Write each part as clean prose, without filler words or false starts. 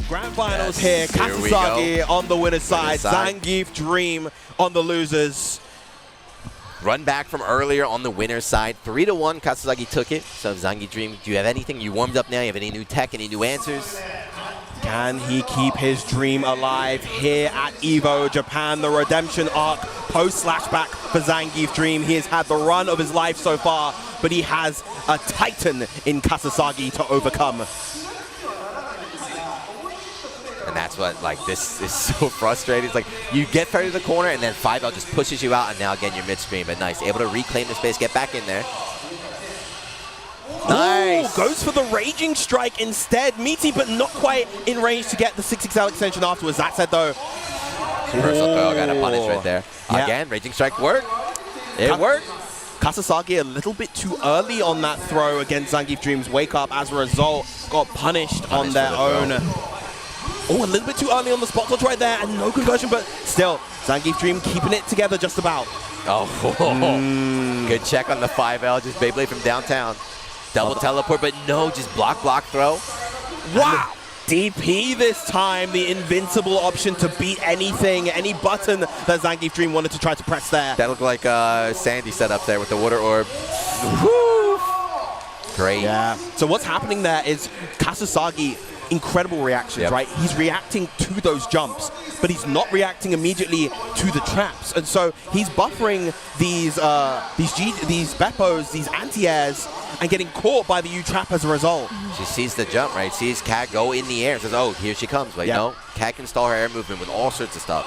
Grand finals here. Kasasagi on the winner's side. Zangief Dream on the losers. Run back from earlier on the winner's side. 3-1, Kasasagi took it. So Zangief Dream, do you have anything? You warmed up now? You have any new tech, any new answers? Can he keep his dream alive here at EVO Japan? The redemption arc post-slashback for Zangief Dream. He has had the run of his life so far, but he has a titan in Kasasagi to overcome. And that's what, like, this is so frustrating. It's like, you get further to the corner, and then 5L just pushes you out, and now, again, you're mid-screen. But nice, able to reclaim the space, get back in there. Nice. Ooh, goes for the Raging Strike instead. Meaty, but not quite in range to get the 6XL extension afterwards. That said, though. Reversal throw, got a punish right there. Yeah. Again, Raging Strike worked. It worked. Kasasagi a little bit too early on that throw against Zangief Dream's wake up. As a result, got punished on their own. Oh, a little bit too early on the spot touch right there, and no conversion, but still, Zangief Dream keeping it together just about. Oh, good check on the 5L, just Beyblade from downtown. Double teleport, but no, just block throw. Wow! DP this time, the invincible option to beat anything, any button that Zangief Dream wanted to try to press there. That looked like Sandy set up there with the water orb. Woo! Great. Yeah. So what's happening there is Kasasagi, incredible reactions, right? He's reacting to those jumps, but he's not reacting immediately to the traps. And so he's buffering these Beppos, these anti-airs, and getting caught by the U-trap as a result. She sees the jump, right? Sees Kat go in the air and says, oh, here she comes. But no, Kat can stall her air movement with all sorts of stuff.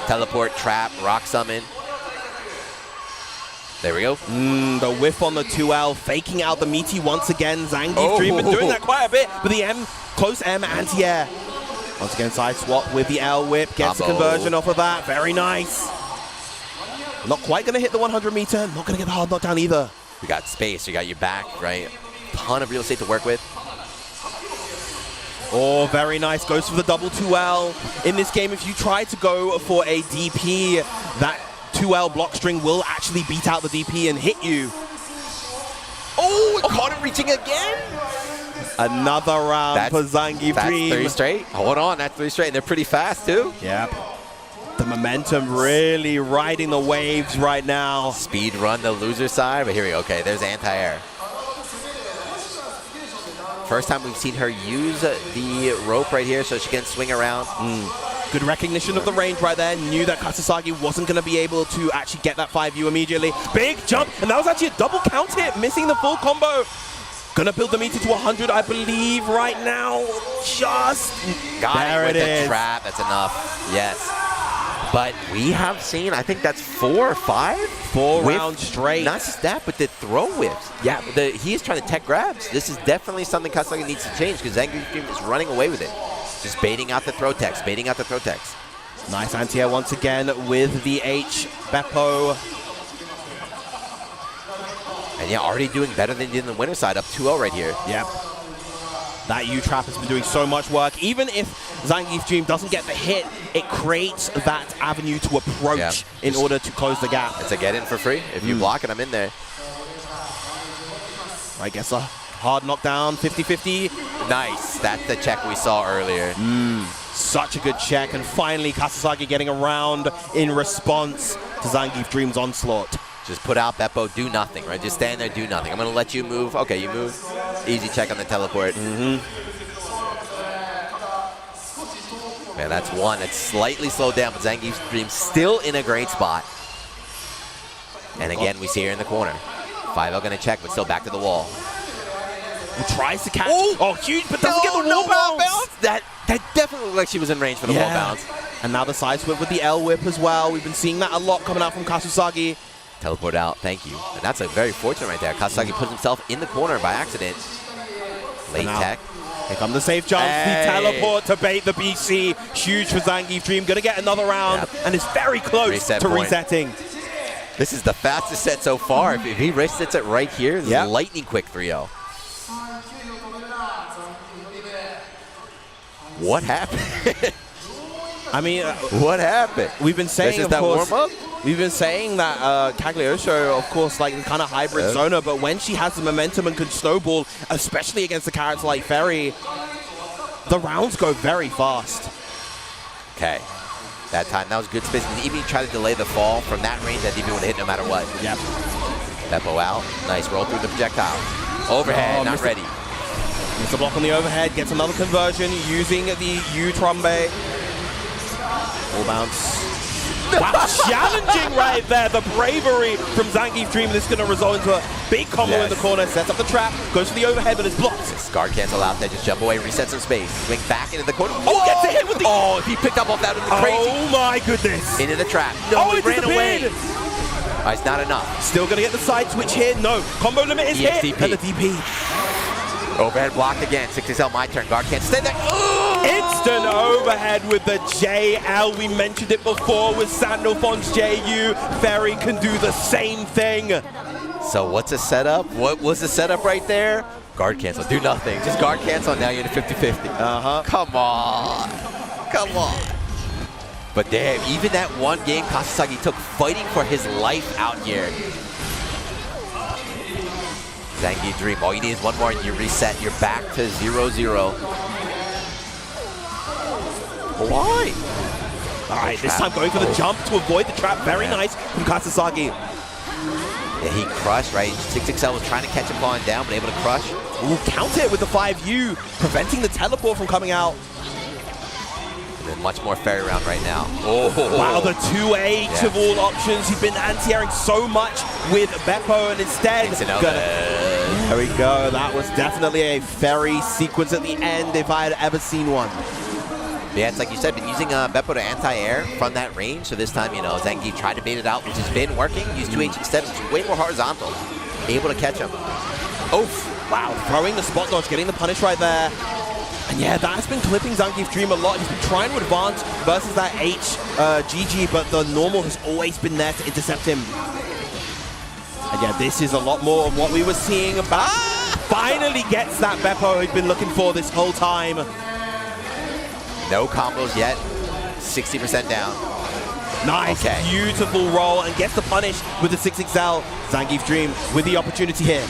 Teleport, trap, rock summon. There we go. The whiff on the 2L, faking out the meaty once again. Zangief Dream been doing that quite a bit, but the close M anti-air. Once again, side swap with the L whip, gets the conversion off of that. Very nice. Not quite going to hit the 100 meter, not going to get the hard knockdown either. You got space, you got your back, right? Ton of real estate to work with. Oh, very nice. Goes for the double 2L. In this game, if you try to go for a DP, that 2L block string will actually beat out the DP and hit you. Oh, caught him reaching again. Another round for Zangief Dream. That's 3 straight. Hold on, that's 3 straight. And they're pretty fast, too. Yep. The momentum really riding the waves right now. Speed run the loser side, but here we go. Okay, there's anti-air. First time we've seen her use the rope right here so she can swing around. Good recognition of the range right there. Knew that Kasasagi wasn't going to be able to actually get that 5U immediately. Big jump, and that was actually a double count hit, missing the full combo. Gonna build the meter to 100, I believe, right now. Just got it with the trap. That's enough. Yes. But we have seen, I think that's 4 or 5? 4 rounds straight. Not just that, but the throw whips. Yeah, he is trying to tech grabs. This is definitely something Kasasagi needs to change because Zangief Dream is running away with it. Just baiting out the throw techs, baiting out the throw techs. Nice anti-air once again with the H Beppo. And yeah, already doing better than he did in the winner's side, up 2-0 right here. Yep. That U-trap has been doing so much work. Even if Zangief Dream doesn't get the hit, it creates that avenue to approach in order to close the gap. It's a get in for free. If you block it, I'm in there. I guess a hard knockdown, 50-50. Nice. That's the check we saw earlier. Such a good check. And finally, Kasasagi getting around in response to Zangief Dream's onslaught. Just put out Beppo, do nothing, right? Just stand there, do nothing. I'm going to let you move. Okay, you move. Easy check on the teleport. Man, that's one. It's slightly slowed down, but Zangief Dream still in a great spot. And again, we see her in the corner. 5L going to check, but still back to the wall. Tries to catch. Oh, huge, but doesn't get the wall bounce. That definitely looked like she was in range for the wall bounce. And now the side whip with the L whip as well. We've been seeing that a lot coming out from Kasasagi. Teleport out, thank you. And that's a very fortunate right there. Kasasagi put himself in the corner by accident. Late tech. Here come the safe jumps, the teleport to bait the BC. Huge for Zangief Dream. Gonna get another round and is very close to resetting. This is the fastest set so far. If he resets it right here, this is lightning quick 3-0. What happened? I mean, what happened? We've been saying, of course, warm-up? We've been saying that Cagliostro, of course, like the kind of hybrid zoner, but when she has the momentum and can snowball, especially against a character like Ferry, the rounds go very fast. Okay. That time, that was good space. And even try to delay the fall from that range, that DP would hit no matter what. Yep. Beppo out. Nice roll through the projectile. Overhead, not ready. Mr. Block on the overhead, gets another conversion using the U-Trombe. Full bounce. Wow, challenging right there. The bravery from Zangief Dream. This is going to result into a big combo in the corner. Sets up the trap, goes for the overhead, but it's blocked. Guard cancel out there, just jump away, reset some space. Swing back into the corner. Oh, gets a hit with the... Oh, he picked up off that, it was crazy. Oh my goodness. Into the trap. No, he ran away. It's not enough. Still going to get the side switch here. No, combo limit is hit. And the DP. Overhead blocked again. 6XL, my turn. Guard can't stay there. Ooh! Instant overhead with the JL. We mentioned it before with Sandalphon's JU. Ferry can do the same thing. So what's the setup? What was the setup right there? Guard cancel. Do nothing. Just guard cancel. Now you're in a 50-50. Come on. Come on. But damn, even that one game Kasasagi took fighting for his life out here. Zangief Dream, all you need is one more and you reset. You're back to 0-0. Why? All right, this time going for the jump to avoid the trap. Very nice from Kasasagi. Yeah, he crushed, right? 6XL was trying to catch him falling down, but able to crush. Ooh, counter it with the 5U, preventing the teleport from coming out. And then much more ferry round right now. Oh, wow, the 2H of all options. He's been anti-airing so much with Beppo, and instead, there we go. That was definitely a ferry sequence at the end if I had ever seen one. Yeah, it's like you said, been using Beppo to anti-air from that range. So this time, you know, Zangief tried to bait it out, which has been working. Use 2H instead, which is way more horizontal. Able to catch him. Oof. Wow, throwing the spot dodge, getting the punish right there. And yeah, that's been clipping Zangief Dream a lot. He's been trying to advance versus that GG, but the normal has always been there to intercept him. And yeah, this is a lot more of what we were seeing about. Finally gets that Beppo he'd been looking for this whole time. No combos yet. 60% down. Nice, beautiful roll, and gets the punish with the 6XL. Zangief Dream with the opportunity here.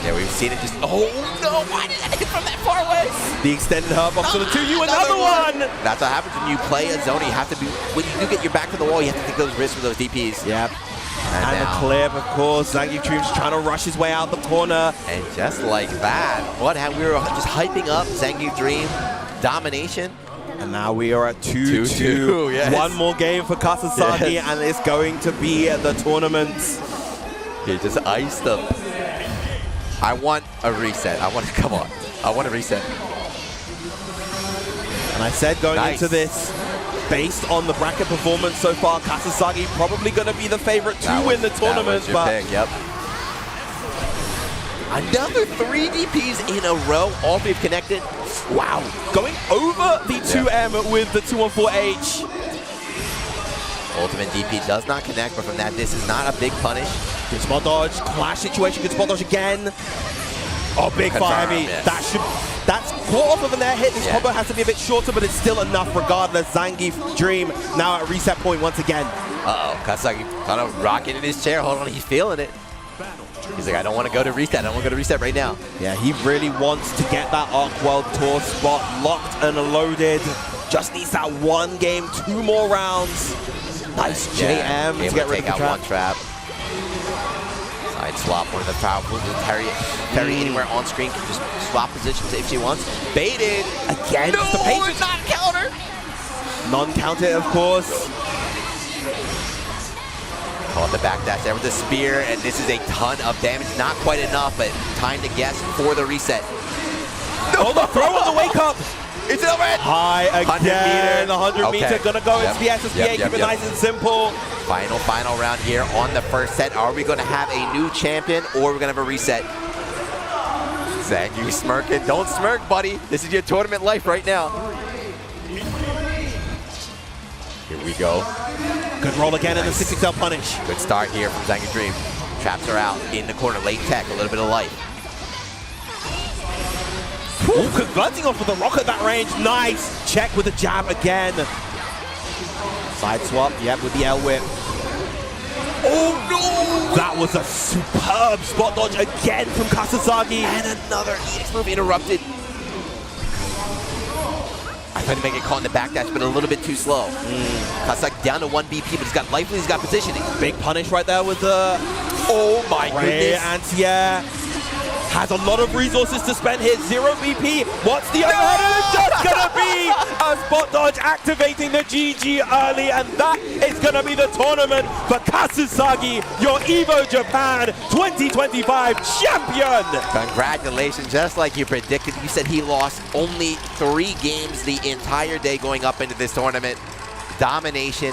Yeah, we've seen it just, oh no, why did that hit from that far away? The extended herb off to the 2U, another one! That's what happens when you play a zone. You have to be, when you do get your back to the wall, you have to take those risks with those DPs. Yep. And the clip, of course. Zangief Dream's trying to rush his way out the corner. And just like that, we were just hyping up Zangief Dream domination. And now we are at 2-2. Yes. One more game for Kasasagi, and it's going to be the tournament. He just iced them. I want a reset. Come on. I want a reset. And I said going into this, based on the bracket performance so far, Kasasagi probably going to be the favorite to win the tournament. Pick, yep. Another 3 DPs in a row, all 3 connected. Wow. Going over the 2M with the 214H. Ultimate DP does not connect, but from that, this is not a big punish. Good spot dodge, clash situation, good spot dodge again. Oh, big 5E. Yes. That's caught off of an air hit. This combo has to be a bit shorter, but it's still enough regardless. Zangief Dream now at reset point once again. Uh-oh, Kasasagi kind of rocking in his chair. Hold on, he's feeling it. He's like, I don't want to go to reset. I don't want to go to reset right now. Yeah, he really wants to get that Arc World Tour spot locked and loaded. Just needs that one game, 2 more rounds. Nice JM to get rid of the trap. One trap. Side swap, one of the powerful. Terry anywhere on screen can just swap positions if she wants. Baited again. No, the patience. Not counter. Non-counter, of course. Caught the backdash there with the spear, and this is a ton of damage. Not quite enough, but time to guess for the reset. No, the throw on the wake up. It's over. High again. 100 meter gonna go into the SSBA. Keep it nice and simple. Final round here on the first set. Are we gonna have a new champion, or are we gonna have a reset? Zangief smirking. Don't smirk, buddy. This is your tournament life right now. Here we go. Good roll again in the 6XL punish. Good start here from Zangief Dream. Traps are out in the corner. Late tech, a little bit of life. Ooh, converting off with the rock at that range. Nice. Check with the jab again. Side swap, yep, with the L whip. Oh no! That was a superb spot dodge again from Kasasagi. And another EX move interrupted. I tried to make it caught in the backdash, but a little bit too slow. Kasaki down to 1 BP, but he's got life, he's got positioning. Big punish right there with the... Oh my goodness. Anti-air. Has a lot of resources to spend here. 0 BP. What's the overhead? And it's just going to be a spot dodge activating the GG early. And that is going to be the tournament for Kasasagi, your EVO Japan 2025 champion. Congratulations. Just like you predicted, you said he lost only 3 games the entire day going up into this tournament. Domination.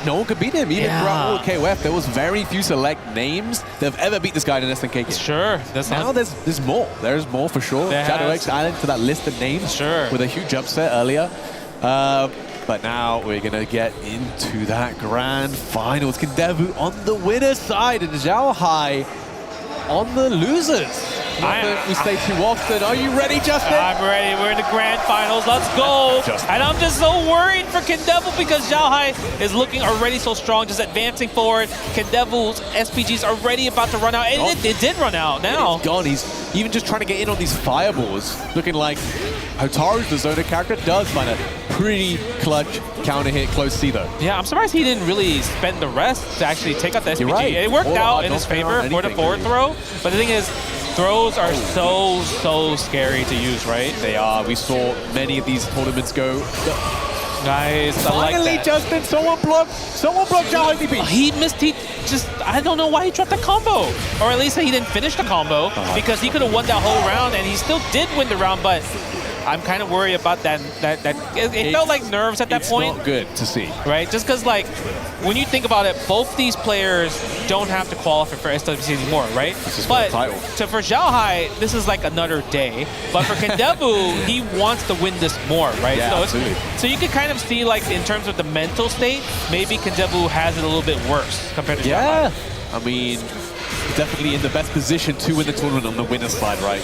No one could beat him, even throughout all KOF. There was very few select names that have ever beat this guy in SNK. Sure. Now there's more. There's more for sure. Shadow X added to that list of names with a huge upset earlier. But now we're going to get into that grand finals. Kindevu on the winner's side and Zhao Hai on the losers. We say too often. Are you ready, Justin? I'm ready. We're in the grand finals. Let's go. And I'm just so worried for Kindevu because Zhao Hai is looking already so strong, just advancing forward. Kindevu's SPG's already about to run out. And it did run out now. It's gone. He's even just trying to get in on these fireballs. Looking like Hotaru's the Zona character does find a pretty clutch counter hit close C though. Yeah, I'm surprised he didn't really spend the rest to actually take out the SPG. Right. It worked out in his favor for the forward throw. But the thing is, throws are so scary to use, right? They are. We saw many of these tournaments go. Nice. I Finally, like that. Justin, someone blocked Zhao Hai. He missed. I don't know why he dropped that combo, or at least he didn't finish the combo because he could have won that whole round, and he still did win the round. But I'm kind of worried about that. It felt like nerves at that point. It's not good to see, right? Just because, like, when you think about it, both these players don't have to qualify for SWC anymore, right? But for Zhao Hai, this is like another day. But for Kindevu, he wants to win this more, right? Yeah, so absolutely. So you can kind of see, like, in terms of the mental state, maybe Kindevu has it a little bit worse compared to Zhao Hai. I mean, definitely in the best position to win the tournament on the winner's side, right?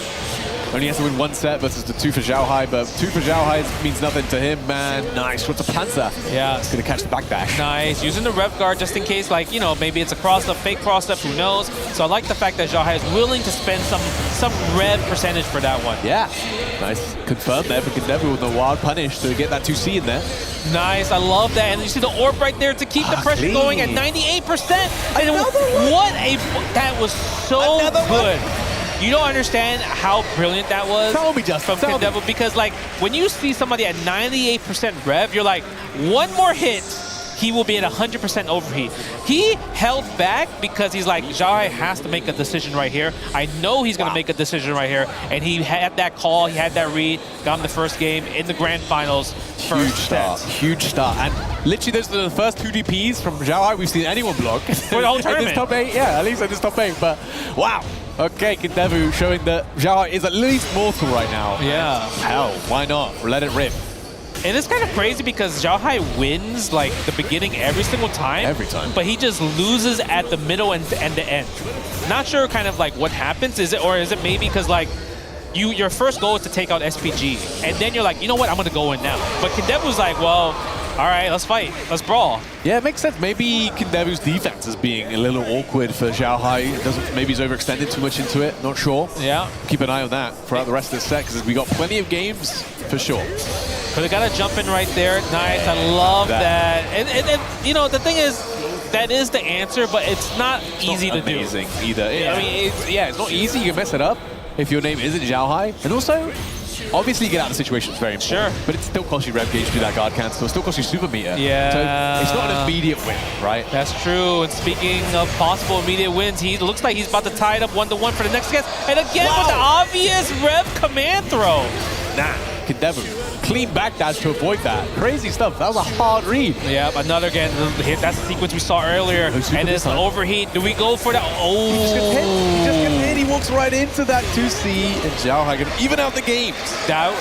Only has to win 1 set versus the 2 for Zhao Hai, but 2 for Zhao Hai means nothing to him, man. Nice. What's a Panzer? Yeah. It's going to catch the backdash. Nice. Using the rev guard just in case, like, you know, maybe it's a cross-up, fake cross-up, who knows? So I like the fact that Zhao Hai is willing to spend some rev percentage for that one. Yeah. Nice. Confirmed there for Kindevu with the wild punish to get that 2C in there. Nice. I love that. And you see the orb right there to keep the pressure going at 98%. And that was so good. You don't understand how brilliant that was. Tell me, Justin. From Kindevu, because, like, when you see somebody at 98% rev, you're like, one more hit, he will be at 100% overheat. He held back because he's like, Zhao Hai has to make a decision right here. I know he's going to make a decision right here. And he had that call, he had that read, got him the first game in the grand finals. Huge start. Huge start. And literally, those are the first 2 DPs from Zhao Hai we've seen anyone block. For the whole tournament. In this top 8, yeah, at least in this top 8. But wow. Okay, Kindevu showing that Zhao Hai is at least mortal right now. Yeah. Hell, why not? Let it rip. And it's kind of crazy because Zhao Hai wins, like, the beginning every single time. Every time. But he just loses at the middle and the end. Not sure kind of like what happens. Is it maybe because, like, your first goal is to take out SPG. And then you're like, you know what, I'm going to go in now. But Kindevu's like, well, all right, let's fight. Let's brawl. Yeah, it makes sense. Maybe Kindevu's defense is being a little awkward for Zhao Hai. Maybe he's overextended too much into it. Not sure. Yeah. Keep an eye on that throughout the rest of the set because we got plenty of games for sure. But they got to jump in right there. Nice. I love that. And you know, the thing is, that is the answer, but it's not easy to do. Amazing either. Yeah. I mean, it's not easy. You can mess it up if your name isn't Zhao Hai. And also, obviously, get out of the situation is very important. Sure. But it still costs you rev gauge through that guard cancel. It still costs you super meter. Yeah. So it's not an immediate win, right? That's true. And speaking of possible immediate wins, he looks like he's about to tie it up 1-1 for the next guess. And again with the obvious rev command throw. Nah, Kindevu. Clean backdash to avoid that. Crazy stuff. That was a hard read. Yeah, another again. That's the sequence we saw earlier. And it's an overheat. Do we go for that? Oh. He just gets hit. He walks right into that 2C. And Zhao Hai can even out the games. That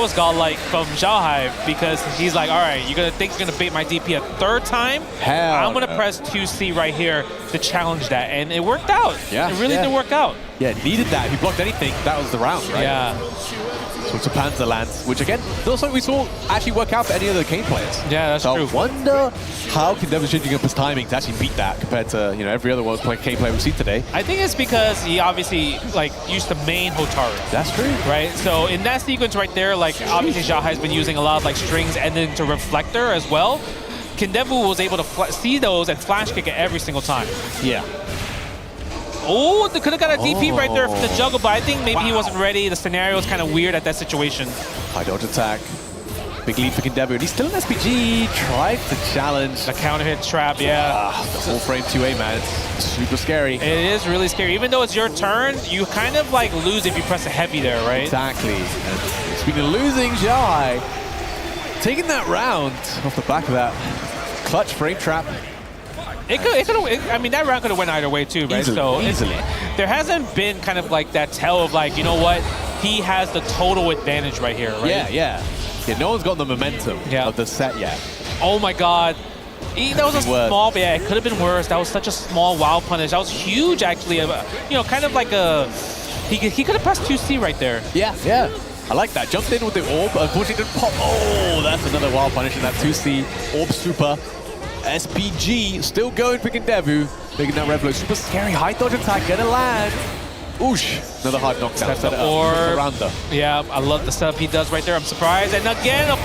was godlike from Zhao Hai because he's like, all right, you're going to bait my DP a 3rd time? Hell I'm going to press 2C right here to challenge that. And it worked out. Yeah. It really did work out. Yeah, needed that. If he blocked anything, that was the round, right? Yeah. So to Panzer lands, which again, not something we saw actually work out for any of the Kane players. Yeah, that's true. I wonder how Kindevu's changing up his timing to actually beat that compared to every other Kane player we've seen today. I think it's because he obviously used to main Hotaru. That's true. Right? So in that sequence right there, obviously Xiaohai has been using a lot of strings and then to reflector as well. Kindevu was able to see those and flash kick it every single time. Yeah. Oh, they could have got a DP right there from the juggle, but I think maybe he wasn't ready. The scenario was kind of weird at that situation. High dodge attack. Big lead for Kindevu. And he's still in SPG. Tried to challenge. The counter hit trap, yeah. The full frame 2A, man. It's super scary. It is really scary. Even though it's your turn, you kind of lose if you press a heavy there, right? Exactly. And speaking of losing, Xiaohai taking that round off the back of that clutch frame trap. I mean, that round could have went either way too, right? Easily. There hasn't been kind of that tell of you know what, he has the total advantage right here, right? Yeah. No one's got the momentum of the set yet. Oh my God. That was a small, but yeah, it could have been worse. That was such a small wild punish. That was huge, actually. Kind of like a, he could have pressed 2C right there. Yeah. I like that. Jumped in with the orb. Unfortunately, didn't pop. Oh, that's another wild punish in that 2C. Orb super. SPG still going for Kindevu. Making that red flow. Super scary. High dodge attack. Gonna land. Oosh. Another hard knockdown. That's the orb. Yeah, I love the setup he does right there. I'm surprised. And again, a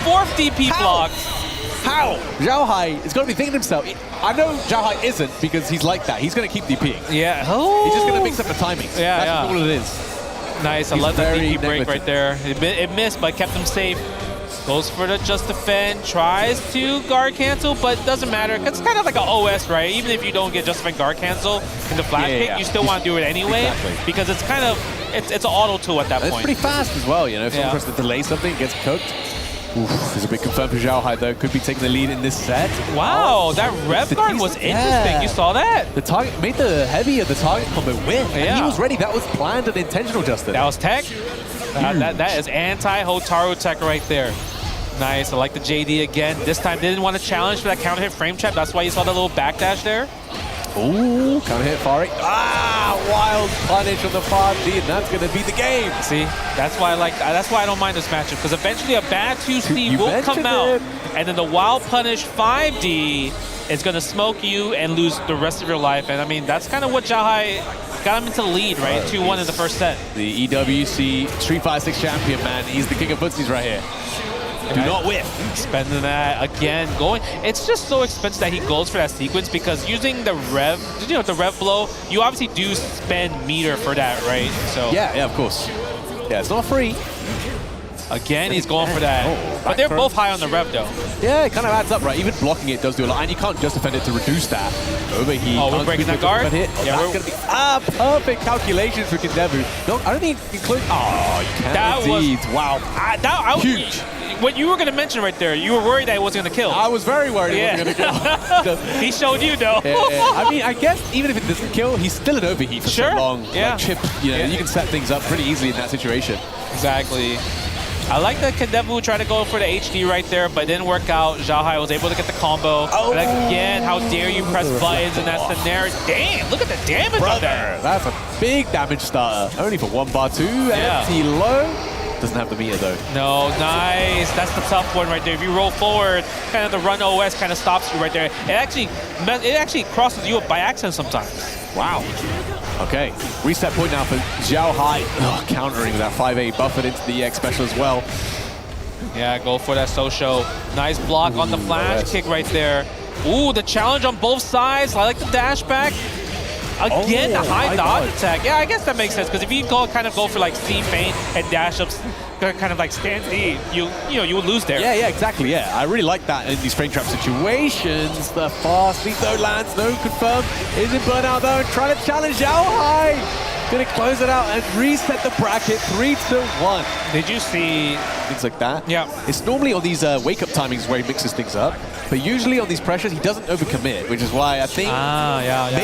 fourth DP block. How? Xiaohai is going to be thinking to himself, I know Xiaohai isn't because he's like that. He's going to keep DPing. Yeah. He's just going to mix up the timings. Yeah, That's all it is. Nice. I love the DP break right there. It missed, but kept him safe. Goes for the just defend, tries to guard cancel, but doesn't matter. It's kind of like an OS, right? Even if you don't get justified guard cancel in the flash kick, you still want to do it anyway because it's kind of it's an auto tool at that point. It's pretty fast as well, If someone tries to delay something, it gets cooked. Oof, there's a big confirm for Xiaohai though. Could be taking the lead in this set. Wow, that rev guard was interesting. You saw that? The target made the heavy of the target combo win. Yeah. And he was ready. That was planned and intentional, Justin. That was tech. That is anti-Hotaru tech right there. Nice. I like the JD again. This time didn't want to challenge for that counter hit frame trap. That's why you saw that little backdash there. Ooh, counter hit Farik. Wild punish on the 5D, and that's going to be the game. See, that's why I don't mind this matchup, because eventually a bad 2C will come out, and then the wild punish 5D is going to smoke you and lose the rest of your life. And I mean, that's kind of what Xiaohai got him into the lead, right? 2-1 in the first set. The EWC Street Fighter 6 champion, man. He's the king of footsies right here. Do not whiff. Spending that again, going. It's just so expensive that he goes for that sequence, because using the rev, the rev blow, you obviously do spend meter for that, right? So yeah, of course. Yeah, it's not free. Again, he's going for that. But they're both high on the rev, though. Yeah, it kind of adds up, right? Even blocking it does do a lot, and you can't just defend it to reduce that. Overheat. Oh, we're breaking that guard? Yeah, that's going to be perfect calculations for Kindevu. No, I don't think you can close. Oh, you can that indeed. Wow. Huge. What you were going to mention right there, you were worried that it wasn't going to kill. I was very worried it wasn't going to kill. He showed you, though. Yeah. I mean, I guess even if it doesn't kill, he's still an overheat for so long. Yeah. Like chip, you can set things up pretty easily in that situation. Exactly. I like that Kindevu tried to go for the HD right there, but it didn't work out. Xiaohai was able to get the combo. And again, how dare you press buttons in that scenario. Damn, look at the damage on there. That's a big damage starter. Only for 1 bar 2. Empty low. Doesn't have the meter though. No, nice. That's the tough one right there. If you roll forward, kind of the run OS kind of stops you right there. It actually crosses you up by accident sometimes. Wow. Okay, reset point now for Xiaohai. Countering that 5A buffered into the EX special as well. Yeah, go for that Sosho. Nice block on the flash kick right there. Ooh, the challenge on both sides. I like the dash back. Again, the high dodge attack. Yeah, I guess that makes sense, because if you kind of go for like C feint and dash ups, kind of like stand D, you would lose there. Yeah, exactly. Yeah, I really like that in these frame trap situations. The fast lead though lands, no confirm. Is in burnout though, and trying to challenge Xiaohai. Gonna close it out and reset the bracket 3-1. Did you see things like that? Yeah. It's normally on these wake-up timings where he mixes things up, but usually on these pressures he doesn't overcommit, which is why I think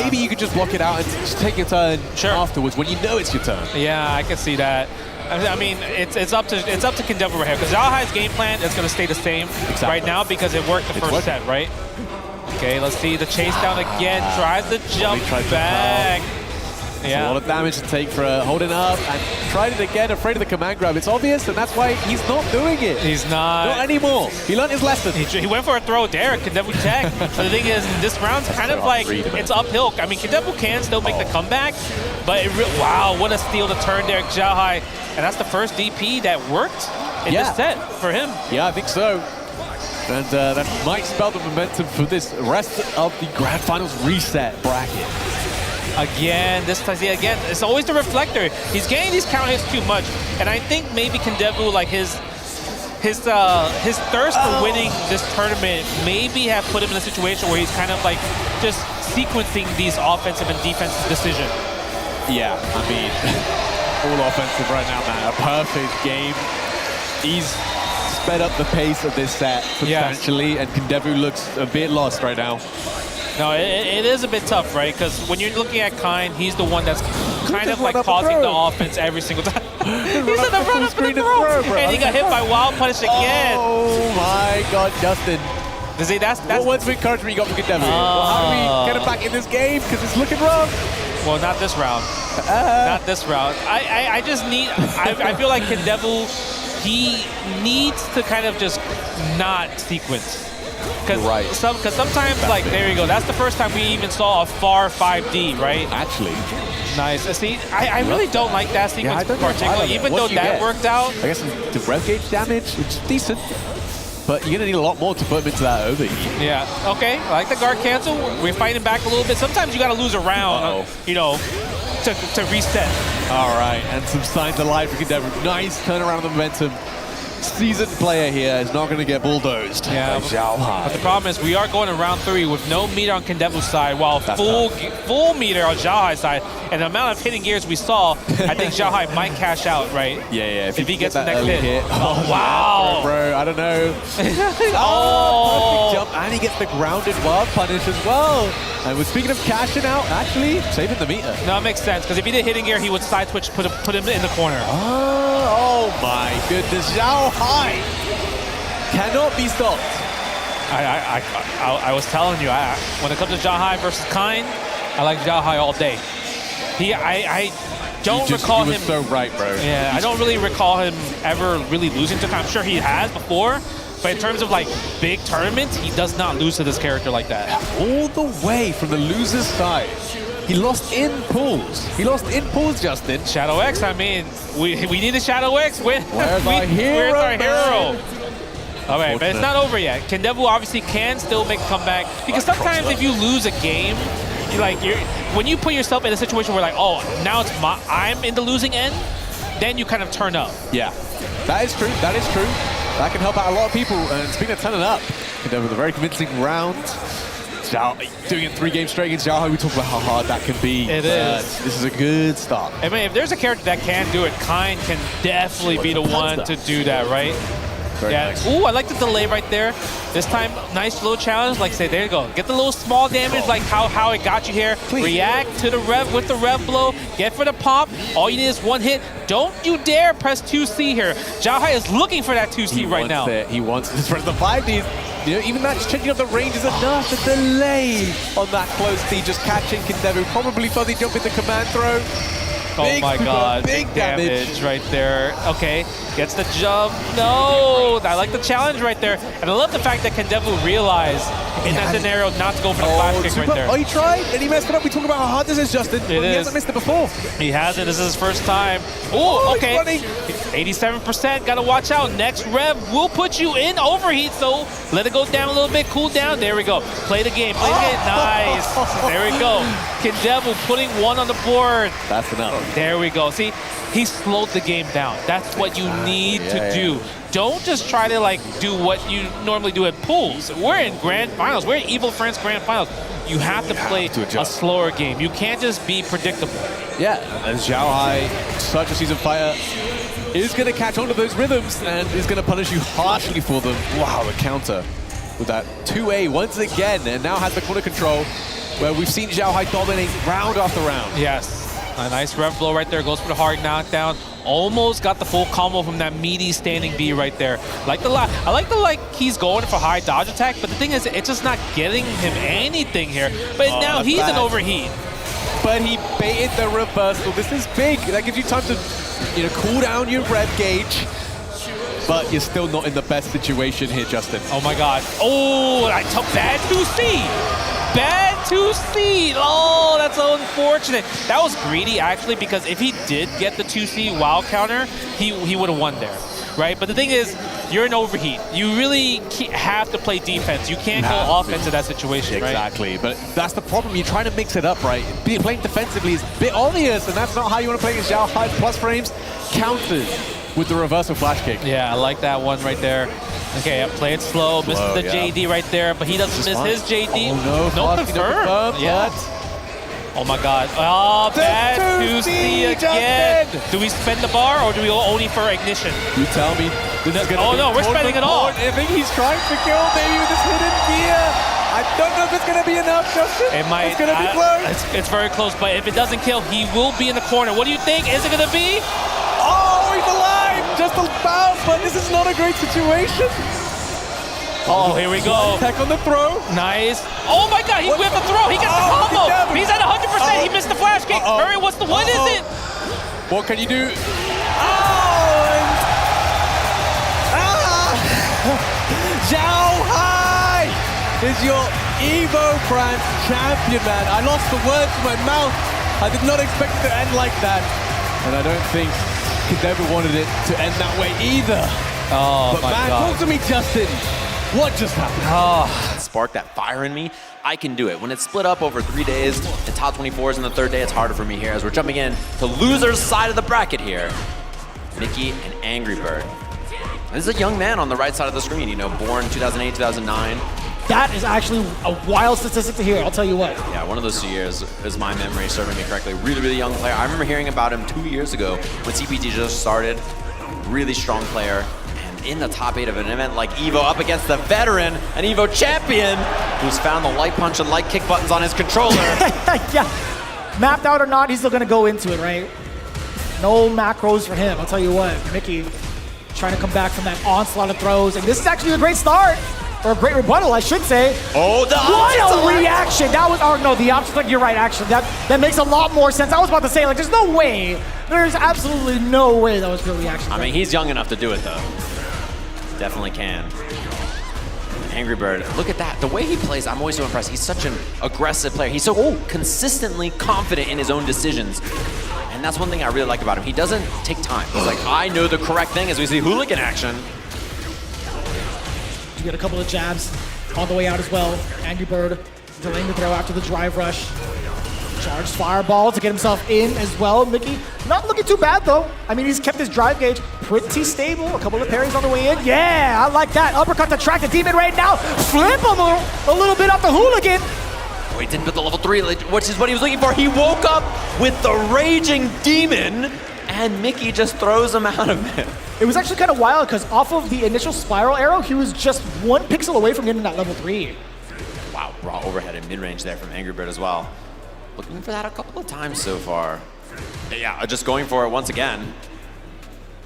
maybe you could just block it out and just take your turn afterwards when you know it's your turn. Yeah, I can see that. I mean, it's up to Kindevu right here, because Xiaohai's game plan is going to stay the same right now because it worked the first set, right? Okay, let's see the chase down again. Tries to jump back. It's a lot of damage to take for holding up and tried it again, afraid of the command grab. It's obvious, and that's why he's not doing it. He's not. Not anymore. He learned his lesson. He went for a throw there. Kendebu check. But the thing is, this round's kind of like, it's uphill. I mean, Kendebu can still make the comeback, but wow, what a steal to turn there, Xiaohai. And that's the first DP that worked in this set for him. Yeah, I think so. And that might spell the momentum for this rest of the Grand Finals reset bracket. Again, it's always the reflector. He's getting these counter hits too much, and I think maybe Kendebu, like his thirst for winning this tournament, maybe have put him in a situation where he's kind of like just sequencing these offensive and defensive decisions. Yeah, I mean, all offensive right now, man. A perfect game. He's sped up the pace of this set substantially, and Kendebu looks a bit lost right now. No, it is a bit tough, right? Because when you're looking at Kind, he's the one that's kind of like causing the offense every single time. He's in the run up the throw, and he got hit by Wild Punish again. Oh my God, Justin. See, that's what words of encouragement you got from Kendebu? Well, how do we get him back in this game? Because it's looking rough. Well, not this round. Not this round. I just need. I feel like Kendebu, he needs to kind of just not sequence. Because sometimes, like, there you go. That's the first time we even saw a far 5D, right? Actually. Nice. See, I really don't like that sequence particularly, even though that worked out. I guess the rev gauge damage, which is decent, but you're going to need a lot more to put him into that overheat. Yeah. Okay. I like the guard cancel. We're fighting back a little bit. Sometimes you got to lose a round, you know, to reset. All right. And some signs of life for Kendebu. Nice turnaround of the momentum. Seasoned player here is not going to get bulldozed. Yeah, but the problem is we are going to round 3 with no meter on Kendebu's side, while full meter on Xiaohai's side. And the amount of hitting gears we saw, I think Xiaohai might cash out, right? Yeah. If he gets the that next hit. Oh, wow. Bro, I don't know. Perfect jump, and he gets the grounded wild punish as well. And we're speaking of cashing out, actually saving the meter. No, it makes sense, because if he did hitting gear, he would side switch, put him in the corner. Oh my goodness, Xiaohai cannot be stopped. I was telling you, when it comes to Xiaohai versus Kind, I like Xiaohai all day. I don't recall him. So right, bro. Yeah, I don't really recall him ever really losing to Kind. I'm sure he has before, but in terms of like big tournaments, he does not lose to this character like that. All the way from the loser's side. He lost in pools. Justin. Shadow X, I mean, we need a Shadow X. Where's our hero? All right, but it's not over yet. Kendebu obviously can still make a comeback, because sometimes if you lose a game, when you put yourself in a situation where like, oh, now I'm in the losing end, then you kind of turn up. Yeah, that is true. That can help out a lot of people. And speaking of turning up, Kendebu with a very convincing round. Doing it 3 games straight against Xiaohai, we talk about how hard that can be. It is. This is a good start. I mean, if there's a character that can do it, Kind can definitely be the one to do that, right? Very nice. Ooh, I like the delay right there. This time, nice little challenge. Like, say, there you go. Get the little small damage, like how it got you here. Please. React to the rev with the rev blow. Get for the pop. All you need is 1 hit. Don't you dare press 2C here. Xiaohai is looking for that 2C right now. He wants to press the 5Ds. You know, even that changing up the range is enough. The delay on that close D, just catching Kendebu. Probably fuzzy jump in the command throw. Oh my God, big damage right there. Okay, gets the jump. No, I like the challenge right there. And I love the fact that Kendebu realized in that scenario not to go for the flash kick right there. Oh, he tried and he messed it up. We talk about how hard this is, Justin. He hasn't missed it before. He hasn't. This is his first time. Oh, okay. 87%. Got to watch out. Next rev will put you in overheat, so let it go down a little bit. Cool down. There we go. Play the game. Nice. There we go. Kendebu putting 1 on the board. That's enough. There we go. See, he slowed the game down. That's what you need to do. Don't just try to like do what you normally do at pools. We're in grand finals. We're in Evil Friends grand finals. You have to play a slower game. You can't just be predictable. Yeah, and Xiaohai, such a seasoned fighter, is going to catch on to those rhythms and is going to punish you harshly for them. Wow, the counter with that 2A once again, and now has the corner control, where we've seen Xiaohai dominate round after round. Yes. A nice rev blow right there, goes for the hard knockdown. Almost got the full combo from that meaty standing B right there. I like the he's going for high dodge attack, but the thing is, it's just not getting him anything here. But now he's an overheat. but he baited the reversal. This is big. That gives you time to, cool down your rev gauge. But you're still not in the best situation here, Justin. Oh my God. Oh, I took bad 2C. Bad 2C. Oh, that's so unfortunate. That was greedy, actually, because if he did get the 2C wild counter, he would have won there, right? But the thing is, you're in overheat. You really have to play defense. You can't go offense in that situation, right? Exactly, but that's the problem. You're trying to mix it up, right? Playing defensively is a bit obvious, and that's not how you want to play against Zhao. High plus frames counters with the reversal flash kick. Yeah, I like that one right there. Okay, play it slow. Misses the JD right there, but he doesn't miss his JD. Oh no, confirm. Yeah. Oh my God. Oh, bad 2C again. Do we spend the bar or do we go only for ignition? You tell me. This is gonna no, we're spending it all. I think he's trying to kill maybe with this hidden gear. I don't know if it's going to be enough, Justin. It might. It's going to be close. It's very close, but if it doesn't kill, he will be in the corner. What do you think? Is it going to be? Oh, he's alive! Just about, but this is not a great situation. Oh, here we go. Attack on the throw. Nice. Oh my God, he whipped the throw. He got the combo. He's at 100%. He missed the flash kick. Murray, what is it? What can you do? Zhao Hai is your Evo France champion, man. I lost the words in my mouth. I did not expect it to end like that. And I don't think Kendevu wanted it to end that way either. Oh, but man, talk to me, Justin. What just happened? Spark that fire in me. I can do it. When it's split up over 3 days, and top 24 is in the third day, it's harder for me here as we're jumping in to loser's side of the bracket here. Mickey and Angry Bird. This is a young man on the right side of the screen, born 2008, 2009. That is actually a wild statistic to hear, I'll tell you what. Yeah, one of those 2 years is my memory serving me correctly. Really, really young player. I remember hearing about him 2 years ago when CPT just started. Really strong player. And in the top 8 of an event like EVO up against the veteran, an EVO champion, who's found the light punch and light kick buttons on his controller. Yeah, mapped out or not, he's still gonna go into it, right? No macros for him, I'll tell you what. Mickey trying to come back from that onslaught of throws, and this is actually a great start. Or a great rebuttal, I should say. Oh, what a reaction! That was, the option, like, you're right, actually. That makes a lot more sense. I was about to say, like, there's no way. There's absolutely no way that was a real reaction. I mean, he's young enough to do it, though. Definitely can. Angry Bird, look at that. The way he plays, I'm always so impressed. He's such an aggressive player. He's so consistently confident in his own decisions. And that's one thing I really like about him. He doesn't take time. He's like, I know the correct thing as we see hooligan action. You get a couple of jabs on the way out as well. Angry Bird delaying the throw after the drive rush. Charged fireball to get himself in as well. Mickey not looking too bad though. I mean, he's kept his drive gauge pretty stable. A couple of parries on the way in. Yeah, I like that. Uppercut to track the demon right now. Flip him a little bit off the hooligan. Oh, he didn't put the level 3, which is what he was looking for. He woke up with the raging demon, and Mickey just throws him out of it. It was actually kind of wild because off of the initial spiral arrow, he was just 1 pixel away from getting that level 3. Wow, raw overhead and mid-range there from Angry Bird as well. Looking for that a couple of times so far. Yeah, just going for it once again.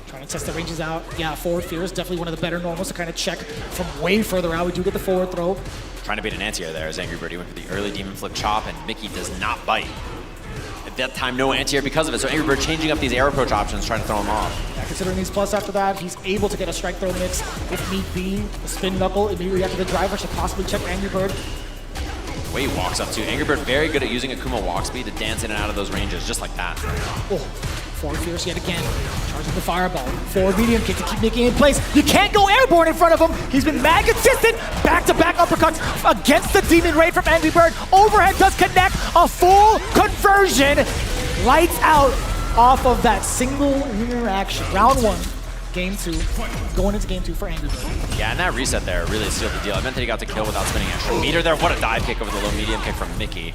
Trying to test the ranges out. Yeah, forward fear is definitely one of the better normals to kind of check from way further out. We do get the forward throw. Trying to beat an anti-air there as Angry Bird. He went for the early demon flip chop, and Mickey does not bite. At that time, no anti-air because of it. So Angry Bird changing up these air approach options, trying to throw him off. Yeah, considering these plus after that, he's able to get a strike throw mix if need be. A spin knuckle immediately after the driver should possibly check Angry Bird. The way he walks up too. Angry Bird very good at using Akuma walk speed to dance in and out of those ranges, just like that. Oh, forward fierce yet again. Charging the fireball. Forward medium kick to keep Mickey in place. You can't go airborne in front of him. He's been mad consistent. Back-to-back uppercuts against the Demon Raid from Angry Bird. Overhead does connect. A full conversion. Lights out off of that single interaction. Round 1. Game 2, going into game 2 for Angry Bird. Yeah, and that reset there really sealed the deal. I meant that he got to kill without spinning extra meter there. What a dive kick over the low medium kick from Mickey.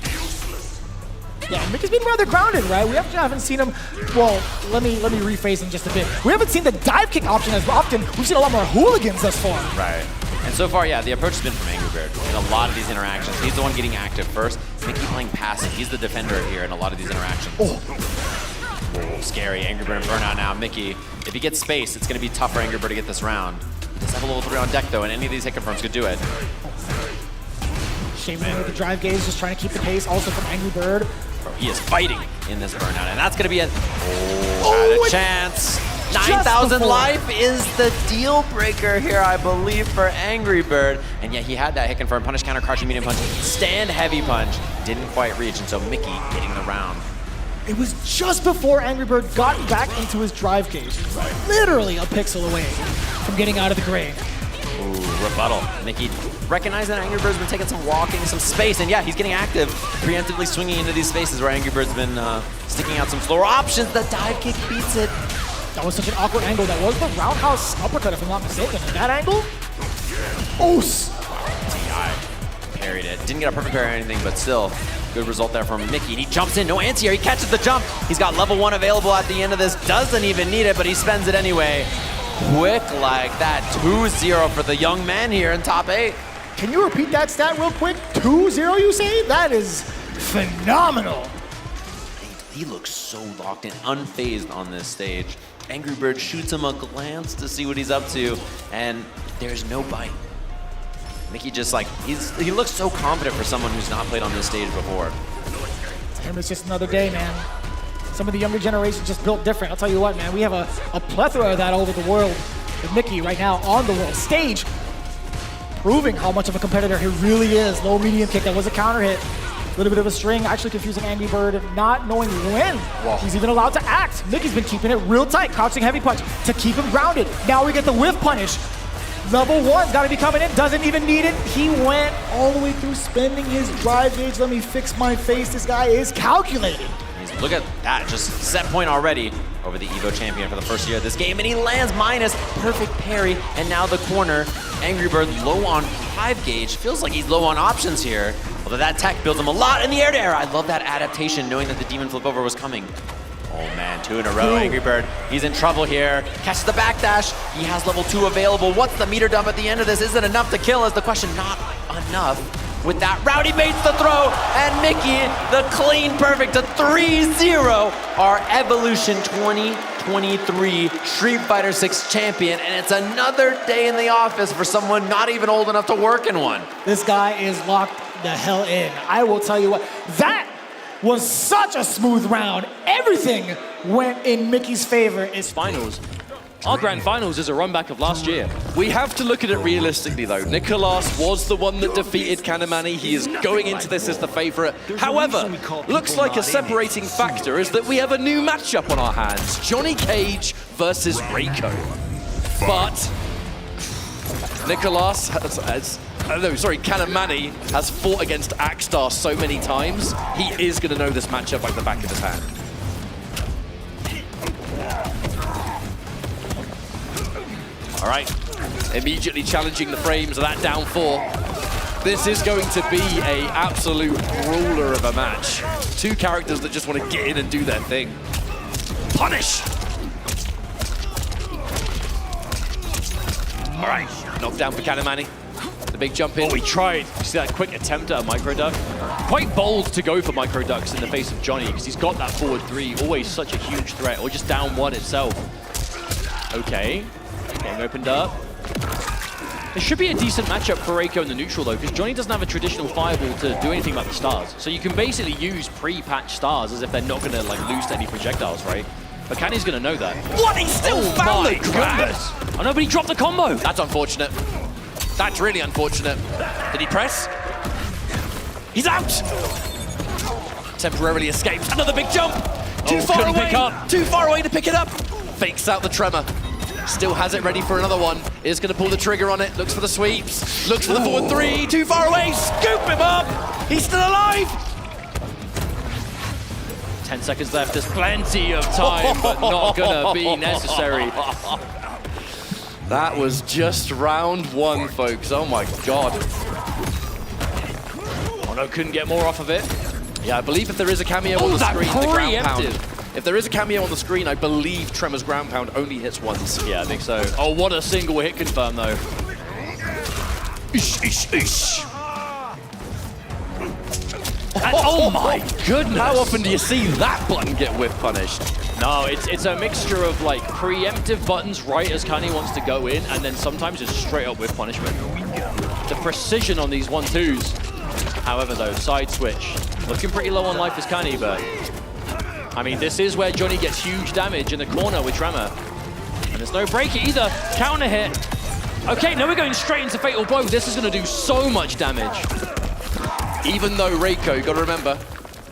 Yeah, Mickey's been rather grounded, right? We haven't seen him, well, let me rephrase him just a bit. We haven't seen the dive kick option as often. We've seen a lot more hooligans thus far. Right. And so far, yeah, the approach has been from Angry Bird in a lot of these interactions. He's the one getting active first. Mickey playing passive. He's the defender here in a lot of these interactions. Oh, scary. Angry Bird and Burnout now. Mickey, if he gets space, it's going to be tough for Angry Bird to get this round. He does have a level 3 on deck, though, and any of these hit confirms could do it. Shaman with the drive gaze, just trying to keep the pace. Also from Angry Bird. Bro, he is fighting in this burnout, and that's going to be a chance. 9,000 life is the deal breaker here, I believe, for Angry Bird. And yet he had that hit confirm, punish, counter, crouching medium punch, stand heavy punch. Didn't quite reach, and so Mickey getting the round. It was just before Angry Bird got back into his drive cage. He was literally a pixel away from getting out of the grave. Ooh, rebuttal. Mickey recognized that Angry Bird's been taking some walking, some space, and yeah, he's getting active, preemptively swinging into these spaces where Angry Bird's been sticking out some floor options. The dive kick beats it. That was such an awkward angle. That was the roundhouse uppercut, if I'm not mistaken. In that angle? Oos! TI parried it. Didn't get a perfect parry or anything, but still, good result there from Mickey. And he jumps in, no anti-air. He catches the jump. He's got level 1 available at the end of this. Doesn't even need it, but he spends it anyway. Quick like that. 2-0 for the young man here in top 8. Can you repeat that stat real quick? 2-0, you say? That is phenomenal. He looks so locked in, unfazed on this stage. Angry Bird shoots him a glance to see what he's up to, and there's no bite. Mickey just like, he looks so confident for someone who's not played on this stage before. To him, it's just another day, man. Some of the younger generation just built different. I'll tell you what, man, we have a plethora of that all over the world. With Mickey right now on the world stage, proving how much of a competitor he really is. Low medium kick, that was a counter hit. A little bit of a string, actually confusing Angry Bird and not knowing when he's even allowed to act. Mickey's been keeping it real tight, crouching heavy punch to keep him grounded. Now we get the whiff punish. Level 1's got to be coming in, doesn't even need it. He went all the way through spending his drive gauge. Let me fix my face. This guy is calculating. Look at that, just set point already over the Evo champion for the first year of this game, and he lands minus, perfect parry, and now the corner. Angry Bird low on drive gauge, feels like he's low on options here, although that tech builds him a lot in the air to air. I love that adaptation, knowing that the demon flip over was coming. Oh man, 2 in a row, Angry Bird. He's in trouble here. Catches the backdash. He has level 2 available. What's the meter dump at the end of this? Is it enough to kill? Is the question. Not enough. With that, Rowdy baits the throw, and Mickey, the clean perfect to 3-0, our Evolution 2023 Street Fighter 6 champion, and it's another day in the office for someone not even old enough to work in one. This guy is locked the hell in. I will tell you what, that was such a smooth round. Everything went in Mickey's favor. It's finals. Our grand finals is a run back of last year. We have to look at it realistically though. Nicolas was the one that defeated Kanamani. He is going into this as the favorite. However, looks like a separating factor is that we have a new matchup on our hands. Johnny Cage versus Reiko. But Nicolas Kanamani has fought against Axstar so many times, he is going to know this matchup like the back of his hand. All right, immediately challenging the frames of that down 4. This is going to be an absolute brawler of a match. 2 characters that just want to get in and do their thing. Punish! All right, knockdown for Kanamani. The big jump in. Oh, he tried. You see that quick attempt at a micro duck? Quite bold to go for micro ducks in the face of Johnny because he's got that forward 3, always such a huge threat, or just down 1 itself. Okay. Getting opened up. It should be a decent matchup for Reiko in the neutral though, because Johnny doesn't have a traditional fireball to do anything about the stars. So you can basically use pre-patch stars as if they're not going to like lose to any projectiles, right? But Kanny's going to know that. What? He still found the goodness! Oh no, but he dropped the combo! That's unfortunate. That's really unfortunate. Did he press? He's out! Temporarily escaped. Another big jump! Too far away! Pick up. Too far away to pick it up! Fakes out the tremor. Still has it ready for another one. Is going to pull the trigger on it. Looks for the sweeps. Looks for the forward 3. Too far away. Scoop him up. He's still alive. 10 seconds left. There's plenty of time, but not going to be necessary. That was just round 1, folks. Oh my God. Oh no, couldn't get more off of it. Yeah, I believe if there is a cameo on the screen, the ground pound. If there is a cameo on the screen, I believe Tremor's ground pound only hits once. Yeah, I think so. Oh, what a single hit confirm, though. Ish, ish, ish. Oh my goodness! How often do you see that button get whiff punished? No, it's a mixture of like preemptive buttons right as Kanye wants to go in, and then sometimes it's straight up whiff punishment. The precision on these 1-2s. However, though, side switch. Looking pretty low on life as Kani, but I mean, this is where Johnny gets huge damage in the corner with Tremor. And there's no break either. Counter hit. Okay, now we're going straight into Fatal Blow. This is going to do so much damage. Even though Reiko, you got to remember,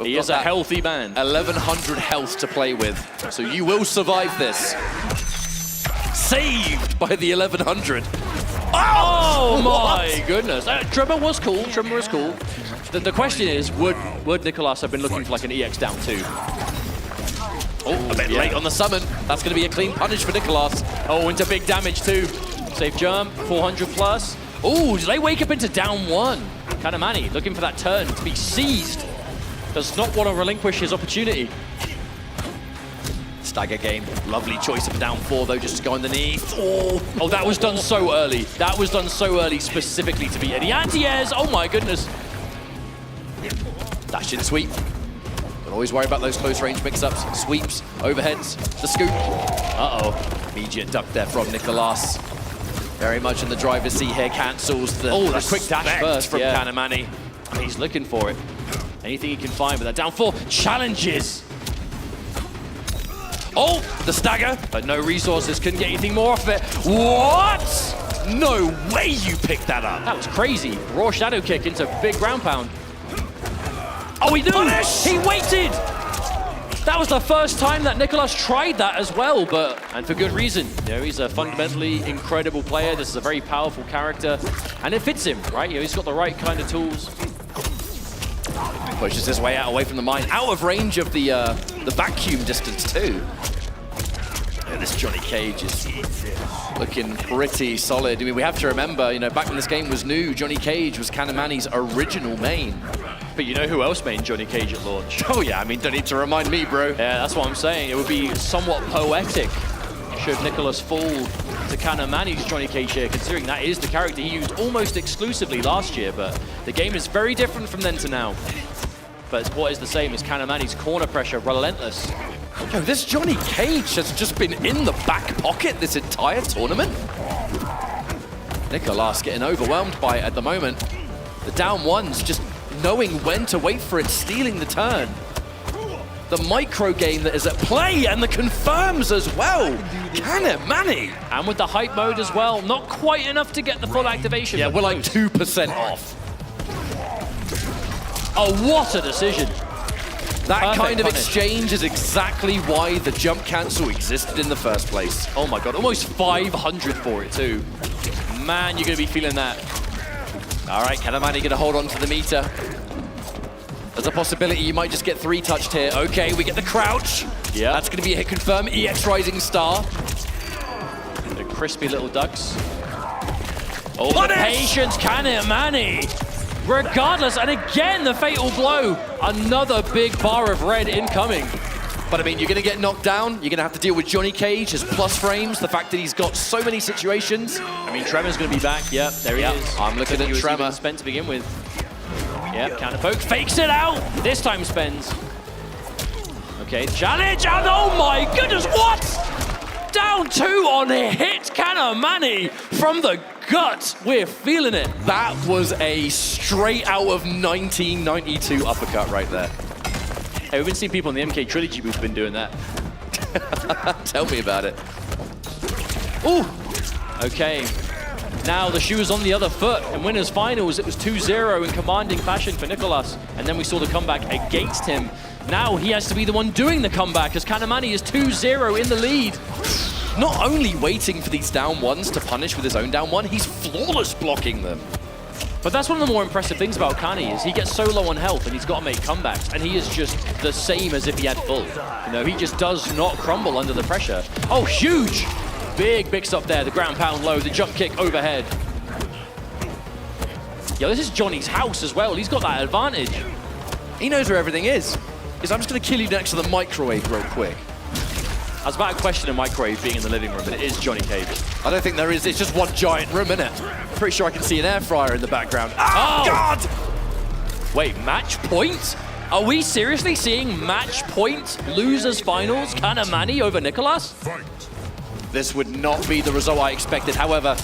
he is a healthy man. 1100 health to play with, so you will survive this. Saved by the 1100. Oh my goodness. Tremor was cool. Tremor was cool. The question is, would Nicholas have been looking for like an EX down 2? Oh, a bit late on the summon. That's going to be a clean punish for Nicholas. Oh, into big damage too. Safe jump, 400 plus. Oh, do they wake up into down 1? Kanamani looking for that turn to be seized. Does not want to relinquish his opportunity. Stagger game. Lovely choice of down 4 though, just to go underneath. Oh, that was done so early. That was done so early specifically to be Eddie anti-airs. Oh my goodness. Dash in sweep. Don't always worry about those close range mix-ups. Sweeps, overheads, the scoop. Uh-oh. Immediate duck there from Nicholas. Very much in the driver's seat here, cancels the quick dash burst from Kanamani. He's looking for it. Anything he can find, but that down 4 challenges. Oh, the stagger. But no resources, couldn't get anything more off of it. What? No way you picked that up. That was crazy. Raw shadow kick into big ground pound. Oh, he knew! He waited! That was the first time that Nicholas tried that as well, and for good reason. You know, he's a fundamentally incredible player. This is a very powerful character, and it fits him, right? You know, he's got the right kind of tools. Pushes his way out, away from the mine, out of range of the vacuum distance too. Yeah, this Johnny Cage is looking pretty solid. I mean, we have to remember, you know, back when this game was new, Johnny Cage was Kanamani's original main. But you know who else made Johnny Cage at launch? Oh yeah, I mean, don't need to remind me, bro. Yeah, that's what I'm saying. It would be somewhat poetic should Nicholas fall to Kanamani's Johnny Cage here, considering that is the character he used almost exclusively last year, but the game is very different from then to now. But what is the same is Kanamani's corner pressure, relentless. Yo, this Johnny Cage has just been in the back pocket this entire tournament. Nicholas getting overwhelmed by it at the moment. The down 1's just knowing when to wait for it, stealing the turn. The micro game that is at play and the confirms as well. Kanamani. And with the hype mode as well, not quite enough to get the full activation. Yeah, we're like 2% off. Oh, what a decision. That Perfect kind of punish. exchange is exactly why the jump cancel existed in the first place. Oh my god, almost 500 for it too. Man, you're going to be feeling that. All right, Kanamani gonna hold on to the meter. There's a possibility you might just get 3 touched here. Okay, we get the crouch. Yeah. That's gonna be a hit confirm. EX Rising Star. The crispy little ducks. Oh, the patience, Kanamani. Regardless, and again, the fatal blow. Another big bar of red incoming. But I mean, you're gonna get knocked down. You're gonna have to deal with Johnny Cage, his plus frames, the fact that he's got so many situations. I mean, Tremor's gonna be back. Yep, there he is. I'm looking at Tremor. Spent to begin with. Yep, counter poke, fakes it out. This time spends. Okay, challenge, and oh my goodness, what? Down 2 on a hit, Kanamani from the gut. We're feeling it. That was a straight out of 1992 uppercut right there. Hey, we've been seeing people in the MK Trilogy booth been doing that. Tell me about it. Ooh. Okay. Now the shoe is on the other foot. In winners finals, it was 2-0 in commanding fashion for Nicholas. And then we saw the comeback against him. Now he has to be the one doing the comeback as Kanamani is 2-0 in the lead. Not only waiting for these down 1s to punish with his own down 1, he's flawless blocking them. But that's one of the more impressive things about Kani is he gets so low on health and he's got to make comebacks, and he is just the same as if he had full. You know, he just does not crumble under the pressure. Oh, huge! Big mix up there, the ground pound low, the jump kick overhead. Yo, this is Johnny's house as well. He's got that advantage. He knows where everything is. I'm just going to kill you next to the microwave real quick. I was about to question a microwave being in the living room, but it is Johnny Cage. I don't think there is. It's just one giant room, isn't it? Pretty sure I can see an air fryer in the background. Oh, God! Wait, match point? Are we seriously seeing match point losers finals? Kanamani over Nicholas? This would not be the result I expected. However,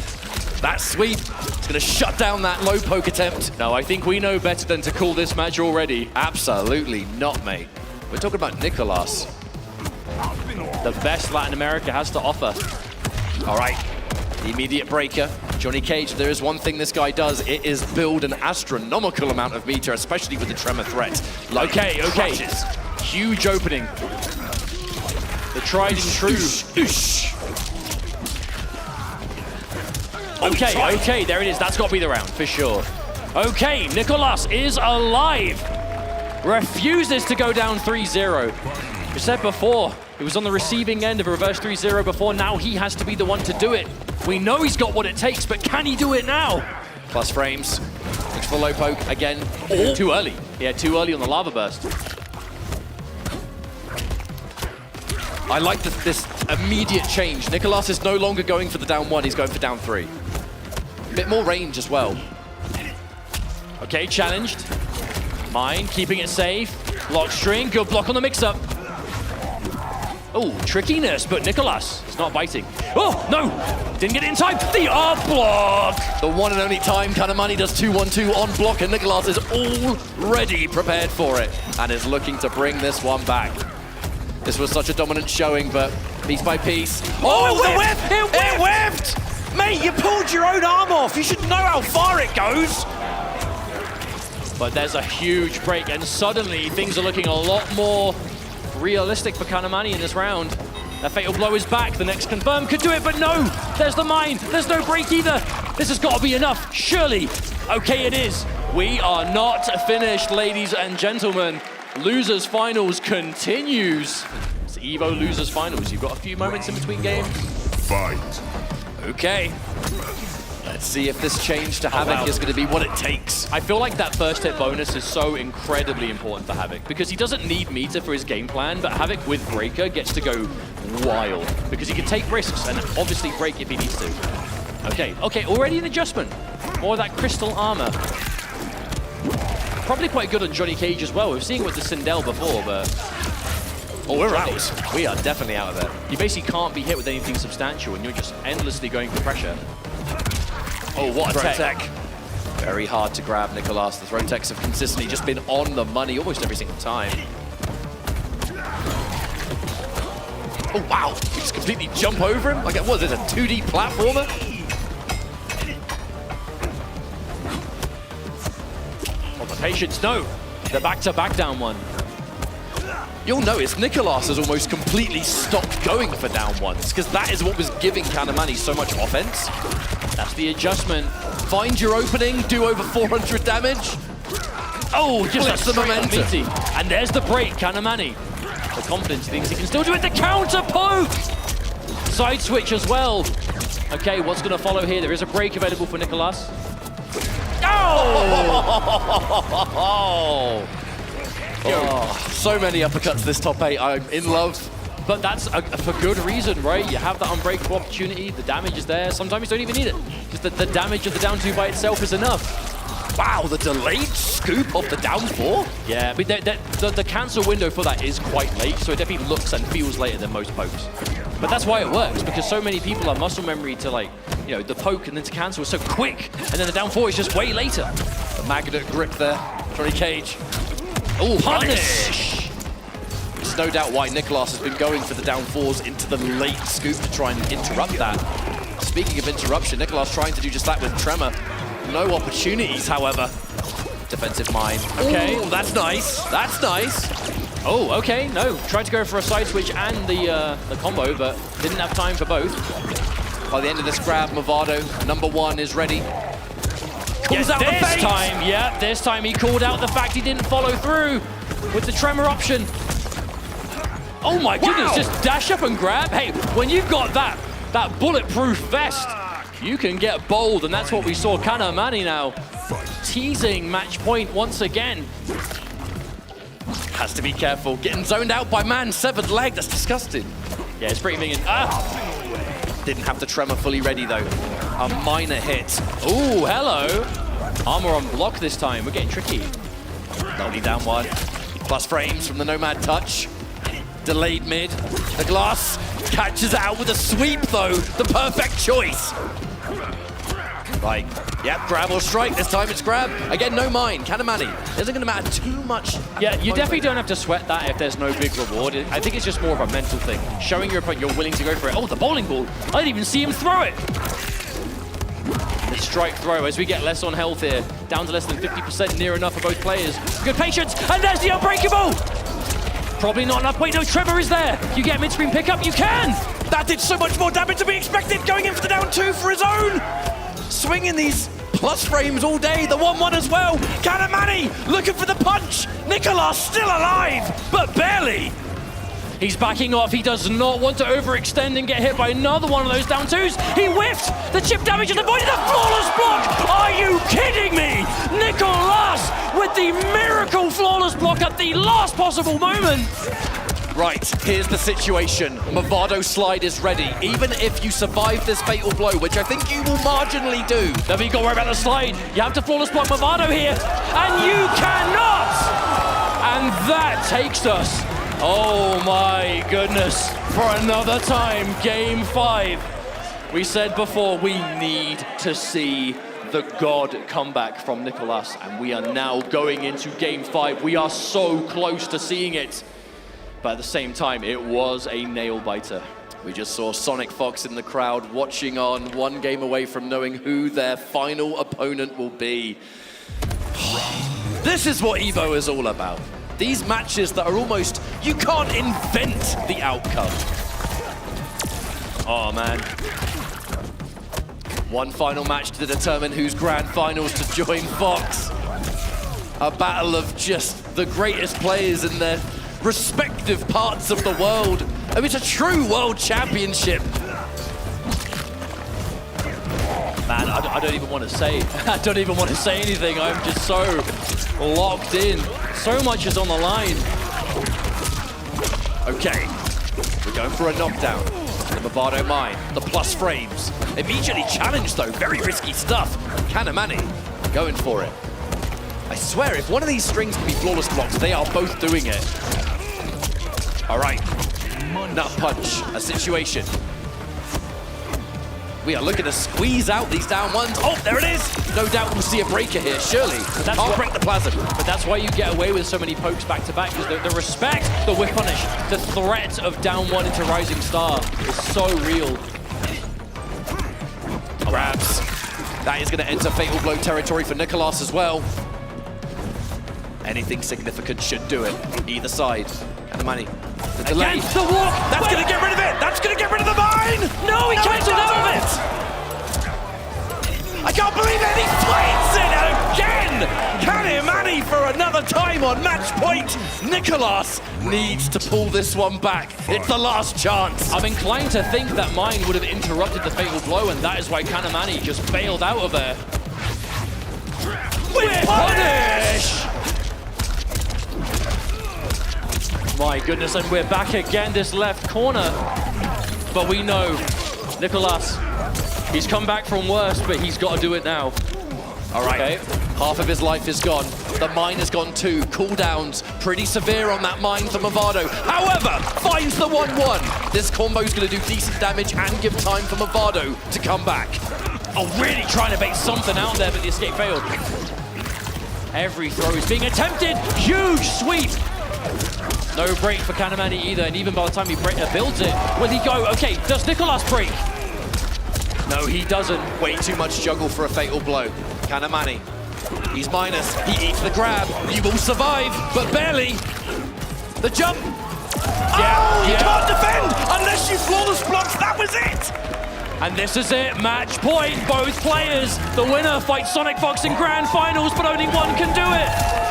That sweep is going to shut down that low poke attempt. No, I think we know better than to call this match already. Absolutely not, mate. We're talking about Nicolas. The best Latin America has to offer. All right, the immediate breaker. Johnny Cage, there is one thing this guy does. It is build an astronomical amount of meter, especially with the tremor threat. Like Okay. crushes. Huge opening. The tried and true. Okay, there it is. That's got to be the round, for sure. Okay, Nicolas is alive. Refuses to go down 3-0. We said before, he was on the receiving end of a reverse 3-0 before. Now he has to be the one to do it. We know he's got what it takes, but can he do it now? Plus frames. Looks for low poke again. Oh, too early. Yeah, too early on the lava burst. I like this immediate change. Nicolas is no longer going for the down 1, he's going for down 3. Bit more range as well. Okay, challenged. Mine, keeping it safe. Lock string, good block on the mix-up. Oh, trickiness, but Nicolas is not biting. Oh, no! Didn't get it in time. The up block! The one and only time Kanamani does 2-1-2 on block, and Nicolas is already prepared for it and is looking to bring this one back. This was such a dominant showing, but piece by piece. Oh, it whipped! It whipped! Mate, you pulled your own arm off. You should know how far it goes. But there's a huge break, and suddenly things are looking a lot more realistic for Kanamani in this round. That fatal blow is back. The next confirm could do it, but no! There's the mine. There's no break either. This has got to be enough, surely. Okay, it is. We are not finished, ladies and gentlemen. Losers Finals continues. It's EVO Losers Finals. You've got a few moments in between games. Fight. Okay. Let's see if this change to Havoc is going to be what it takes. I feel like that first hit bonus is so incredibly important for Havoc because he doesn't need meter for his game plan, but Havoc with Breaker gets to go wild because he can take risks and obviously break if he needs to. Okay, already an adjustment. More of that crystal armor. Probably quite good on Johnny Cage as well. We've seen it with the Sindel before, but... Oh, we're out. We are definitely out of there. You basically can't be hit with anything substantial and you're just endlessly going for pressure. Oh, what a tech. Very hard to grab, Nicolas. The throw techs have consistently just been on the money almost every single time. Oh, wow. We just completely jump over him? Like, what was it, a 2D platformer? Oh, the patience, no. The back-to-back down one. You'll notice Nicolas has almost completely stopped going for down ones because that is what was giving Kanamani so much offense. That's the adjustment. Find your opening, do over 400 damage. Oh, just Flips the momentum. And there's the break, Kanamani. The confidence thinks he can still do it. The counter poke! Side switch as well. Okay, what's going to follow here? There is a break available for Nicolas. Oh! So many uppercuts this top 8. I'm in love. But that's for good reason, right? You have that unbreakable opportunity, the damage is there. Sometimes you don't even need it. Just the damage of the down 2 by itself is enough. Wow, the delayed scoop of the down 4? Yeah, but the cancel window for that is quite late, so it definitely looks and feels later than most pokes. But that's why it works, because so many people have muscle memory to, like, you know, the poke and then to cancel is so quick, and then the down 4 is just way later. The magnet grip there, Johnny Cage. Oh, punish! It's no doubt why Nicolas has been going for the down 4s into the late scoop to try and interrupt that. Speaking of interruption, Nicolas trying to do just that with Tremor. No opportunities, however. Defensive mine. Okay. Ooh, that's nice. That's nice. Oh, okay, no. Tried to go for a side switch and the combo, but didn't have time for both. By the end of this grab, Movado, #1, is ready. Calls out this time he called out the fact he didn't follow through with the Tremor option. Oh my goodness, just dash up and grab. Hey, when you've got that bulletproof vest, you can get bold, and that's what we saw Kanamani now. Teasing match point once again. Has to be careful. Getting zoned out by man, severed leg. That's disgusting. Yeah, it's pretty minging. Didn't have the Tremor fully ready, though. A minor hit. Ooh, hello. Armor on block this time. We're getting tricky. Only down 1. Plus frames from the Nomad touch. Delayed mid. The glass catches out with a sweep, though. The perfect choice. Right, yep, grab or strike. This time it's grab. Again, no mine. Kanamani isn't going to matter too much. Yeah, you definitely don't have to sweat that if there's no big reward. I think it's just more of a mental thing. Showing your opponent you're willing to go for it. Oh, the bowling ball. I didn't even see him throw it. The strike throw as we get less on health here. Down to less than 50%, near enough for both players. Good patience, and there's the unbreakable. Probably not enough. Wait, no, Trevor is there. You get mid-screen pickup, you can. That did so much more damage than we expected, going in for the down 2 for his own. Swinging these plus frames all day, the 1-1 as well. Kanamani looking for the punch. Nicolas still alive, but barely. He's backing off. He does not want to overextend and get hit by another one of those down 2s. He whiffed. The chip damage is avoided. The flawless block. Are you kidding me? Nicolas with the miracle flawless block at the last possible moment. Right, here's the situation. Movado slide is ready. Even if you survive this fatal blow, which I think you will marginally do. Never got to worry about the slide. You have to flawless block Movado here, and you cannot. And that takes us, oh my goodness, for another time, game 5. We said before, we need to see the God comeback from Nicolas, and we are now going into game 5. We are so close to seeing it. But at the same time, it was a nail-biter. We just saw Sonic Fox in the crowd watching on, one game away from knowing who their final opponent will be. This is what EVO is all about. These matches that are almost, you can't invent the outcome. Oh man. One final match to determine who's grand finals to join Fox. A battle of just the greatest players in their respective parts of the world. I mean, it's a true world championship. Man, I don't even want to say. I don't even want to say anything. I'm just so locked in. So much is on the line. Okay, we're going for a knockdown. The Movado mine, the plus frames. Immediately challenged though, very risky stuff. Kanamani going for it. I swear, if one of these strings can be flawless blocks, they are both doing it. All right, nut punch, a situation. We are looking to squeeze out these down ones. Oh, there it is. No doubt we'll see a breaker here, surely. Can't break the plasm. But that's why you get away with so many pokes back to back, because the respect, the whip punish, the threat of down 1 into Rising Star is so real. Grabs. That is going to enter fatal blow territory for Nicolas as well. Anything significant should do it, either side. And the money. The delay. Against the walk. That's going to get rid of it. That's going to get rid of the mine. No, he cancelled out of it. I can't believe it. He flames it again. Kanamani for another time on match point. Nicolas needs to pull this one back. It's the last chance. I'm inclined to think that mine would have interrupted the fatal blow, and that is why Kanamani just bailed out of there. With punish. My goodness, and we're back again, this left corner. But we know, Nicolas, he's come back from worse, but he's got to do it now. All right, okay. Half of his life is gone. The mine has gone too. Cooldowns pretty severe on that mine for Movado. However, finds the 1-1. This combo's going to do decent damage and give time for Movado to come back. Oh, really trying to bait something out there, but the escape failed. Every throw is being attempted. Huge sweep. No break for Kanamani either, and even by the time he builds it, will he go? Okay, does Nicolas break? No, he doesn't. Way too much juggle for a fatal blow. Kanamani, he's minus. He eats the grab. You will survive, but barely. The jump. Yeah, you can't defend unless you flawless blocks. That was it. And this is it, match point, both players. The winner fights Sonic Fox in grand finals, but only one can do it.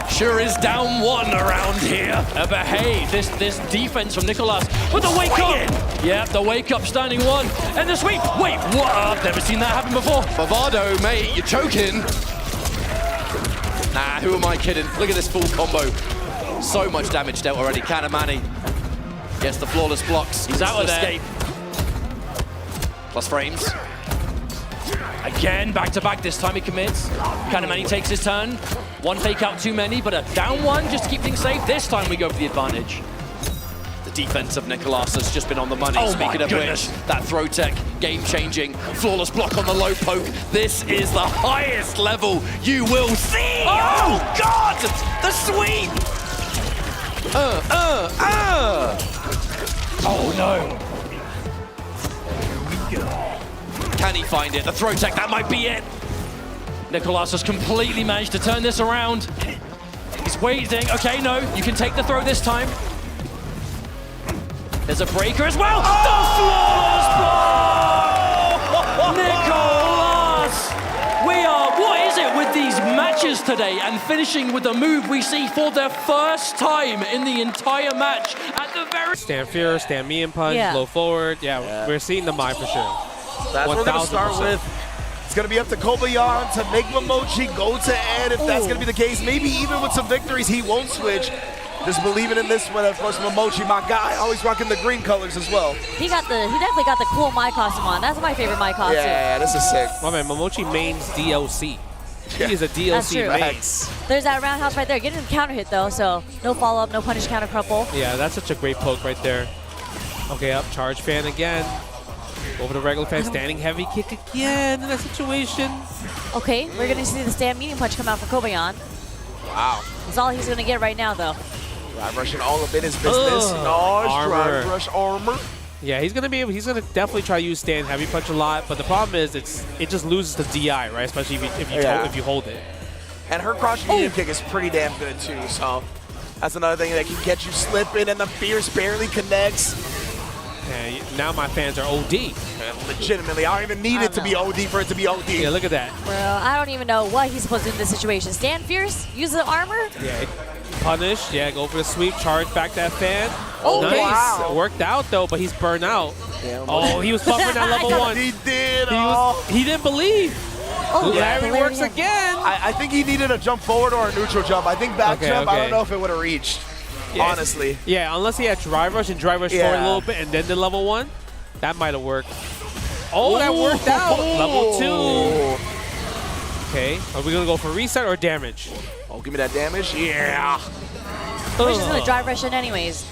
Sure is down 1 around here. But hey, this defense from Nicolas with the wake up. Yeah, the wake up standing 1. And the sweep. Wait, what? I've never seen that happen before. Movado, mate, you're choking. Nah, who am I kidding? Look at this full combo. So much damage dealt already. Kanamani gets the flawless blocks. He's out of there. Plus frames. Again, back-to-back, this time he commits. Kanamani takes his turn. One fake out too many, but a down 1 just to keep things safe. This time we go for the advantage. The defense of Nicolas has just been on the money. Oh Speaking my of goodness. which, that throw tech, game-changing, flawless block on the low poke. This is the highest level you will see. Oh God! The sweep. Oh no. Can he find it? The throw tech, that might be it. Nicolas has completely managed to turn this around. He's waiting. Okay, no, you can take the throw this time. There's a breaker as well. The flawless block! Nicolas! What is it with these matches today and finishing with a move we see for the first time in the entire match at the very... Stand fear, stand medium punch, Yeah. low forward. Yeah, we're seeing the Mai for sure. That's what we're going to start 1000%. with. It's going to be up to Kobayan to make Momochi go to Ed if that's going to be the case. Maybe even with some victories, he won't switch. Just believing in this one. Of course, Momochi, my guy, always rocking the green colors as well. He definitely got the cool Mai costume on. That's my favorite Mai costume. Yeah, this is sick. My man, Momochi mains DLC. Yeah. He is a That's DLC true. main. There's that roundhouse right there. Getting the counter hit though, so no follow-up, no punish counter couple. Yeah, that's such a great poke right there. Okay, up, charge fan again. Over the regular fan, standing heavy kick again in that situation. Okay, we're gonna see the stand medium punch come out for Kobayan. Wow. That's all he's gonna get right now though. Drive rushing all up in his business. Ugh. Nice Armor. drive rush armor. Yeah, he's gonna definitely try to use stand heavy punch a lot, but the problem is it just loses the DI, right? Especially if you hold it. And her crouch medium kick is pretty damn good too, so that's another thing that can get you slipping, and the fierce barely connects. And now my fans are OD. And legitimately, I don't even need it to be OD for it to be OD. Yeah, look at that. Well, I don't even know what he's supposed to do in this situation. Stand fierce, use the armor. Yeah, punish. Yeah, go for the sweep, charge back that fan. Oh, nice. wow. It worked out though, but he's burnt out. Yeah, Oh, he was buffering at level 1. He did. He didn't believe. Oh, Larry the works Larry- again. I think he needed a jump forward or a neutral jump. I think back Okay, jump, I okay. don't know if it would have reached, Yeah. honestly. Yeah, unless he had drive rush and drive rush forward a little bit and then the level 1. That might have worked. Oh, that worked out. Level 2. Okay, are we going to go for reset or damage? Oh, give me that damage. Yeah. We're just gonna drive rush in anyways.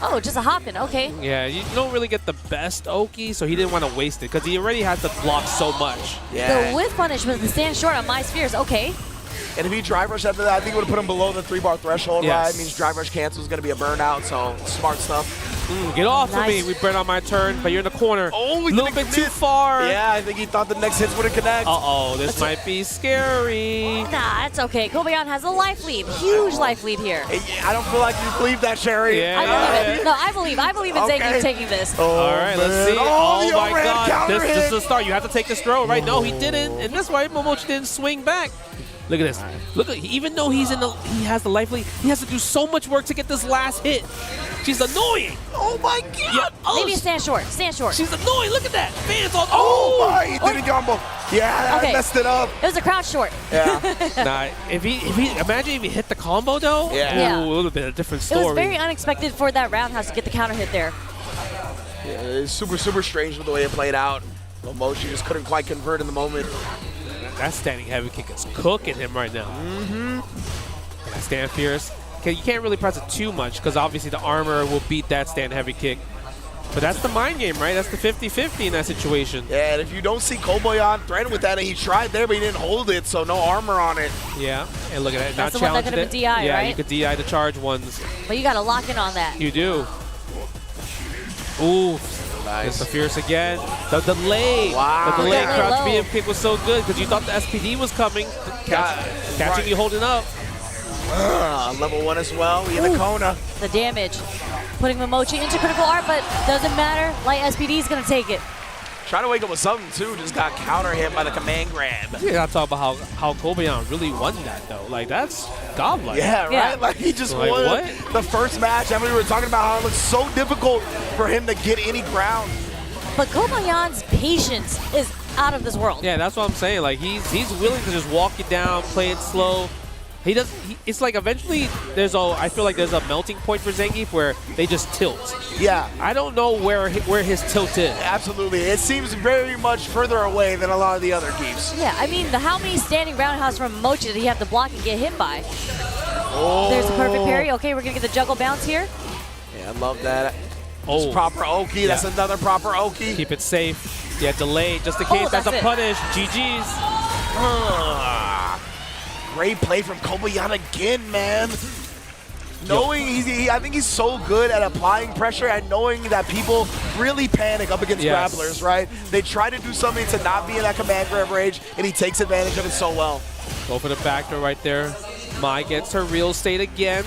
Oh, just a hop in, okay. Yeah, you don't really get the best Oki, so he didn't want to waste it because he already has to block so much. Yeah. The whiff punish was the stand short on my spheres, okay. And if he drive rush after that, I think it would have put him below the 3-bar threshold, Yes. right? It means drive rush cancel is going to be a burnout, so smart stuff. Get off of Nice. me. We burn on my turn, but you're in the corner. Oh, a we little didn't bit too commit. far. Yeah, I think he thought the next hits wouldn't connect. Uh-oh, this might be scary. Nah, it's okay. Kobayan has a life lead. Huge life lead here. Hey, I don't feel like you believe that, Sherry. Yeah. I believe it. No, I believe in Okay. Zangief taking this. All right, let's see. Oh, the my overhead God. counter This is hit. the start. You have to take this throw, right? No, he didn't. And that's why Momochi didn't swing back. Look at this. Look at, even though he has the life lead, he has to do so much work to get this last hit. She's annoying. Oh, my God. Yeah. Oh, Maybe stand short. Stand short. she's annoying. Look at that. Fans on. Oh, my. He did a combo. Yeah, that Okay. messed it up. It was a crouch short. Yeah. Nah, imagine if he hit the combo though. Yeah. Yeah. Ooh, a little bit of a different It story. was very unexpected for that roundhouse to get the counter hit there. Yeah, it's super, super strange with the way it played out. Momochi just couldn't quite convert in the moment. That standing heavy kick is cooking him right now. Mm-hmm. Stand fierce. Okay, you can't really press it too much because obviously the armor will beat that stand heavy kick. But that's the mind game, right? That's the 50-50 in that situation. Yeah, and if you don't see Kobayan threaten with that, and he tried there, but he didn't hold it, so no armor on it. Yeah, and look at that. That's Not the one that challenging could have it. been DI, Yeah, right? you could DI the charge ones. But you got to lock in on that. You do. Ooh. It's the fierce again. The delay. Wow. The delay Yeah. crouch Low. medium kick was so good because you thought the SPD was coming. Catching right. you holding up. Level 1 as well. We in the Kona. The damage. Putting Momochi into critical art, but doesn't matter. Light SPD is going to take it. Trying to wake up with something, too. Just got counter hit by the command grab. You gotta talk about how Kobayan really won that though. Like that's godlike. Yeah, right? Yeah. Like, he just Like, won what? the first match. I mean, we were talking about how it looks so difficult for him to get any ground. But Kobayan's patience is out of this world. Yeah, that's what I'm saying. Like he's willing to just walk it down, play it slow. He does. It's like eventually I feel like there's a melting point for Zangief where they just tilt. Yeah, I don't know where his tilt is. absolutely. It seems very much further away than a lot of the other keeps. Yeah, I mean, how many standing roundhouse from Mochi did he have to block and get hit by? Oh. There's a perfect parry. Okay, we're going to get the juggle bounce here. Yeah, I love that. Oh. It's proper Oki. That's Yeah. another proper Oki. Keep it safe. Yeah, delay just in case. That's a punish. GG's. Great play from Kobayan again, man. Knowing I think he's so good at applying pressure and knowing that people really panic up against grapplers, right? They try to do something to not be in that command grab range, and he takes advantage of it so well. Go for the backdoor right there. Mai gets her real estate again.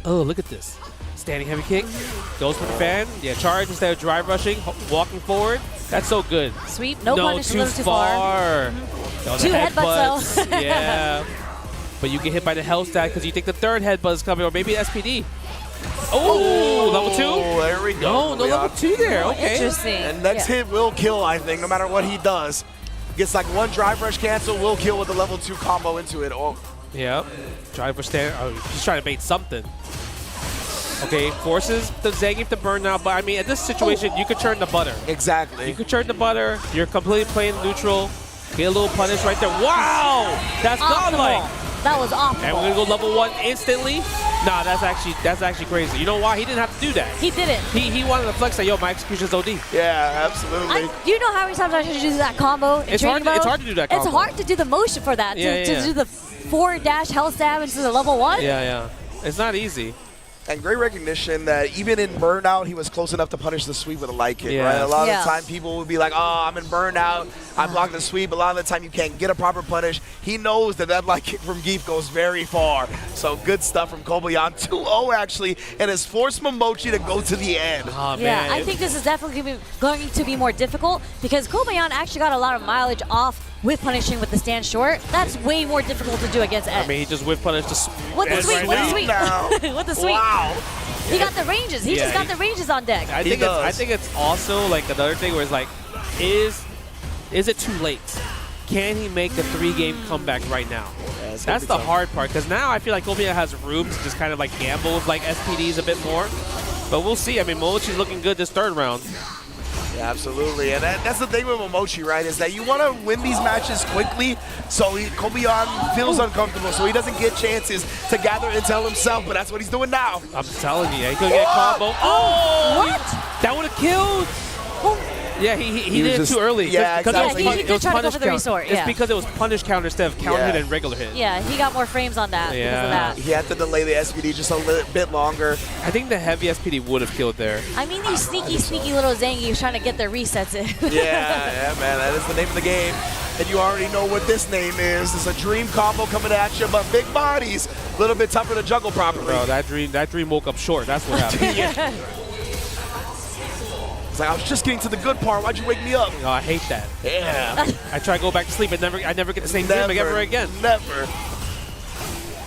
Oh, look at this. Standing heavy kick. Goes for the fan. Yeah, charge instead of drive rushing. Walking forward. That's so good. Sweep. No punish. too a little too far. No, Two headbutts, though. Yeah. But you get hit by the health stack because you think the third headbutt is coming, or maybe SPD. Oh, level 2? Oh, there we go. No level 2 there. Okay. Interesting. And next hit will kill, I think, no matter what he does. Gets like one drive rush cancel, will kill with the level 2 combo into it. Oh. Yep. Drive rush stand. Oh, he's trying to bait something. Okay, forces the Zangief to burn out, but I mean, at this situation, you could turn the butter. Exactly. You could turn the butter. You're completely playing neutral. Get a little punish right there. Wow! That's godlike. That was awful. And we're gonna go level 1 instantly. Nah, that's actually crazy. You know why? He didn't have to do that. He didn't. He wanted to flex that, yo, my execution's OD. Yeah, absolutely. You know how many times I should do that combo in It's hard training mode? to do that combo. It's hard to do the motion for that. To do the 4-dash hell stab into the level 1. Yeah. It's not easy. And great recognition that even in Burnout, he was close enough to punish the sweep with a light kick, Yes. right? A lot of the time, people would be like, oh, I'm in Burnout, I blocked the sweep. A lot of the time, you can't get a proper punish. He knows that light kick from Geef goes very far. So good stuff from Kobayan. 2-0, actually, and has forced Momochi to go to the end. Oh, Yeah, man. I think this is definitely going to be more difficult because Kobayan actually got a lot of mileage off with punishing with the stand short. That's way more difficult to do against Ed. I mean, he just whip punished the with the sweep, right with the now. sweep, now. with the sweep. Wow. He got the ranges. He just got the ranges on deck. I think it's also like another thing where it's like, is it too late? Can he make a 3-game comeback right now? Yeah, that's the hard part because now I feel like Kobayan has room to just kind of like gamble with like SPDs a bit more. But we'll see. I mean, Momochi's looking good this third round. Yeah, absolutely. And that's the thing with Momochi, right, is that you want to win these matches quickly so Kobayan feels uncomfortable, so he doesn't get chances to gather intel himself, but that's what he's doing now. I'm telling you, he could get a combo. Oh! What? That would have killed. Yeah, he did it too early. Yeah, exactly. Yeah, he did try to go for the restore. It's because it was punish counter instead of counter hit and regular hit. Yeah, he got more frames on that because of that. He had to delay the SPD just a little bit longer. I think the heavy SPD would have killed there. I mean, these sneaky little Zangiefs trying to get their resets in. Yeah, man, that is the name of the game. And you already know what this name is. It's a dream combo coming at you, but big bodies, a little bit tougher to juggle properly. Bro, that dream woke up short. That's what happened. It's like, I was just getting to the good part. Why'd you wake me up? Oh, I hate that. Yeah. I try to go back to sleep, and I never get the same dream ever again. Never.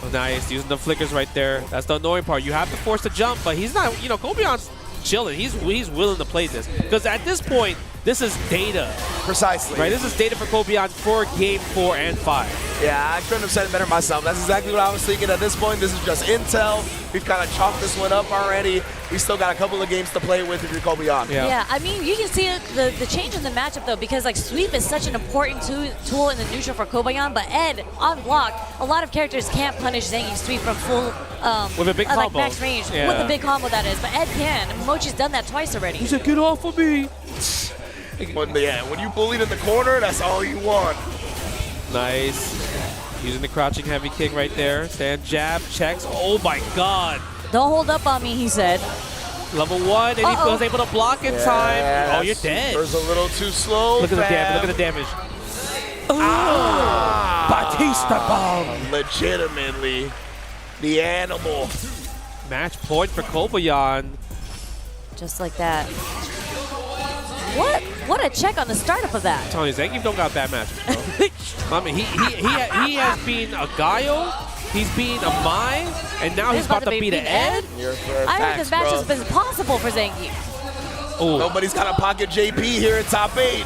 Oh, nice, using the flickers right there. That's the annoying part. You have to force the jump, but he's not. You know, Kobayan's chilling. He's willing to play this because at this point, this is data. Precisely. Right. This is data for Kobayan for game 4 and 5. Yeah, I couldn't have said it better myself. That's exactly what I was thinking. At this point, this is just intel. We've kind of chalked this one up already. We still got a couple of games to play with if you're Kobayan. Yeah, I mean, you can see the change in the matchup, though, because, like, sweep is such an important tool in the neutral for Kobayan, but Ed, on block, a lot of characters can't punish Zangief's sweep from full with a big combo. like max range. Yeah. With a big combo, that is. But Ed can. And Mochi's done that twice already. He said, get off of me. When you bullied in the corner, that's all you want. Nice. Using the crouching heavy kick right there. Stand jab, checks. Oh my god. Don't hold up on me, he said. Level 1, and he was able to block in time. Oh, you're dead. There's a little too slow. Look at the damage. Look at the damage. Batista bomb. Legitimately, the animal. Match point for Kobayan. Just like that. What a check on the startup of that. I'm telling you, Zangief don't got bad matches, bro. I mean, he has been a Gaio, he's been a Mai, and now he's about to beat an Ed. I heard this match has been possible for Zangief. Oh. Nobody's got a pocket JP here in top 8.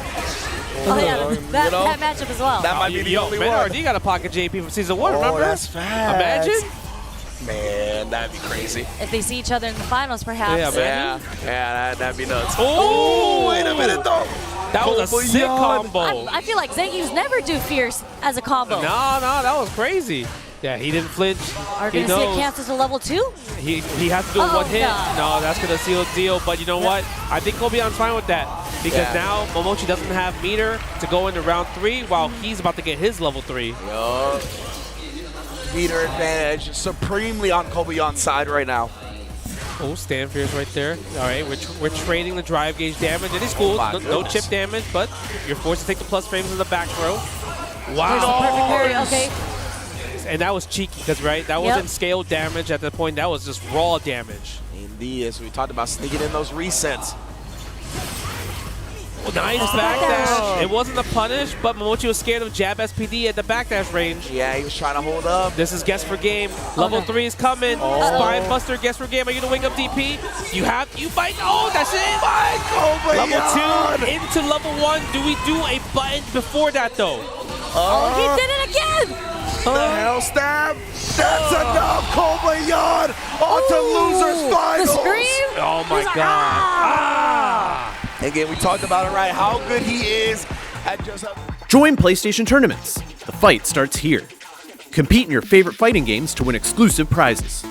Oh yeah, that matchup as well. That might be the only one. RD got a pocket JP from season 1, remember? That's fast. Imagine. Man, that'd be crazy. If they see each other in the finals, perhaps. Yeah, that'd be nuts. Oh, wait a minute, though. That was a sick combo. I feel like Zangief's never do fierce as a combo. No, that was crazy. Yeah, he didn't flinch. Are He we going to see it knows. cancel to level 2? He has to do one hit. God. No, that's going to seal the deal. But you know what? I think Kobion's fine with that. Because now Momochi doesn't have meter to go into round 3 while he's about to get his level 3. Yup. Meter advantage supremely on Kobion's side right now. Oh, stand fierce right there. All right, we're trading the drive gauge damage. It is cool. No chip damage, but you're forced to take the plus frames in the back throw. Wow. Perfect parry. Okay. And that was cheeky because, right, that wasn't scaled damage at that point. That was just raw damage. Indeed, as we talked about sneaking in those resets. Nice backdash. It wasn't a punish, but Momochi was scared of jab SPD at the backdash range. Yeah, he was trying to hold up. This is guess for game. Level 3 is coming. Spine Buster, guess for game. Are you going to wake up DP? You might. Oh, that's it. Level 2 into level 1. Do we do a button before that, though? He did it again. The hell stab. That's enough. Kobayan onto losers finals. The scream. Oh, my God. Again, we talked about it, right? How good he is at just... Join PlayStation tournaments. The fight starts here. Compete in your favorite fighting games to win exclusive prizes.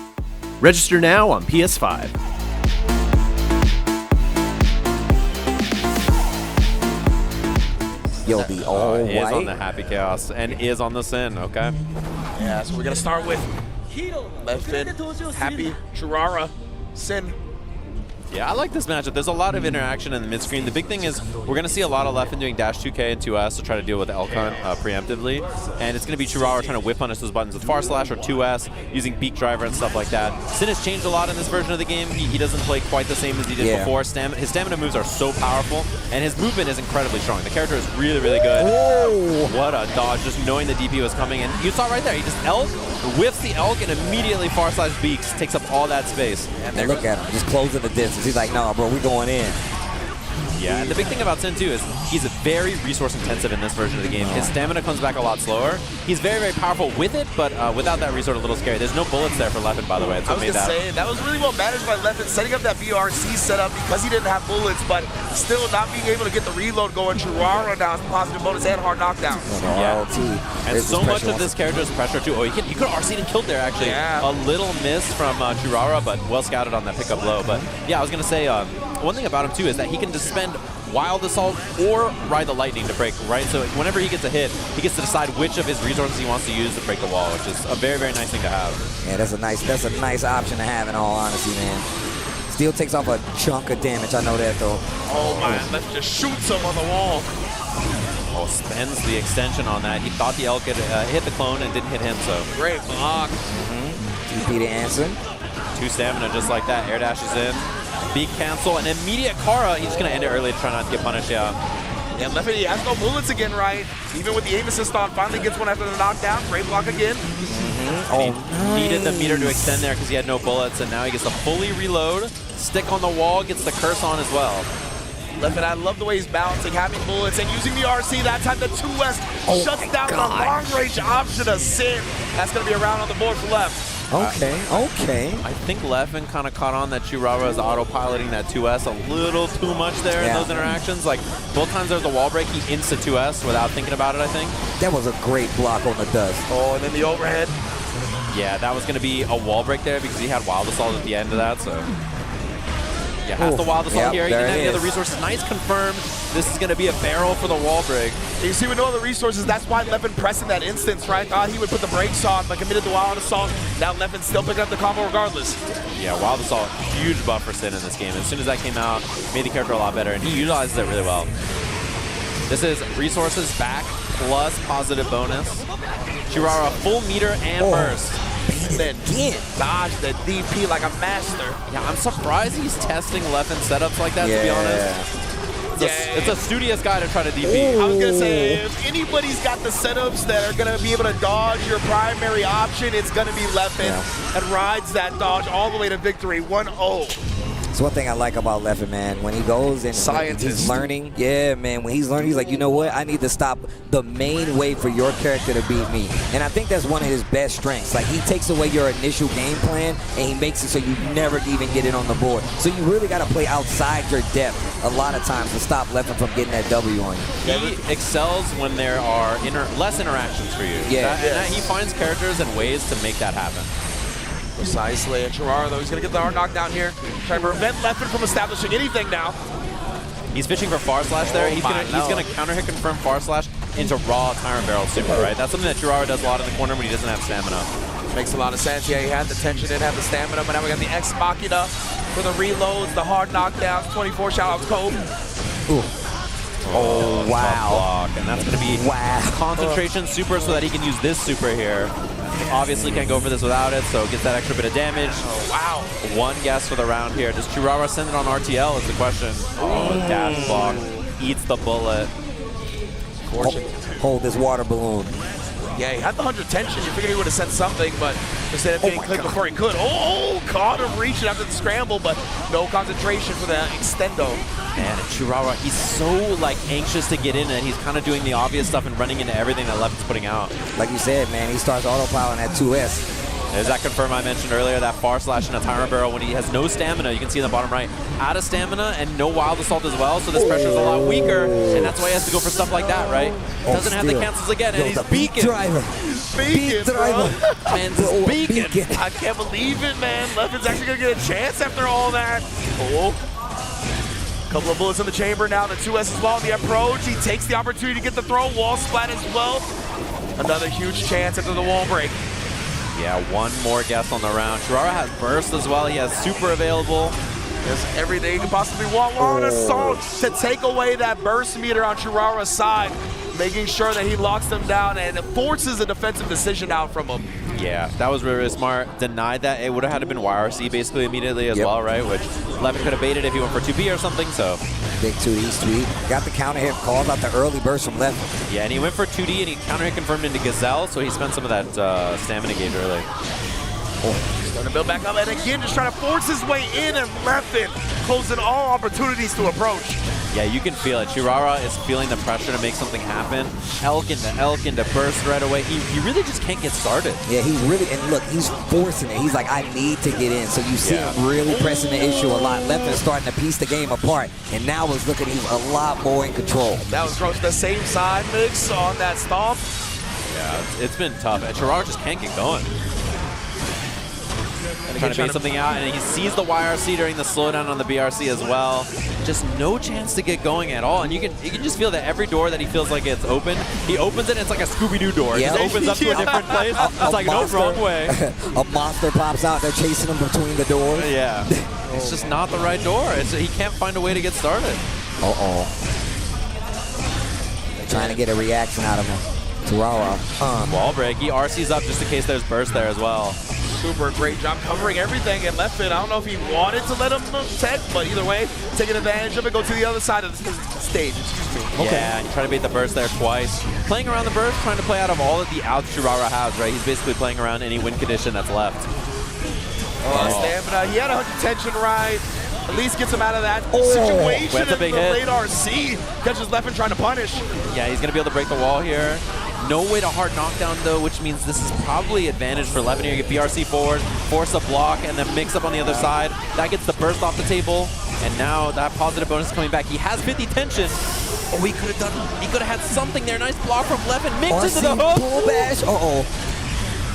Register now on PS5. Yo, the all white is on the Happy Chaos and is on the Sin, okay? Yeah, so we're going to start with left fit, Happy, Chirara, Sin. Yeah, I like this matchup. There's a lot of interaction in the mid-screen. The big thing is we're going to see a lot of Leffen doing dash 2K and 2S to try to deal with Elkon preemptively. And it's going to be Chirara trying to whip punish those buttons with far slash or 2S, using beak driver and stuff like that. Sin has changed a lot in this version of the game. He doesn't play quite the same as he did before. His stamina moves are so powerful, and his movement is incredibly strong. The character is really, really good. Oh. What a dodge, just knowing the DP was coming. And you saw right there, he just elk, whiffs the elk, and immediately far slash beaks, takes up all that space. And look at him, just closing the distance. He's like, nah, bro, we going in. Yeah, and the big thing about Sin, too, is he's very resource-intensive in this version of the game. His stamina comes back a lot slower. He's very, very powerful with it, but without that resource, a little scary. There's no bullets there for Leffen, by the way. I was going to say, that was really well managed by Leffen, setting up that BRC setup because he didn't have bullets, but still not being able to get the reload going. Chirara now has positive bonus and hard knockdown. Yeah. And so much of this character is pressure, too. Oh, he could have RC'd and killed there, actually. Yeah. A little miss from Chirara, but well scouted on that pickup low. But, yeah, I was going to say, one thing about him, too, is that he can just spend Wild Assault or Ride the Lightning to break, right? So whenever he gets a hit, he gets to decide which of his resources he wants to use to break the wall, which is a very, very nice thing to have. Yeah, that's a nice option to have, in all honesty, man. Still takes off a chunk of damage, I know that, though. Oh, man, let's just shoot him on the wall. Oh, spends the extension on that. He thought the elk had hit the clone and didn't hit him, so. Great block. TP to answer. 2 stamina just like that. Air dashes in. Beak cancel, and immediate Kara. He's just going to end it early to try not to get punished, yeah. Yeah, Leffen, he has no bullets again, right? Even with the aim assist on, finally gets one after the knockdown. Great block again. He needed the meter to extend there because he had no bullets, and now he gets to fully reload. Stick on the wall, gets the curse on as well. Leffen, I love the way he's balancing, having bullets, and using the RC. That time the 2S shuts down the long-range option of Sin. That's going to be around on the board for left. Okay. I think Leffen kind of caught on that Chirara is autopiloting that 2S a little too much there in those interactions. Like, both times there was a wall break, he insta 2S without thinking about it, I think. That was a great block on the dust. Oh, and then the overhead. Yeah, that was going to be a wall break there because he had Wild Assault at the end of that, so. Yeah, has the Wild Assault here. He didn't have any other resources. Nice confirmed. This is going to be a barrel for the wall break. You see, with no other resources, that's why Leffen pressed in that instance, right? Thought he would put the brakes on, but committed the Wild Assault. Now Leffen still picking up the combo regardless. Yeah, Wild Assault, huge buff for Sin in this game. As soon as that came out, made the character a lot better, and he utilizes it really well. This is resources back plus positive bonus. Chirara, full meter and burst. Then dodge the DP like a master. Yeah, I'm surprised he's testing Leffen setups like that, to be honest. It's a studious guy to try to DP. I was going to say, if anybody's got the setups that are going to be able to dodge your primary option, it's going to be Leffen. And rides that dodge all the way to victory, 1-0. It's one thing I like about Leffen, man. When he goes and he's learning, yeah, man. When he's learning, he's like, you know what? I need to stop the main way for your character to beat me. And I think that's one of his best strengths. Like, he takes away your initial game plan, and he makes it so you never even get it on the board. So you really got to play outside your depth a lot of times to stop Leffen from getting that W on you. He excels when there are less interactions for you. Yeah. He finds characters and ways to make that happen. Precisely. And Churara, though, he's going to get the hard knockdown here. Trying to prevent Leffen from establishing anything now. He's fishing for far slash there. He's gonna counter hit confirm far slash into raw Tyrant Barrel super, right? That's something that Churara does a lot in the corner when he doesn't have stamina. Makes a lot of sense. Yeah, he had the tension, didn't have the stamina, but now we got the Ex Machina for the reloads, the hard knockdowns, 24 shout-outs, Kobe. Oh, wow. Block, and that's going to be concentration super so that he can use this super here. Obviously can't go for this without it, so gets that extra bit of damage. Oh, wow. One guess for the round here. Does Churara send it on RTL is the question. Oh, dash block. Eats the bullet. Hold this water balloon. Yeah, he had the 100 tension. You figured he would have sent something, but instead of getting clipped before he could. Oh, caught him reaching after the scramble, but no concentration for the extendo. Man, Churara, he's so anxious to get in, and he's kind of doing the obvious stuff and running into everything that Left is putting out. Like you said, man, he starts autopiloting at 2S. There's that confirm I mentioned earlier, that far slash in a Tyrant Barrel when he has no stamina. You can see in the bottom right, out of stamina and no Wild Assault as well, so this pressure is a lot weaker, and that's why he has to go for stuff like that, right? Doesn't have the cancels again, and he's beacon. Beacon, bro. Man, this beacon. I can't believe it, man. Leffen's actually going to get a chance after all that. Couple of bullets in the chamber now, the 2S as well on the approach. He takes the opportunity to get the throw, wall splat as well. Another huge chance after the wall break. Yeah, one more guess on the round. Churara has burst as well. He has super available. There's everything you could possibly want. We're on assault to take away that burst meter on Churara's side, making sure that he locks them down and forces a defensive decision out from him. Yeah, that was really, really smart. Denied that. It would have had to been YRC basically immediately as well, right? Which Leffen could have baited if he went for 2P or something, so. Big 2D sweep. Got the counter hit, called out the early burst from Leffen. Yeah, and he went for 2D and he counter hit confirmed into Gazelle, so he spent some of that stamina gauge early. Starting to build back up, and again, just trying to force his way in, and Leffen closing all opportunities to approach. Yeah, you can feel it. Churara is feeling the pressure to make something happen. Elk into burst right away. He really just can't get started. Yeah, he's really, and look, he's forcing it. He's like, I need to get in. So you see him really pressing the issue a lot. Leffen's starting to piece the game apart, and now it's looking, he's a lot more in control. That was gross. The same side mix on that stomp. Yeah, it's been tough. And Churara just can't get going. Trying to bait something out, and he sees the YRC during the slowdown on the BRC as well. Just no chance to get going at all, and you can just feel that every door that he feels like it's open, he opens it, and it's like a Scooby-Doo door. Yeah. It just opens up to a different place. It's like, no, wrong way. A monster pops out, they're chasing him between the doors. Yeah. It's just not the right door. He can't find a way to get started. They're trying to get a reaction out of him. Churara. Wall break. He RC's up just in case there's burst there as well. Super great job covering everything, and Leffen, I don't know if he wanted to let him tech, but either way, taking advantage of it, go to the other side of the stage, excuse me. Yeah, and trying to bait the burst there twice. Playing around the burst, trying to play out of all of the outs Churara has, right? He's basically playing around any win condition that's left. Stamina, he had 100 tension right. At least gets him out of that situation. That's a big hit. Radar C catches Leffen trying to punish. Yeah, he's going to be able to break the wall here. No way to hard knockdown, though, which means this is probably advantage for Leffen here. You get BRC forward, force a block, and then mix up on the other side. That gets the burst off the table, and now that positive bonus is coming back. He has 50 tension. Oh, he could have had something there. Nice block from Leffen. Mix into the hook. Bull bash.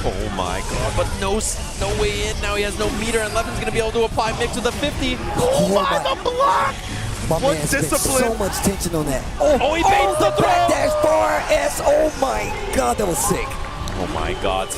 Oh my god, but no way in. Now he has no meter, and Leffen's going to be able to apply mix with a 50. Oh my, the block! My man spent so much tension on that. He baits the throw! Dash 4S. Oh my god, that was sick. Oh my god, a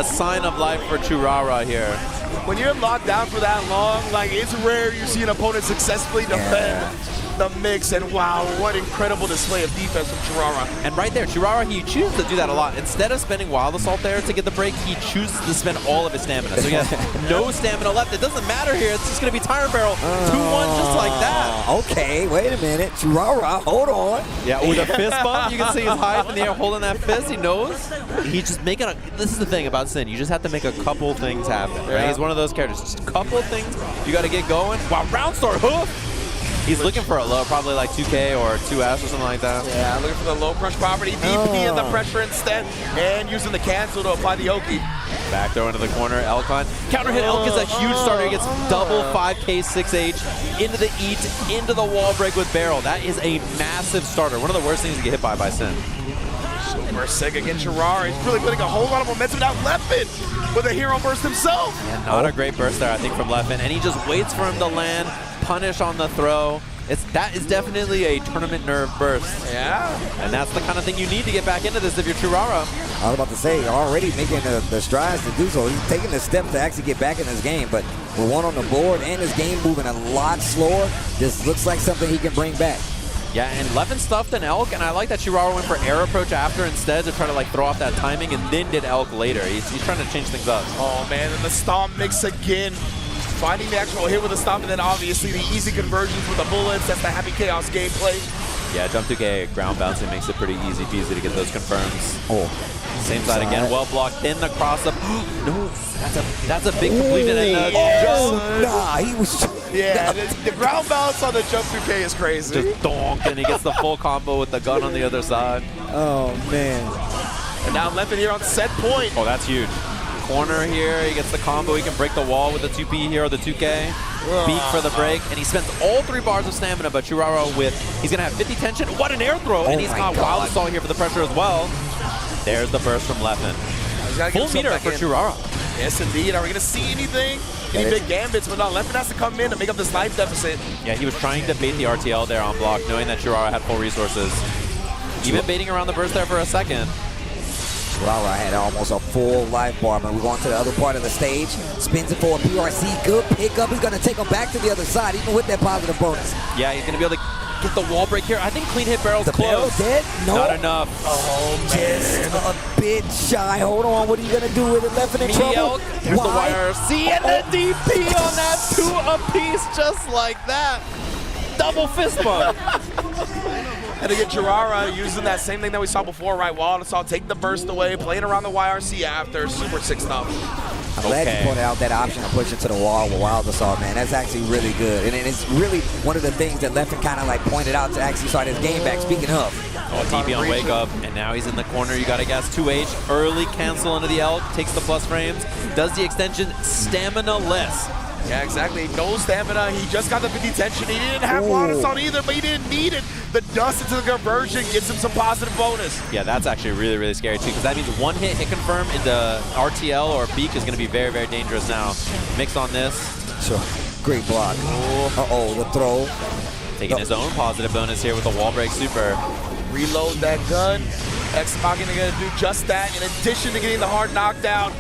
sign of life for Churara here. When you're locked down for that long, it's rare you see an opponent successfully defend. the mix, and wow, what incredible display of defense from Chirara. And right there, Chirara, he chooses to do that a lot. Instead of spending Wild Assault there to get the break, he chooses to spend all of his stamina. So he has no stamina left. It doesn't matter here. It's just going to be Tyrant Barrel 2-1 just like that. Okay, wait a minute. Chirara, hold on. Yeah, with a fist bump, you can see he's high up in the air holding that fist. He knows. He's just making a... This is the thing about Sin. You just have to make a couple things happen, right? Yeah. He's one of those characters. Just a couple things you got to get going. Wow, round start hoof. He's looking for a low, probably like 2K or 2S or something like that. Yeah, looking for the low crush property. DP in the pressure instead, and using the cancel to apply the Oki. Back throw into the corner, Elkon. Counter hit, Elk is a huge starter. He gets double 5K 6H into the eat, into the wall break with barrel. That is a massive starter. One of the worst things to get hit by Sin. Super sick against Chirara. He's really putting a whole lot of momentum now. Leffen with a hero burst himself. Yeah, not a great burst there, I think, from Leffen. And he just waits for him to land, punish on the throw. That is definitely a tournament nerve burst. Yeah. And that's the kind of thing you need to get back into this if you're Chirara. I was about to say, already making the strides to do so. He's taking the steps to actually get back in this game, but with one on the board and his game moving a lot slower, this looks like something he can bring back. Yeah, and Leffen stuffed an Elk, and I like that Chirara went for air approach after instead to try to like throw off that timing, and then did Elk later. He's trying to change things up. Oh man, and the stomp mix again. Finding the actual hit with the stomp, and then obviously the easy conversions with the bullets. That's the Happy Chaos gameplay. Yeah, jump 2K ground bouncing makes it pretty easy peasy to get those confirms. Oh. Same side again, well blocked, then the cross up. No, that's a big completion. And nah, he was... Yeah, the ground bounce on the jump 2K is crazy. Just donk, and he gets the full combo with the gun on the other side. Oh, man. And now Leffen here on set point. Oh, that's huge. Corner here, he gets the combo, he can break the wall with the 2P here or the 2K. Beak for the break, and he spends all 3 bars of stamina, but Chirara he's gonna have 50 tension. What an air throw, and he's got Wild Assault here for the pressure as well. There's the burst from Leffen. Full meter for Chirara. Yes, indeed. Are we gonna see anything? Any big gambits, but no, Leffen has to come in to make up this life deficit. Yeah, he was trying to bait the RTL there on block, knowing that Chirara had full resources. Even baiting around the burst there for a second. Chirara had almost a full life bar, but we're going to the other part of the stage. Spins it for a PRC. Good pickup. He's going to take him back to the other side, even with that positive bonus. Yeah, he's going to be able to get the wall break here. I think clean hit barrel's close. Barrel dead? No. Not enough. Oh, man. Just a bit shy. Hold on. What are you going to do with it? Leffen in trouble? Here's the YRC and the DP on that 2 apiece, just like that. Double fist bump. And again, Chirara using that same thing that we saw before, right? Wild Assault, take the burst away, playing around the YRC after. Super sick stuff. I'm glad you pointed out that option of pushing to the wall with Wild Assault, man. That's actually really good. And it's really one of the things that Leffen kind of like pointed out to actually start his game back. Speaking of. Oh, DP on wake up, and now he's in the corner. You got to guess 2H. Early cancel into the Elk, takes the plus frames, does the extension stamina-less. Yeah, exactly. No stamina. He just got the 50 tension. He didn't have Wild Assault either, but he didn't need it. The dust into the conversion gets him some positive bonus. Yeah, that's actually really, really scary too, because that means one hit confirm into RTL or Beak is going to be very, very dangerous now. Mix on this. Sure. Great block. Uh-oh, the throw. Taking his own positive bonus here with the wall break super. Reload that gun. X Machina going to do just that in addition to getting the hard knockdown.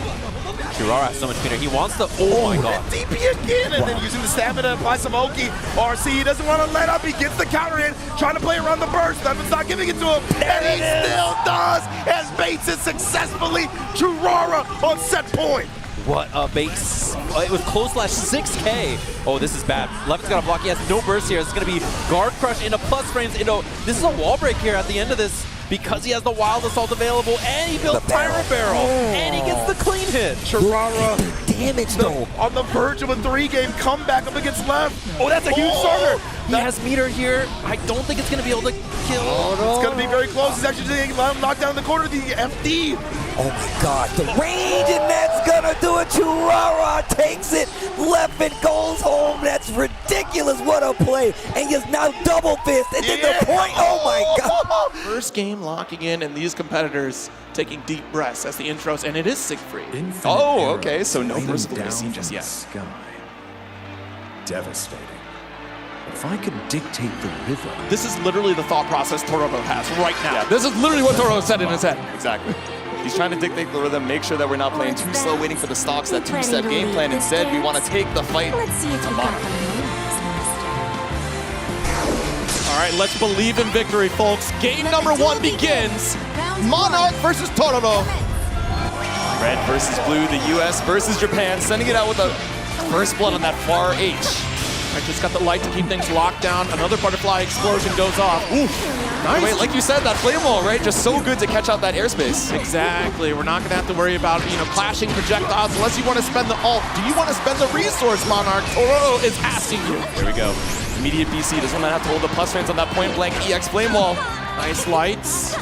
Chirara has so much meter. He wants to. Oh my god. DP again, and then using the stamina to apply some Oki. RC, he doesn't want to let up. He gets the counter in, trying to play around the burst. Leffen's not giving it to him, and he still does, as baits it successfully. Chirara on set point. What a base. It was close last 6K. Oh, this is bad. Leffen's got a block. He has no burst here. It's going to be guard crush into plus frames. This is a wall break here at the end of this. Because he has the Wild Assault available, and he built Tyrant Barrel, and he gets the clean hit. Chirara, damage though, on the verge of a 3-game comeback up against Leff. Oh, that's a huge starter. He has meter here. I don't think it's going to be able to kill. Oh, no. It's going to be very close. He's actually getting knocked down in the corner of the FD. Oh my god, the range, and that's gonna do it. Chirara takes it. Leffen goes home. That's ridiculous. What a play. And he's now double fist. And then the point. Oh my god. First game locking in, and these competitors taking deep breaths as the intros, and it is Siegfried. Oh, okay, so no first blue seen just yet. Sky. Devastating. If I could dictate the river. This is literally the thought process Torobo has right now. Yeah, this is literally what Torobo said in his head. Exactly. He's trying to dictate the rhythm, make sure that we're not playing too slow, waiting for the stocks, that two-step game plan. Instead, we want to take the fight to Mono. All right, let's believe in victory, folks. Game number 1 begins. Monarch versus Tororo. Red versus blue, the US versus Japan, sending it out with a first blood on that far H. I just got the light to keep things locked down. Another butterfly explosion goes off. Ooh, nice. Wait, like you said, that flame wall, right? Just so good to catch out that airspace. Exactly. We're not going to have to worry about, clashing projectiles unless you want to spend the ult. Do you want to spend the resource, Monarch? Tororo is asking you. Here we go. Immediate BC doesn't have to hold the plus frames on that point blank EX flame wall. Nice lights.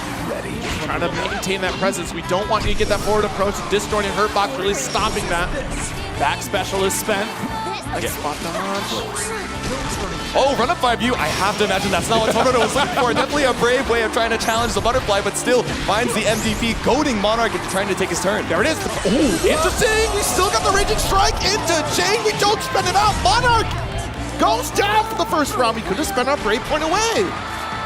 Trying to maintain that presence. We don't want you to get that forward approach. Disjointed hurt box really stopping that. Back special is spent. Spot dodge. Oh, run up 5U. I have to imagine that's not what Tororo was looking for. Definitely a brave way of trying to challenge the butterfly, but still finds the MVP, goading Monarch into trying to take his turn. There it is. Ooh, interesting. We still got the Raging Strike into Chain. We don't spend it out. Monarch goes down for the first round. We could have spent our brave point away.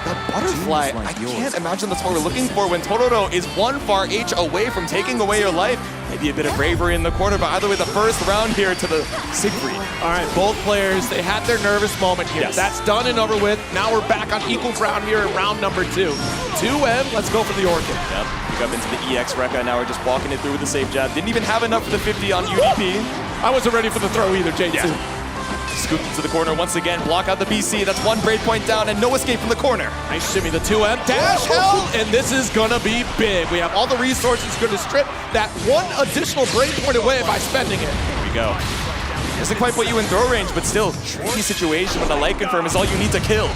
The butterfly, I can't imagine that's what we're looking for when Tororo is one far H away from taking away your life. Maybe a bit of bravery in the corner, but either way, the first round here to the Siegfried. All right, both players, they had their nervous moment here. Yes. That's done and over with. Now we're back on equal ground here in round number 2. 2M, let's go for the Orchid. Yep, pick up into the EX Rekka, now we're just walking it through with the safe jab. Didn't even have enough for the 50 on UDP. I wasn't ready for the throw either, J2. Yeah. Scoop into the corner once again, block out the BC. That's one break point down and no escape from the corner. Nice shimmy, the 2M. Dash hell, and this is gonna be big. We have all the resources going to strip that one additional break point away by spending it. Here we go. Doesn't quite put you in throw range, but still, tricky situation when the light confirm is all you need to kill.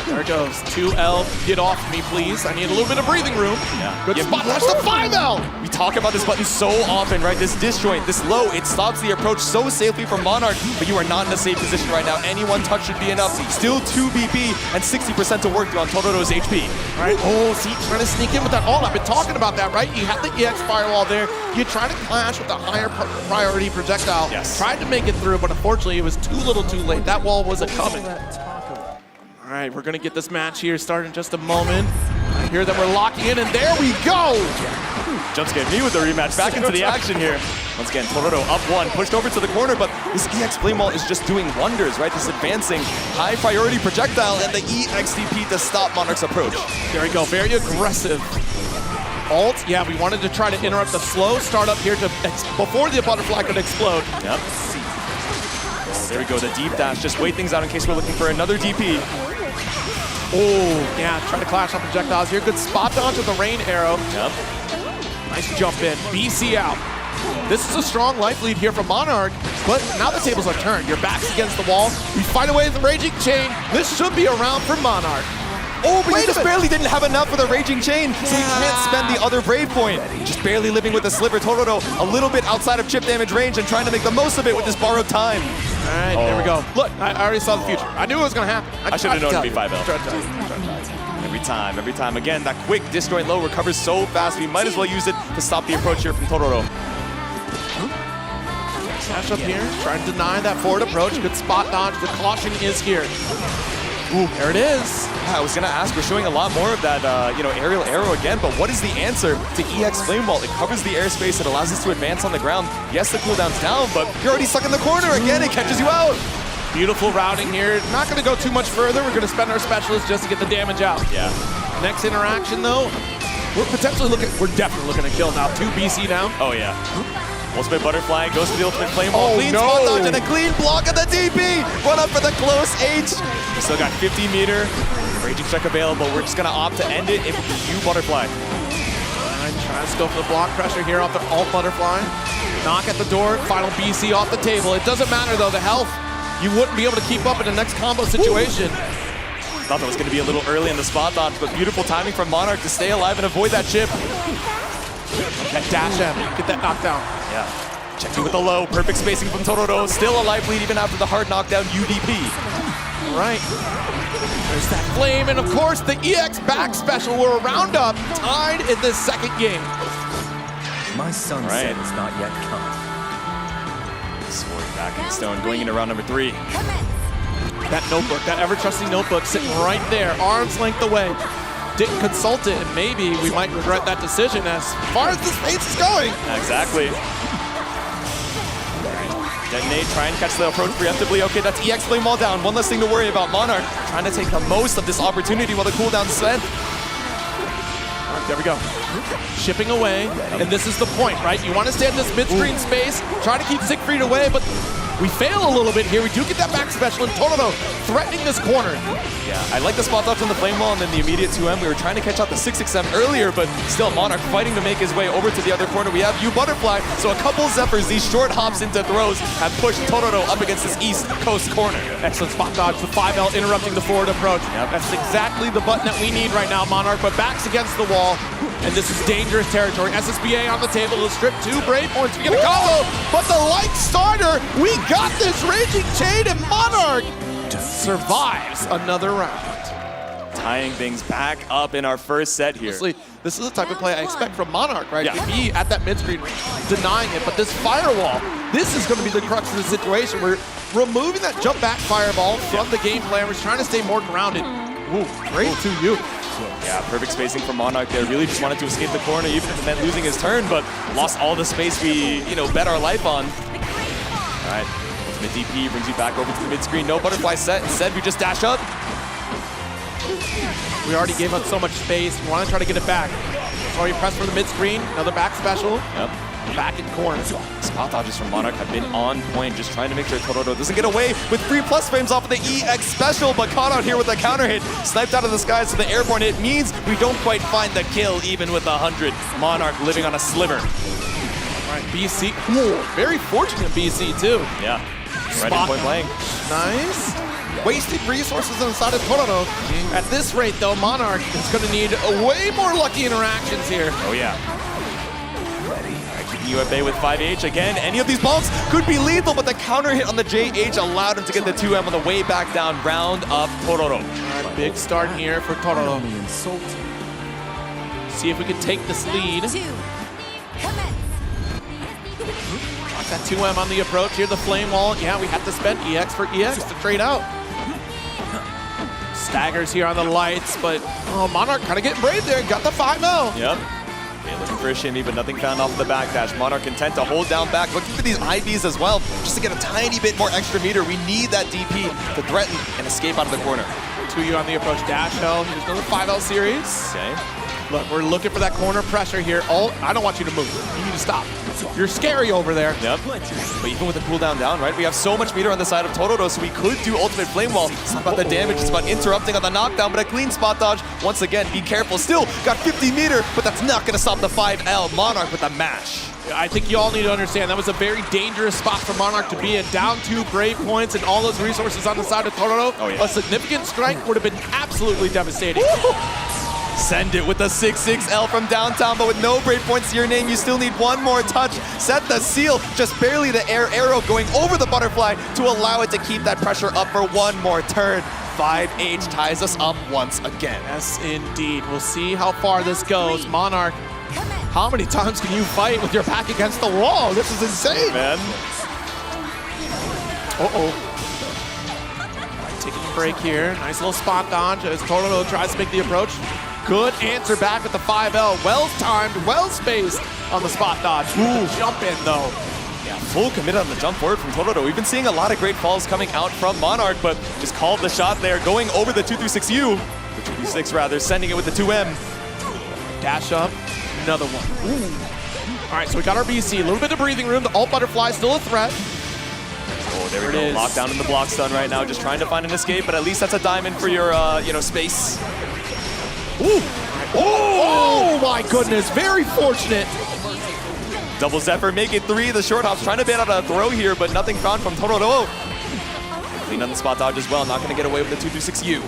There it goes. 2L, get off me, please. I need a little bit of breathing room. Yeah. Good spot. That's the 5L. We talk about this button so often, right? This disjoint, this low, it stops the approach so safely from Monarch, but you are not in a safe position right now. Any one touch should be enough. Still 2 BP and 60% to work through on Tororo's HP. All right. Oh, see, trying to sneak in with that ult. I've been talking about that, right? You have the EX firewall there. You try to clash with the higher priority projectile. Yes. Tried to make it through, but unfortunately, it was too little too late. That wall wasn't coming. All right, we're going to get this match here started in just a moment. I hear that we're locking in, and there we go! Jump scared me with the rematch. Back into the action here. Once again, Tororo up 1, pushed over to the corner, but this EX Flame Wall is just doing wonders, right? This advancing high priority projectile and the EXTP to stop Monarch's approach. There we go, very aggressive. Ult, yeah, we wanted to try to interrupt the slow start up here before the butterfly could explode. Yep. There we go, the deep dash. Just wait things out in case we're looking for another DP. Oh, yeah, trying to clash on projectiles here. Good spot dodge with the rain arrow. Yep. Nice jump in. BC out. This is a strong life lead here from Monarch, but now the tables are turned. Your back's against the wall. We fight away with the Raging Chain. This should be a round for Monarch. Oh, but he just barely didn't have enough for the Raging Chain, so he can't spend the other Brave Point. Just barely living with the Sliver. Tororo a little bit outside of chip damage range and trying to make the most of it with this borrowed time. All right, there we go. Look, I already saw the future. I knew it was going to happen. I should have known it'd be 5L. Every time. Again, that quick disjoint low recovers so fast, we might as well use it to stop the approach here from Tororo. Dash up here, trying to deny that forward approach. Good spot dodge. The caution is here. Ooh, there it is. Yeah, I was gonna ask, we're showing a lot more of that, aerial arrow again, but what is the answer to EX Flame Wall? It covers the airspace, it allows us to advance on the ground. Yes, the cooldown's down, but you're already stuck in the corner again, it catches you out. Beautiful routing here. Not gonna go too much further. We're gonna spend our specialist just to get the damage out. Yeah. Next interaction though, we're definitely looking to kill now. 2 BC now. Oh yeah. Ultimate Butterfly goes for the Ultimate Flame Wall. Clean spot dodge and a clean block of the DP. Run up for the close H. We still got 50 meter. Raging Strike available. We're just going to opt to end it. It will be you, Butterfly. I'm trying to go for the block pressure here off the alt Butterfly. Knock at the door. Final BC off the table. It doesn't matter though. The health, you wouldn't be able to keep up in the next combo situation. Thought that was going to be a little early in the spot dodge, but beautiful timing from Monarch to stay alive and avoid that chip. That dash M, get that knockdown. Yeah. Checking with the low, perfect spacing from Tororo. Still a life lead even after the hard knockdown UDP. All right. There's that flame, and of course the EX back special. We're a round up, tied in this second game. My sunset has not yet come. Sword back in stone, going into round number 3. That notebook, that ever-trusting notebook sitting right there, arm's length away. Didn't consult it, and maybe we might regret that decision as far as this pace is going. Exactly. Detonate, try and catch the approach preemptively. Okay, that's EX Flame Wall down. One less thing to worry about. Monarch trying to take the most of this opportunity while the cooldown's set. There we go. Shipping away, and this is the point, right? You want to stay in this mid-screen space, try to keep Siegfried away, but we fail a little bit here. We do get that back special, and Totoro threatening this corner. Yeah, I like the spot dodge on the Flame Wall and then the immediate 2M. We were trying to catch out the 6XM earlier, but still Monarch fighting to make his way over to the other corner. We have U Butterfly, so a couple Zephyrs, these short hops into throws have pushed Totoro up against this East Coast corner. Excellent spot dodge, the 5L interrupting the forward approach. Yep. That's exactly the button that we need right now, Monarch, but back's against the wall, and this is dangerous territory. SSBA on the table to strip 2 Brave points. We get a combo, but the like starter, we got this Raging Chain, and Monarch survives another round. Tying things back up in our first set here. Honestly, this is the type of play I expect from Monarch, right? To be at that mid-screen range, denying it, but this firewall, this is going to be the crux of the situation. We're removing that jump back fireball from the game plan. We're trying to stay more grounded. Ooh, great to you. Yeah, perfect spacing from Monarch there. Really just wanted to escape the corner, even if it meant losing his turn, but lost all the space we, bet our life on. All right, ultimate DP brings you back over to the mid-screen. No butterfly set. Instead, we just dash up. We already gave up so much space. We want to try to get it back. So we press for the mid-screen. Another back special. Yep. Back in corner. Spot dodges from Monarch have been on point, just trying to make sure Totoro doesn't get away with 3+ frames off of the EX special, but caught out here with a counter hit. Sniped out of the skies to the airborne hit means we don't quite find the kill, even with 100. Monarch living on a sliver. All right, BC. Ooh, very fortunate BC, too. Yeah. Right in point blank. Nice. Wasted resources on the side of Totoro. At this rate, though, Monarch is going to need way more lucky interactions here. Oh, yeah. Keeping you at bay with 5H. Again, any of these bombs could be lethal, but the counter hit on the JH allowed him to get the 2M on the way back down. Round up Totoro. All right, big start here for Totoro. See if we can take this lead. That 2M on the approach here, the flame wall. Yeah, we have to spend EX for EX to trade out. Staggers here on the lights, but Monarch kind of getting brave there. Got the 5L. Yep. Okay, looking for a shimmy, but nothing found off the backdash. Monarch content to hold down back, looking for these IVs as well, just to get a tiny bit more extra meter. We need that DP to threaten and escape out of the corner. 2U on the approach, dash L. Here's another 5L series. Okay. Look, we're looking for that corner pressure here. I don't want you to move. You need to stop. You're scary over there. Yep. But even with the cooldown down, right? We have so much meter on the side of Totoro, so we could do ultimate flame wall. It's not about the damage, it's about interrupting on the knockdown, but a clean spot dodge. Once again, be careful. Still got 50 meter, but that's not going to stop the 5L. Monarch with a mash. I think you all need to understand that was a very dangerous spot for Monarch to be in. Down 2 brave points and all those resources on the side of Totoro. Oh, yeah. A significant strike would have been absolutely devastating. Send it with a 6-6L from downtown, but with no brave points to your name, you still need one more touch. Set the seal, just barely the air arrow going over the butterfly to allow it to keep that pressure up for one more turn. 5H ties us up once again. Yes, indeed. We'll see how far this goes. Monarch, how many times can you fight with your back against the wall? This is insane. Man. Taking a break here. Nice little spot dodge as Totoro tries to make the approach. Good answer back with the 5L. Well-timed, well-spaced on the spot dodge. Ooh, jump in, though. Yeah, full commit on the jump forward from Totoro. We've been seeing a lot of great falls coming out from Monarch, but just called the shot there, going over the 236U. The 236 rather, sending it with the 2M. Dash up, another one. Ooh. All right, so we got our BC. A little bit of breathing room. The alt butterfly still a threat. Oh, there we go. Lockdown in the block stun right now. Just trying to find an escape, but at least that's a diamond for your, space. Ooh. Oh my goodness, very fortunate. Double Zephyr make it 3. The short hop's trying to ban out a throw here, but nothing found from Totoro. Clean on the spot dodge as well, not gonna get away with the 236U.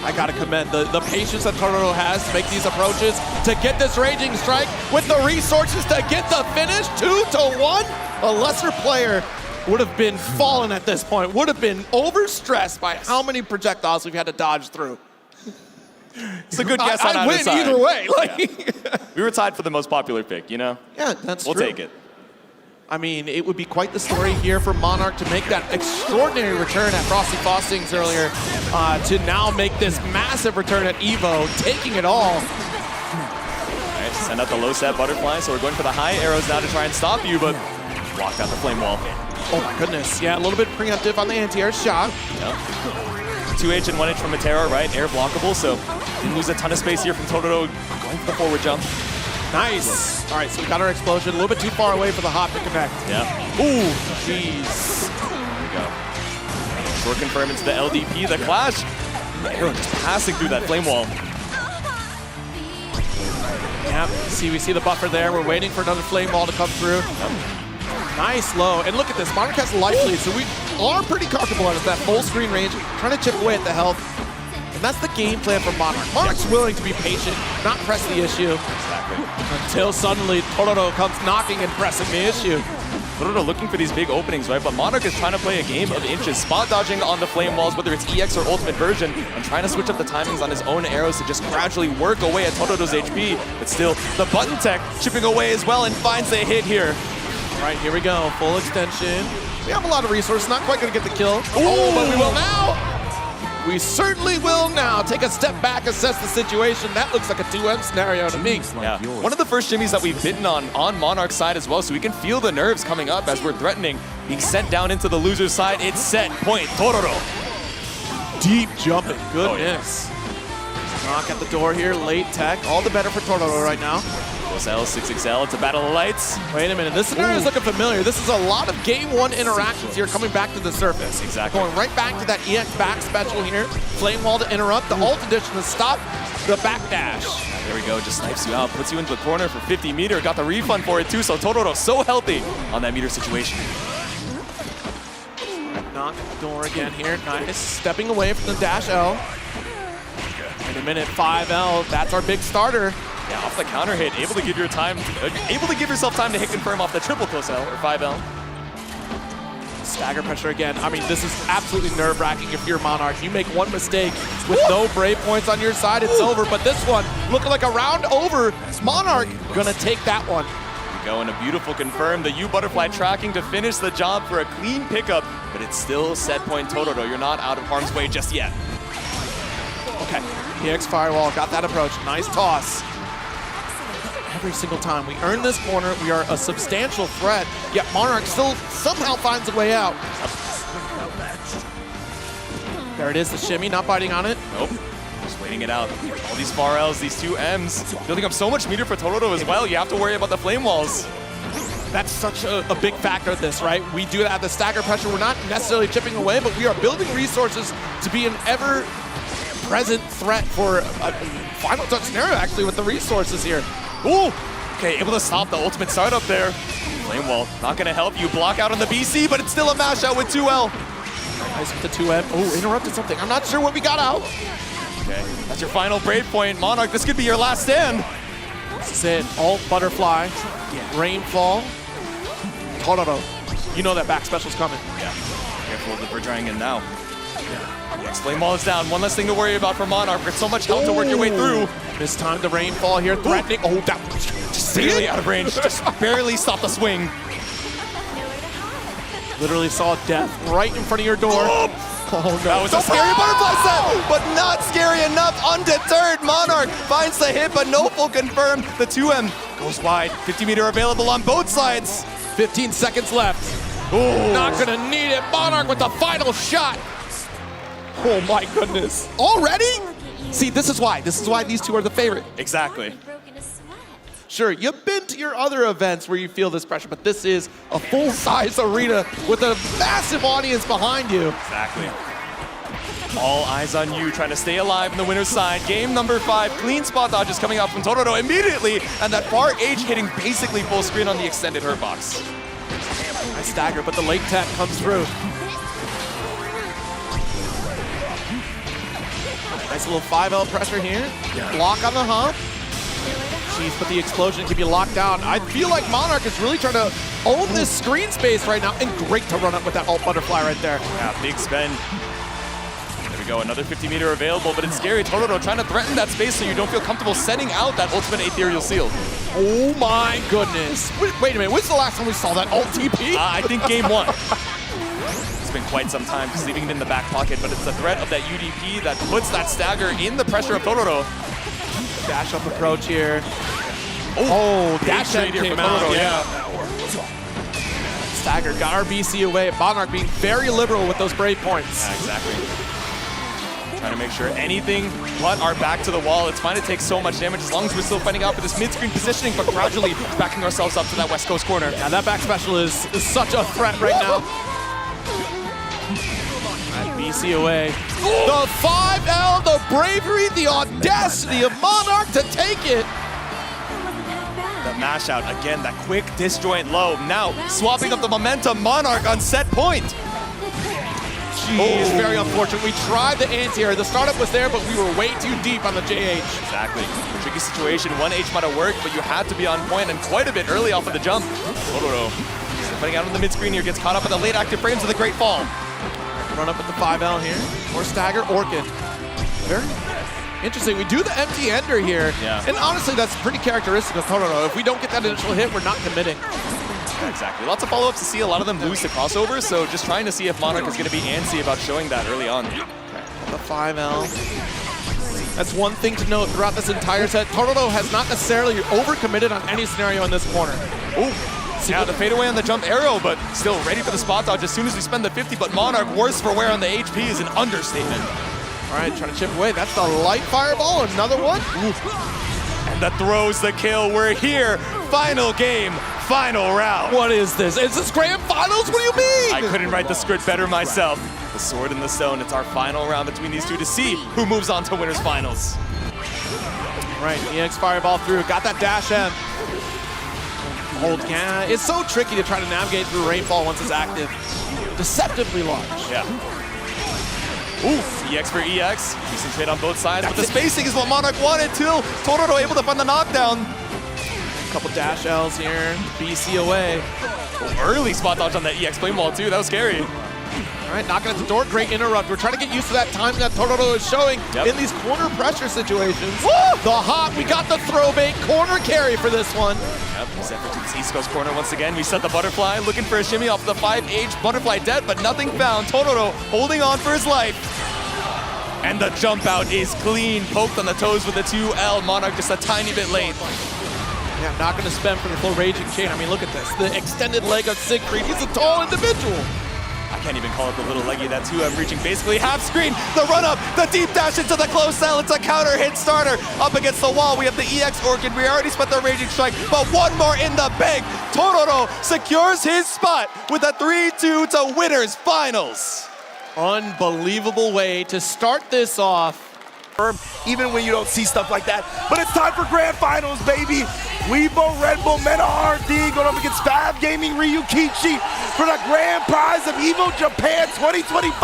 I gotta commend the patience that Totoro has to make these approaches, to get this Raging Strike with the resources to get the finish, 2-1. A lesser player would have been fallen at this point, would have been overstressed by how many projectiles we've had to dodge through. It's a good guess on I'd win side. either way. Yeah. We were tied for the most popular pick, Yeah, that's true. We'll take it. I mean, it would be quite the story here for Monarch to make that extraordinary return at Frosty Fostings earlier, to now make this massive return at EVO, taking it all. All right, send out the low set butterfly, so we're going for the high arrows now to try and stop you, but blocked out the flame wall. Oh my goodness. Yeah, a little bit preemptive on the anti-air shot. Yep. 2H and 1H from Matero, right? Air blockable, so didn't lose a ton of space here from Totoro going for the forward jump. Nice. All right, so we got our explosion. A little bit too far away for the hop to connect. Yeah. Ooh, jeez. There we go. Short confirm into the LDP, the clash. Arrow just passing through that flame wall. Yeah, we see the buffer there. We're waiting for another flame wall to come through. Nice low. And look at this. Monarch has life lead, so we are pretty comfortable at that full screen range, trying to chip away at the health. And that's the game plan for Monarch. Monarch's willing to be patient, not press the issue. Exactly. Until suddenly Totoro comes knocking and pressing the issue. Totoro looking for these big openings, right? But Monarch is trying to play a game of inches, spot dodging on the flame walls, whether it's EX or ultimate version, and trying to switch up the timings on his own arrows to just gradually work away at Totoro's HP. But still, the button tech chipping away as well and finds a hit here. All right, here we go. Full extension. We have a lot of resources. Not quite going to get the kill. Oh, but we will now. We certainly will now. Take a step back, assess the situation. That looks like a 2M scenario to me. Yeah, one of the first shimmies that we've bitten on Monarch's side as well, so we can feel the nerves coming up as we're threatening being sent down into the loser's side. It's set point Totoro. Deep jumping, goodness. Knock at the door here, late tech. All the better for Totoro right now. L, 6XL, it's a battle of lights. Wait a minute, this scenario is looking familiar. This is a lot of game one interactions here coming back to the surface. Exactly. Going right back to that EX back special here. Flame wall to interrupt, the ult addition to stop the backdash. There we go, just snipes you out, puts you into the corner for 50 meter. Got the refund for it too, so Totoro so healthy on that meter situation. Knock at the door again here, nice. Stepping away from the dash L. In a minute, 5L, that's our big starter. Yeah, off the counter hit, able to give yourself time to hit confirm off the triple close L or 5L. Stagger pressure again. I mean, this is absolutely nerve-wracking if you're Monarch. You make one mistake with no brave points on your side, it's over. But this one, looking like a round over. Monarch gonna take that one. Here we go, and a beautiful confirm. The U butterfly tracking to finish the job for a clean pickup, but it's still set point Totoro. You're not out of harm's way just yet. Okay, EX Firewall, got that approach. Nice toss. Every single time we earn this corner, we are a substantial threat, yet Monarch still somehow finds a way out. There it is, the shimmy, not biting on it. Nope, just waiting it out. All these far L's, these 2 M's, building up so much meter for Totoro as well. You have to worry about the flame walls. That's such a big factor of this, right? We do have the stagger pressure. We're not necessarily chipping away, but we are building resources to be an ever-present threat for a final touch scenario, actually, with the resources here. Ooh! Okay, able to stop the ultimate startup there. Flame wall, not gonna help you. Block out on the BC, but it's still a mash out with 2L. Nice with the 2M. Oh, interrupted something. I'm not sure what we got out. Okay, that's your final break point. Monarch, this could be your last stand. This is it. Alt butterfly, rainfall. Totoro, you know that back special's coming. Yeah, careful of the Verdragon now. Next flame wall is down. One less thing to worry about for Monarch. There's so much health to work your way through. This time the rainfall here threatening. Oh, that was just barely out of range. Just barely stopped the swing. Literally saw death right in front of your door. Oh no. That was a scary butterfly set, but not scary enough. Undeterred, Monarch finds the hit, but no full confirm. The 2M goes wide. 50 meter available on both sides. 15 seconds left. Ooh. Not gonna need it. Monarch with the final shot. Oh my goodness. Already? See, this is why these two are the favorite. Exactly. Sure, you've been to your other events where you feel this pressure, but this is a full-size arena with a massive audience behind you. Exactly. All eyes on you, trying to stay alive in the winner's side. Game number 5, clean spot dodges coming out from Totoro immediately, and that far H hitting basically full screen on the extended hurt box. Nice stagger, but the late tech comes through. Nice little 5L pressure here. Block on the hump. Jeez, but the explosion can be locked down. I feel like Monarch is really trying to own this screen space right now, and great to run up with that alt butterfly right there. Yeah, big spend. There we go, another 50 meter available, but it's scary. Totoro trying to threaten that space so you don't feel comfortable setting out that ultimate ethereal seal. Oh my goodness. Wait a minute, when's the last time we saw that alt TP? I think game 1. It's been quite some time, just leaving it in the back pocket, but it's the threat of that UDP that puts that stagger in the pressure of Totoro. Dash up approach here. Oh, dash trade here came for out, Totoro, yeah. staggered. Got our BC away. Monarch being very liberal with those brave points. Yeah, exactly. Trying to make sure anything but our back to the wall. It's fine to take so much damage as long as we're still fighting out for this mid-screen positioning, but gradually backing ourselves up to that West Coast corner. Yeah, that back special is such a threat right now. BC away. The 5L, the bravery, the audacity of Monarch to take it. The mash out, again, that quick disjoint low. Now, swapping up the momentum, Monarch on set point. Jeez, very unfortunate. We tried the anti-air. The startup was there, but we were way too deep on the JH. Exactly. Tricky situation. 1H might have worked, but you had to be on point and quite a bit early off of the jump. Totoro, fighting out on the mid-screen here, gets caught up in the late active frames of the Great Fall. Run up with the 5L here. Or stagger, Orchid. Very interesting. We do the empty ender here. Yeah. And honestly, that's pretty characteristic of Totoro. If we don't get that initial hit, we're not committing. Yeah, exactly. Lots of follow-ups to see. A lot of them lose the crossovers, so just trying to see if Monarch is going to be antsy about showing that early on. Okay. The 5L. That's one thing to note throughout this entire set. Totoro has not necessarily overcommitted on any scenario in this corner. Ooh. Yeah, the fadeaway on the jump arrow, but still ready for the spot dodge as soon as we spend the 50. But Monarch, worse for wear on the HP is an understatement. All right, trying to chip away. That's the light fireball. Another one. Ooh. And that throws the kill. We're here. Final game. Final round. What is this? Is this grand finals? What do you mean? I couldn't write the script better myself. The sword and the stone. It's our final round between these two to see who moves on to winners finals. All right, EX fireball through. Got that dash M. Hold can. It's so tricky to try to navigate through Rainfall once it's active. Deceptively large. Yeah. Ooh, EX for EX. Decent trade on both sides, but the spacing is what Monarch wanted too. Totoro able to find the knockdown. Couple dash Ls here. BC away. Early spot dodge on that EX flame wall too. That was scary. All right, knocking at the door. Great interrupt. We're trying to get used to that timing that Totoro is showing in these corner pressure situations. Woo! The hop. We got the throw bait. Corner carry for this one. Yep, set for this East Coast corner once again. We set the butterfly, looking for a shimmy off the 5H butterfly dead, but nothing found. Totoro holding on for his life. And the jump out is clean. Poked on the toes with the 2L. Monarch just a tiny bit late. Yeah, not going to spend for the full Raging Chain. I mean, look at this. The extended leg of Siegfried. He's a tall individual. I can't even call it the little leggy. That 2M reaching basically half screen. The run up, the deep dash into the close cell. It's a counter hit starter up against the wall. We have the EX Orchid. We already spent the Raging Strike, but one more in the bag. Totoro secures his spot with a 3-2 to winners finals. Unbelievable way to start this off. Even when you don't see stuff like that. But it's time for grand finals, baby. Weibo, Red Bull, Meta RD going up against Fab Gaming, Ryukichi for the grand prize of EVO Japan 2025.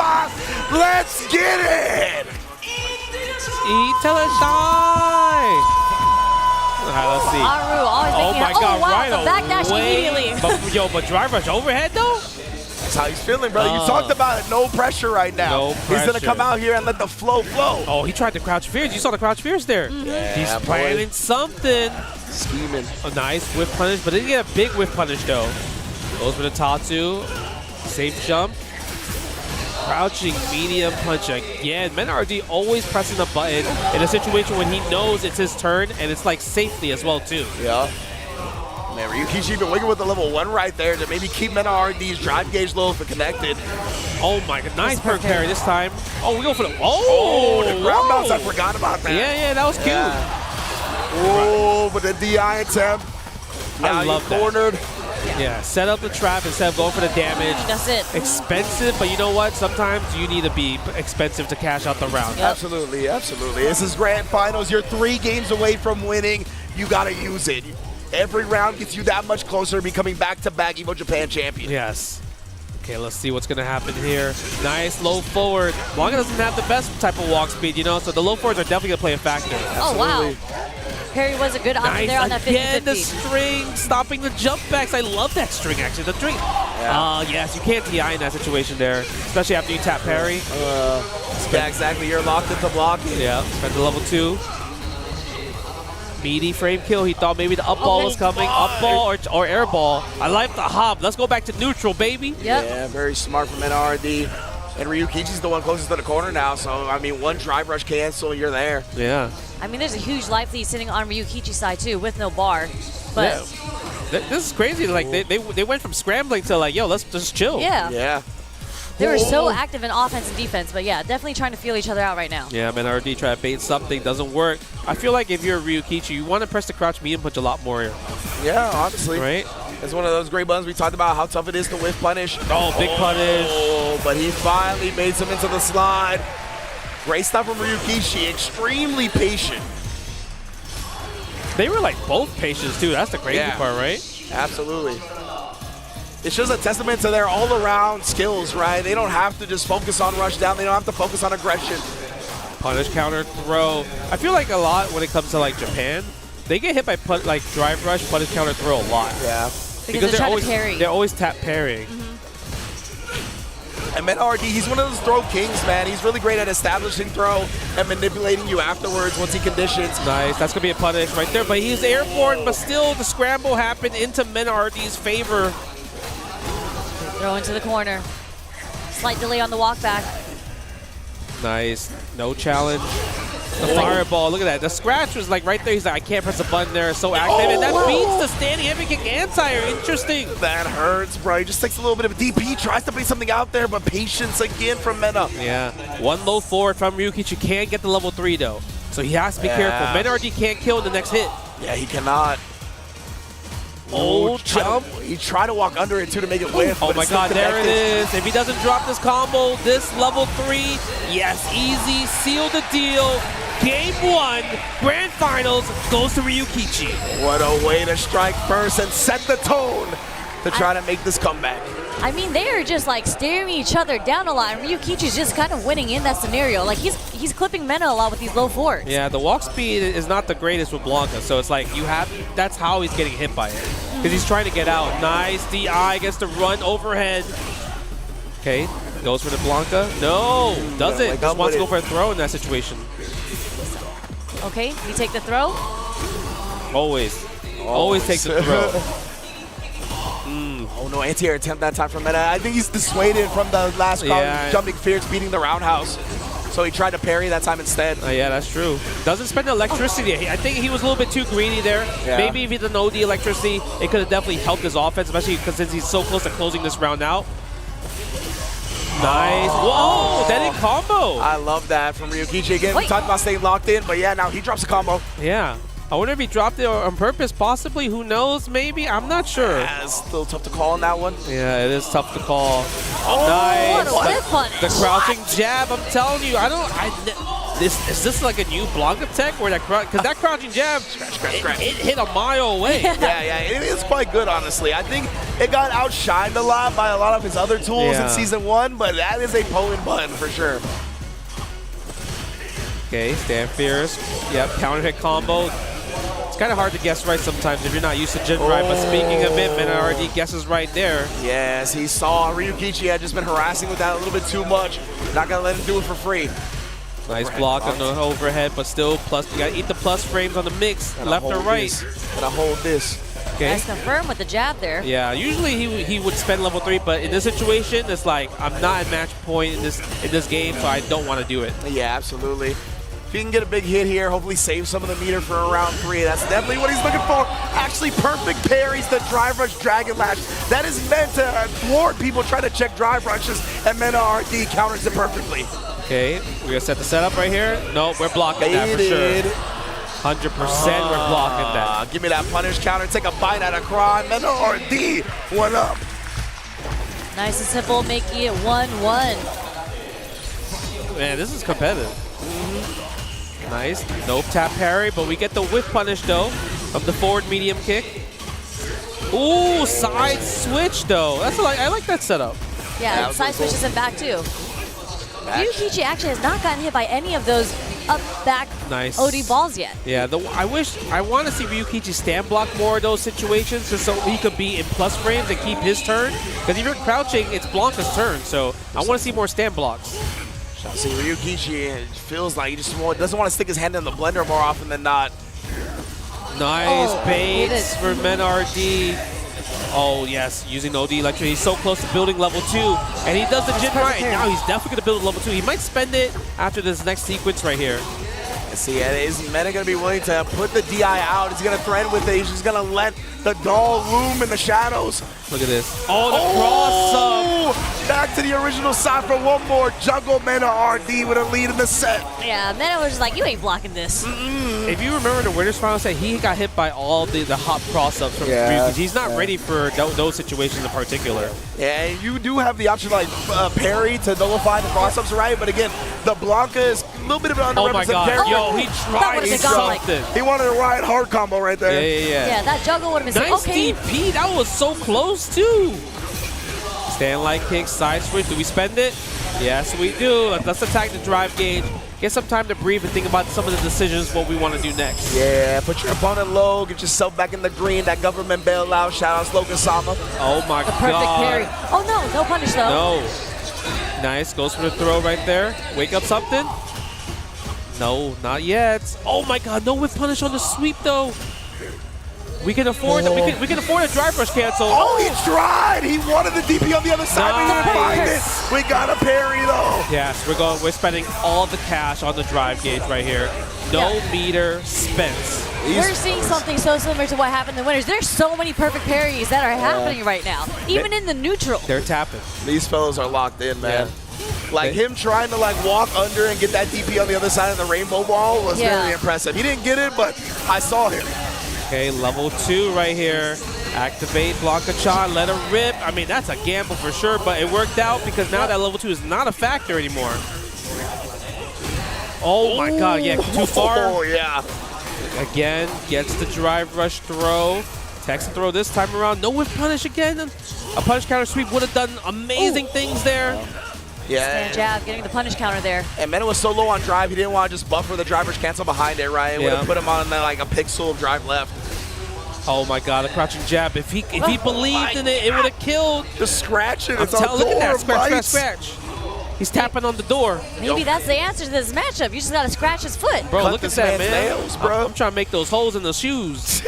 Let's get it! Alright, let's see. Aru always Oh making my it. god, Oh wow, Rhino. the backdash immediately. But drive rush overhead though? That's how he's feeling, brother. You talked about it. No pressure right now. No He's going to pressure. come out here and let the flow flow. Oh, he tried to crouch fears. You saw the crouch fears there. Yeah, He's boy. planning something. Scheming. A nice whiff punish, but didn't get a big whiff punish though. Goes for the Tatsu. Safe jump. Crouching medium punch again. Men-RD always pressing the button in a situation when he knows it's his turn, and it's like safely as well too. Yeah. Man, Ryukichi even wiggle with the level 1 right there to maybe keep Meta RD's drive gauge low if it connected. Oh my god, nice perk parry this time. Oh, we go for the, the ground bounce, I forgot about that. Yeah, that was cute. Oh, but the DI attempt. Now I love he's cornered. Yeah, set up the trap instead of going for the damage. That's it. Expensive, but you know what? Sometimes you need to be expensive to cash out the round. Yep. Absolutely, absolutely. This is grand finals. You're 3 games away from winning. You got to use it. Every round gets you that much closer to becoming back-to-back EVO Japan champion. Yes. Okay, let's see what's going to happen here. Nice low forward. Wonga doesn't have the best type of walk speed, you know, so the low forwards are definitely going to play a factor. Oh, wow. Parry was a good option there on that 50-50. Again, the string, stopping the jump backs. I love that string, actually. The string. Yes, you can't TI in that situation there, especially after you tap parry. Yeah, exactly. You're locked into blocking. Yeah, spend the level 2. Meaty frame kill. He thought maybe the up ball was coming. Up ball or air ball. I like the hop. Let's go back to neutral, baby. Yep. Yeah, very smart from NRD. And Ryukichi's the one closest to the corner now, so, I mean, one drive rush cancel, you're there. Yeah. I mean, there's a huge life lead sitting on Ryukichi's side, too, with no bar. But This is crazy. Like they went from scrambling to like, yo, let's just chill. Yeah. Yeah. They were so active in offense and defense, but yeah, definitely trying to feel each other out right now. Yeah, man, RD try to bait something, doesn't work. I feel like if you're Ryukichi, you want to press the crouch medium punch a lot more here. Yeah, honestly. Right? It's one of those great buttons we talked about, how tough it is to whiff punish. Oh, big punish. Oh, but he finally made some into the slide. Great stuff from Ryukichi, extremely patient. They were like both patients too. That's the crazy part, right? Absolutely. It's just a testament to their all-around skills, right? They don't have to just focus on rush down. They don't have to focus on aggression. Punish, counter, throw. I feel like a lot when it comes to like Japan, they get hit by like drive rush, punish, counter, throw a lot. Yeah. Because they're always tap parrying. And then RD, he's one of those throw kings, man. He's really great at establishing throw and manipulating you afterwards once he conditions. Nice, that's gonna be a punish right there. But he's airborne, but still the scramble happened into Men RD's favor. Throw into the corner. Slight delay on the walk back. Nice, no challenge. The fireball, look at that. The scratch was like right there. He's like, I can't press a button there. So active, and that beats the standing heavy kick anti-air. Interesting. That hurts, bro. He just takes a little bit of a DP, tries to bring something out there, but patience again from Mena. Yeah, one low forward from Ryukichi. Can't get the level 3 though. So he has to be careful. Men RD can't kill in the next hit. Yeah, he cannot. Oh, jump. He tried to walk under it too to make it whiff. Oh my god, there it is. If he doesn't drop this combo, this level 3, yes, easy, seal the deal. Game 1, Grand Finals, goes to Ryukichi. What a way to strike first and set the tone to try to make this comeback. I mean, they are just like staring each other down a lot, and Ryukichi's just kind of winning in that scenario. Like he's clipping Mena a lot with these low forwards. Yeah, the walk speed is not the greatest with Blanca, so it's like that's how he's getting hit by it. Because he's trying to get out. Nice, DI gets to run overhead. Okay, goes for the Blanca. No, doesn't. Just wants to go for a throw in that situation. Okay, you take the throw? Always take the throw. Oh no, anti-air attempt that time from Mena. I think he's dissuaded from the last jumping fierce beating the roundhouse. So he tried to parry that time instead. Yeah, that's true. Doesn't spend electricity. I think he was a little bit too greedy there. Yeah. Maybe if he didn't know the electricity, it could have definitely helped his offense, especially because since he's so close to closing this round out. Nice. Whoa, that in combo. I love that from Ryukichi. Again, we talked about staying locked in, but yeah, now he drops a combo. Yeah. I wonder if he dropped it on purpose, possibly. Who knows? Maybe. I'm not sure. Yeah, it's still tough to call on that one. Yeah, it is tough to call. Oh, nice. What a whip punish. The crouching jab, I'm telling you. Is this like a new Blanca tech where because that crouching jab, it hit a mile away. Yeah, it is quite good, honestly. I think it got outshined a lot by a lot of his other tools in Season 1, but that is a potent button for sure. Okay, stand fierce. Yep, counter hit combo. It's kind of hard to guess right sometimes if you're not used to Jin Drive, but speaking of it, Mena RD guesses right there. Yes, he saw Ryukichi had just been harassing with that a little bit too much. Not going to let him do it for free. Nice block on the overhead, but still plus. You got to eat the plus frames on the mix, left or right. Gonna hold this. Okay. Nice confirm with the jab there. Yeah, usually he would spend level 3, but in this situation, it's like I'm not at match point in this game, so I don't want to do it. Yeah, absolutely. If he can get a big hit here, hopefully save some of the meter for round 3. That's definitely what he's looking for. Actually, perfect parries the drive rush Dragon Lash. That is meant to thwart people trying to check drive rushes, and Mena RD counters it perfectly. Okay, we're going to set the setup right here. No, we're blocking that for sure. 100% we're blocking that. Give me that punish counter. Take a bite out of Kron. Mena RD, 1 up. Nice and simple, making it 1-1. Man, this is competitive. Nice. No tap parry, but we get the whiff punish, though, of the forward medium kick. Ooh, side switch, though. I like that setup. Yeah, side switches and back, too. Ryukichi actually has not gotten hit by any of those up-back OD balls yet. Yeah, I want to see Ryukichi stand block more of those situations just so he could be in plus frames and keep his turn. Because if you're crouching, it's Blanca's turn, so I want to see more stand blocks. See, Ryukichi feels like he just doesn't want to stick his hand in the blender more often than not. Nice baits for Mena RD. Oh, yes, using OD electricity. He's so close to building level 2, and he does the Jin right. Now he's definitely going to build level 2. He might spend it after this next sequence right here. See, is Meta going to be willing to put the DI out? Is he going to threaten with it? He's just going to let the doll loom in the shadows. Look at this. Oh, the cross-up. Back to the original side for one more. Jungle Meta RD with a lead in the set. Yeah, Meta was just like, you ain't blocking this. If you remember the winners final set, he got hit by all the hop cross-ups from Ryukichi. He's not ready for those situations in particular. Yeah, and you do have the option like parry to nullify the cross-ups, right? But again, the Blanca is a little bit of an underrepresented character. Yo, he tried something. He wanted a Riot hard combo right there. Yeah, that juggle would have been nice okay. DP. That was so close, too. Stand light kick, side switch. Do we spend it? Yes, we do. Let's attack the drive gauge. Get some time to breathe and think about some of the decisions, what we want to do next. Yeah, put your opponent low, get yourself back in the green. That government bailout. Shout out Slogan Sama. Oh my The perfect parry. Oh no, no punish though. No. Nice, goes for the throw right there. Wake up something? No, not yet. Oh my god, no whip punish on the sweep though. We can afford we can afford a drive rush cancel. Oh, he tried. He wanted the DP on the other side, but he didn't find it. We got a parry though. Yes, we're spending all the cash on the drive gauge right here. No meter spent. We're seeing something so similar to what happened in the winners. There's so many perfect parries that are happening right now, even in the neutral. They're tapping. These fellas are locked in, man. Like him trying to like walk under and get that DP on the other side of the rainbow ball was very impressive. He didn't get it, but I saw him. Okay, level 2 right here. Activate Blanca-chan, let her rip. I mean, that's a gamble for sure, but it worked out because now that level 2 is not a factor anymore. Oh my god, yeah, too far. Oh, yeah. Again, gets the drive rush throw. Takes the throw this time around. No whip punish again. A punish counter sweep would have done amazing things there. Yeah. Stand jab, getting the punish counter there. And Meta was so low on drive, he didn't want to just buffer the driver's cancel behind it, right? It would have put him on like a pixel of drive left. Oh my god, the crouching jab. If he believed in it, it would have killed. Just scratch it. It's look at that. door, Scratch. He's tapping on the door. Maybe that's the answer to this matchup. You just gotta scratch his foot. Bro, look at that, man. Nails, bro. I'm trying to make those holes in the shoes.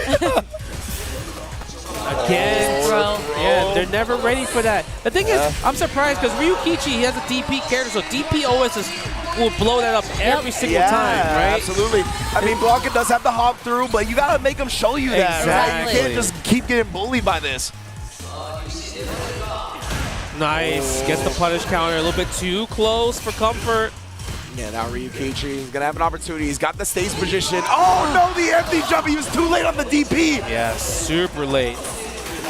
Again, bro. Yeah, they're never ready for that. The thing is, I'm surprised because Ryukichi, he has a DP character, so DP OS will blow that up every single time, right? Absolutely. I mean, Blanca does have the hop through, but you gotta make him show you that, right? You can't just keep getting bullied by this. Nice. Gets the punish counter a little bit too close for comfort. Yeah, now Ryukichi is gonna have an opportunity. He's got the stage position. Oh no, the empty jump. He was too late on the DP. Yeah, super late.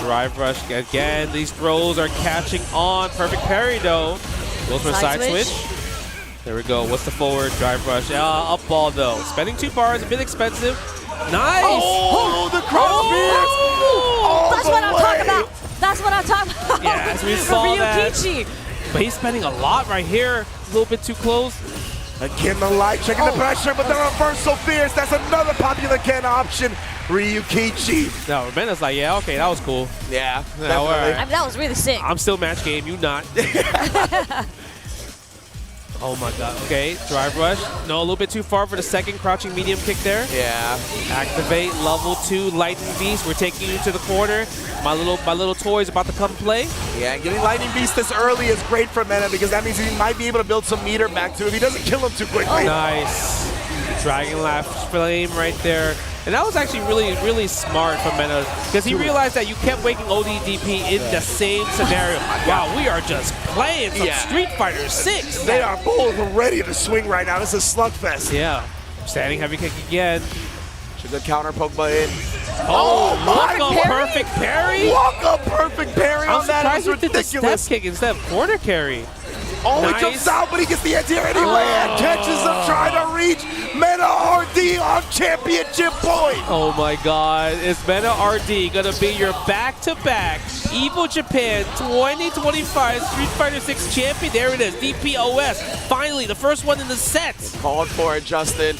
Drive rush again. These throws are catching on. Perfect parry though. Goes for a side switch. There we go. What's the forward drive rush? Up ball though. Spending 2 bars, a bit expensive. Nice. Oh, the cross That's what I'm talking about. That's what I'm talking about. Yes, we saw Ryukichi. that. But he's spending a lot right here. A little bit too close. Again, the light, checking the pressure, but the reverse so fierce. That's another popular Ken option. Ryukichi. No, Mena's like, yeah, okay, that was cool. Yeah, all right. I mean, that was really sick. I'm still match game, you not. Oh my god. Okay, drive rush. No, a little bit too far for the second crouching medium kick there. Yeah. Activate level 2 Lightning Beast. We're taking you to the corner. My little toy's about to come play. Yeah, and getting Lightning Beast this early is great for Meta because that means he might be able to build some meter back to if he doesn't kill him too quickly. Nice. Dragon Lash Flame right there. And that was actually really smart from Meta because he realized that you kept waking ODDP in the same scenario. Wow, we are just playing some Street Fighter 6. They are both ready to swing right now. This is Slugfest. Yeah. Standing heavy kick again. Should the counter poke in. Oh, my perfect parry. Walk up perfect parry on that. I'm surprised It's he did the ridiculous. step kick instead of corner carry. Oh, nice. He jumps out, but he gets the anti-air anyway and catches him trying to reach Meta RD on championship point. Oh my god, is Meta RD gonna be your back-to-back Evo Japan 2025 Street Fighter 6 champion? There it is, DPOS. Finally, the first one in the set. Called for it, Justin.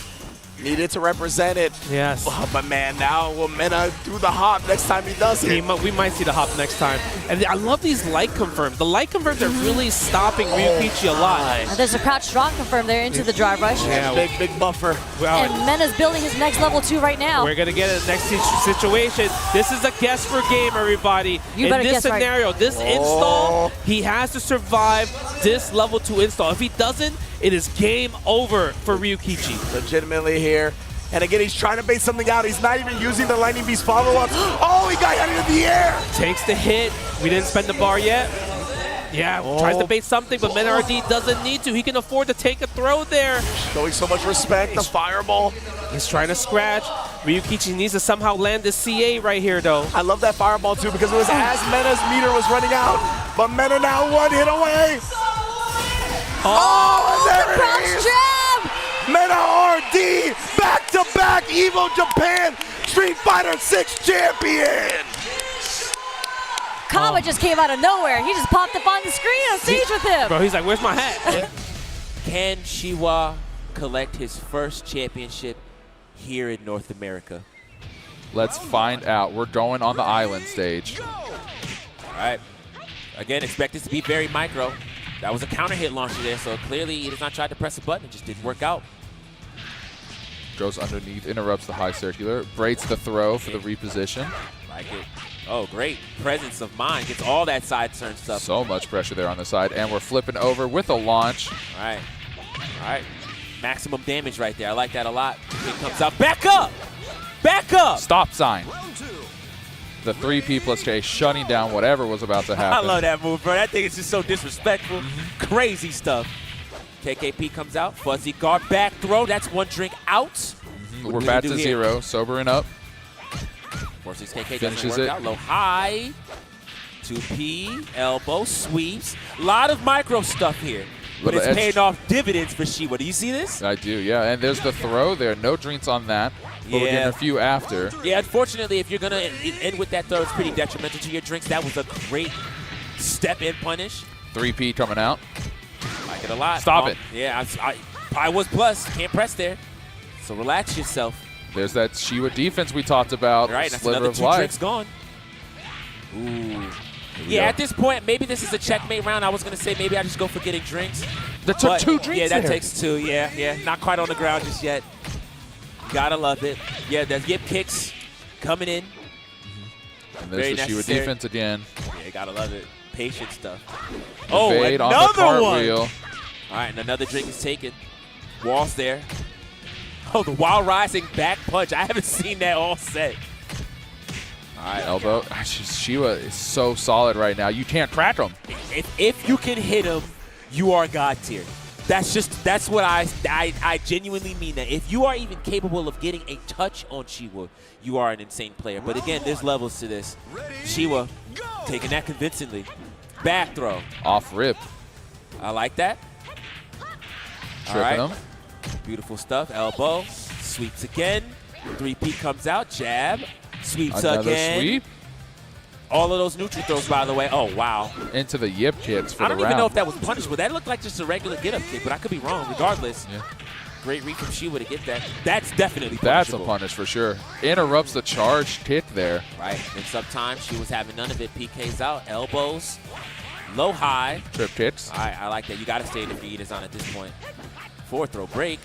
Needed to represent it. Yes. Oh, but man, now will Meta do the hop next time he does it? We might see the hop next time. And I love these light confirms. The light confirms are really stopping Ryukichi a lot. And there's a crouch strong confirm there into the drive rush. Yeah. Big buffer. And Mena's building his next level 2 right now. We're going to get it next situation. This is a guess for game, everybody. You in this scenario, this install, he has to survive this level 2 install. If he doesn't, it is game over for Ryukichi. Legitimately here. And again, he's trying to bait something out. He's not even using the Lightning Beast follow-ups. Oh, he got out of the air. Takes the hit. We didn't spend the bar yet. Yeah, tries to bait something, but MenRD doesn't need to. He can afford to take a throw there. Showing so much respect, the fireball. He's trying to scratch. Ryukichi needs to somehow land this CA right here, though. I love that fireball, too, because it was as Mena's meter was running out. But Mena now one hit away. Oh, and there it is. Mena RD, back-to-back Evo Japan Street Fighter 6 champion. Kaba just came out of nowhere. He just popped up on the screen on stage with him. Bro, he's like, where's my hat? Can Shiwa collect his first championship here in North America? Let's find out. We're going on the island stage. All right. Again, expect this to be very micro. That was a counter hit launcher there, so clearly he does not try to press a button. It just didn't work out. Goes underneath, interrupts the high circular, breaks the throw for the reposition. Like it. Oh, great presence of mind. Gets all that side turn stuff. So much pressure there on the side, and we're flipping over with a launch. All right. All right. Maximum damage right there. I like that a lot. It comes out. Back up! Back up! Stop sign. The 3P plus K shutting down whatever was about to happen. I love that move, bro. That thing is just so disrespectful. Crazy stuff. KKP comes out. Fuzzy guard back throw. That's one drink out. We're back to 0. Sobering up. 4-6 KK Finishes doesn't work it. out. Low high. 2P. Elbow sweeps. A lot of micro stuff here. But it's paying off dividends for Shiwa. Do you see this? I do, yeah. And there's the throw there. No drinks on that. But we're getting a few after. Yeah, unfortunately, if you're going to end with that throw, it's pretty detrimental to your drinks. That was a great step-in punish. 3P coming out. Like it a lot. Stop it. Yeah, I was plus. Can't press there. So relax yourself. There's that Shiwa defense we talked about. Right, that's sliver another of 2 life. drinks gone. Ooh. Yeah, at this point, maybe this is a checkmate round. I was going to say maybe I just go for getting drinks. That took 2 drinks Yeah, that there. takes 2. Yeah. Not quite on the ground just yet. Gotta love it. Yeah, there's yip kicks coming in. And there's the Shiwa defense again. Yeah, gotta love it. Patient stuff. Evade another on the cartwheel. one. All right, and another drink is taken. Wall's there. Oh, the wild rising back punch. I haven't seen that all set. All right. Elbow. Shiwa is so solid right now. You can't crack him. If you can hit him, you are God tier. That's what I genuinely mean that. If you are even capable of getting a touch on Shiwa, you are an insane player. But again, there's levels to this. Shiwa taking that convincingly. Back throw. Off rip. I like that. Tripping him. Beautiful stuff. Elbow. Sweeps again. 3P comes out. Jab. Sweeps Another again. sweep. All of those neutral throws, by the way. Oh, wow. Into the yip kicks for I the don't round. even know if that was punishable. That looked like just a regular get-up kick, but I could be wrong. Regardless, great read from Shiwa to get that. That's definitely punishable. That's a punish for sure. Interrupts the charge kick there. Right. And sometimes she was having none of it. PK's out. Elbows. Low high. Trip kicks. All right, I like that. You got to stay defeated on at this point. 4 throw break.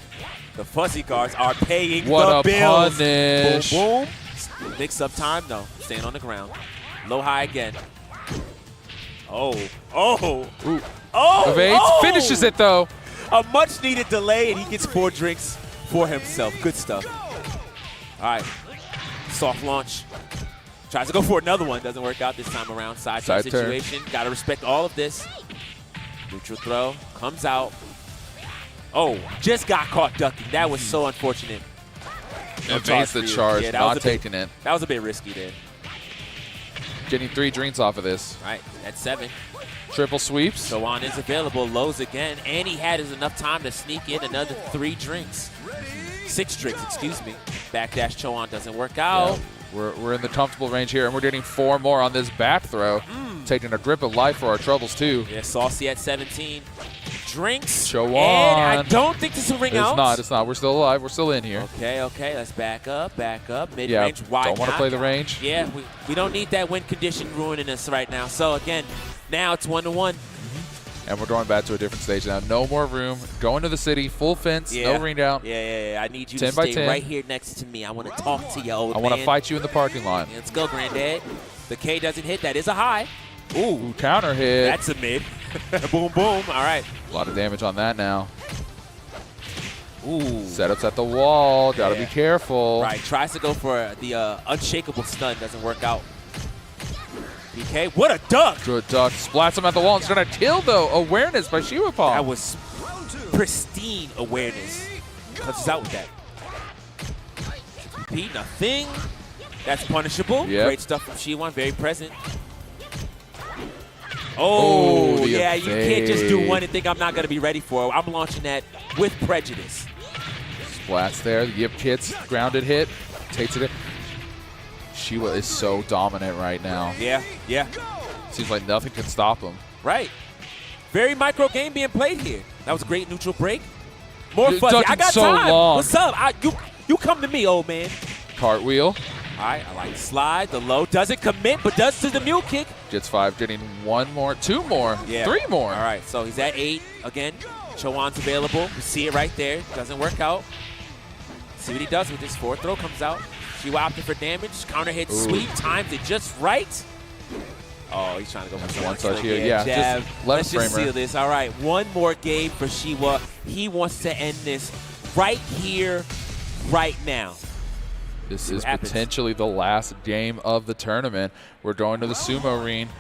The fuzzy guards are paying What the a bills. punish. Boom, boom. Mix up time, though. Staying on the ground. Low high again. Oh. Ooh. Evades. Finishes it, though. A much-needed delay, and he gets 4 drinks for himself. Good stuff. All right. Soft launch. Tries to go for another one. Doesn't work out this time around. Side turn situation. Got to respect all of this. Neutral throw. Comes out. Oh, just got caught ducking. That was so unfortunate. Evades the charge, not taking it. That was a bit risky there. Getting 3 drinks off of this. All right, that's 7. Triple sweeps. So on is available. Lows again. And he had enough time to sneak in another 3 drinks. 6 drinks, excuse me. Backdash Chowan doesn't work out. Yeah, we're in the comfortable range here, and we're getting 4 more on this back throw. Taking a drip of life for our troubles, too. Yeah, Saucy at 17. Drinks. Chowan. And I don't think this is a ring out. It's not. We're still alive. We're still in here. Okay. Let's back up. Mid-range. Why don't want to play the range. Yeah, we don't need that win condition ruining us right now. So, again, now it's 1-1. And we're going back to a different stage now. No more room. Going to the city. Full fence. Yeah. No ring out. Yeah. I need you 10 to by stay 10. right here next to me. I want to talk to you, old man. I want to fight you in the parking lot. Let's go, Granddad. The K doesn't hit. That is a high. Ooh, counter hit. That's a mid. Boom, boom. All right. A lot of damage on that now. Ooh. Setups at the wall. Gotta be careful. Right. Tries to go for the unshakable stun. Doesn't work out. PK. What a duck. Good duck. Splats him at the wall. It's going to kill, though. Awareness by Shiwapong. That was pristine awareness. Touches out with that. P, nothing. That's punishable. Yep. Great stuff from Shiwon. Very present. Oh, yeah, you can't just do one and think I'm not going to be ready for it. I'm launching that with prejudice. Splats there. The Yip hits. Grounded hit. Takes it in. Shiwa is so dominant right now. Yeah, yeah. Seems like nothing can stop him. Right. Very micro game being played here. That was a great neutral break. More fuzzy. I got so time. long. What's up? You come to me, old man. Cartwheel. All right, I like the slide. The low doesn't commit, but does to the mule kick. Gets 5, getting 1 more, 2 more, 3 more. All right, so he's at 8 again. Chowan's available. You see it right there. Doesn't work out. See what he does with this. 4th throw comes out. She opted for damage. Counter hit sweep. Times it just right. Oh, he's trying to go for one touch here. Yeah, just left Let's just framer. seal this. All right, one more game for Shiwa. He wants to end this right here, right now. This is potentially the last game of the tournament. We're going to the sumo arena.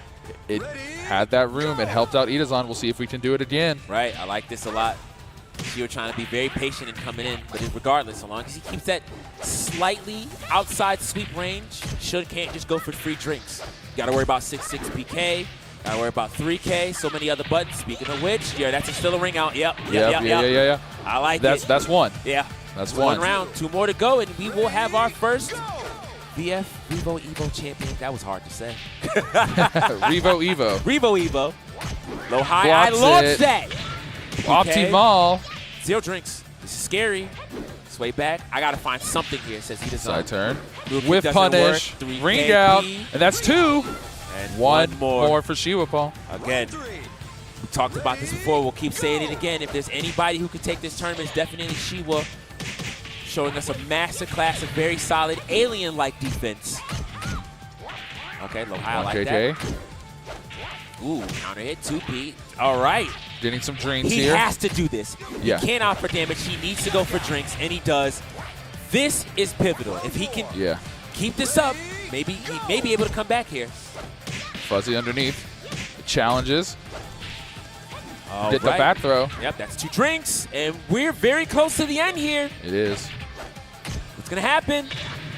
It had that room. It helped out Itazan. We'll see if we can do it again. Right, I like this a lot. You're trying to be very patient in coming in, but regardless, so long as he keeps that slightly outside sweep range, can't just go for free drinks. You got to worry about 6-6 PK. Got to worry about 3K. So many other buttons. Speaking of which, yeah, that's still a ring out. Yep. Yeah. I like it. That's one. Yeah. That's one round. 2 more to go, and we will have our first VF Revo Evo champion. That was hard to say. Revo Evo. Revo Evo. Low high. Blocks I launched it. that. Optimal. 0 drinks. This is scary. Sway back. I got to find something here. It says he does Side turn. Blue With punish. Ring out. And that's 2. And one more for Shiwapong. Again. We talked about this before. We'll keep saying it again. If there's anybody who could take this tournament, it's definitely Shiwa. Showing us a masterclass of very solid alien-like defense. Okay, low high, I like that. Ooh, counter hit, 2P. All right. Getting some drinks he here. He has to do this. Yeah. He can't opt for damage. He needs to go for drinks, and he does. This is pivotal. If he can keep this up, maybe he may be able to come back here. Fuzzy underneath. The challenges. All Get the back throw. Yep, that's 2 drinks, and we're very close to the end here. It is. What's going to happen?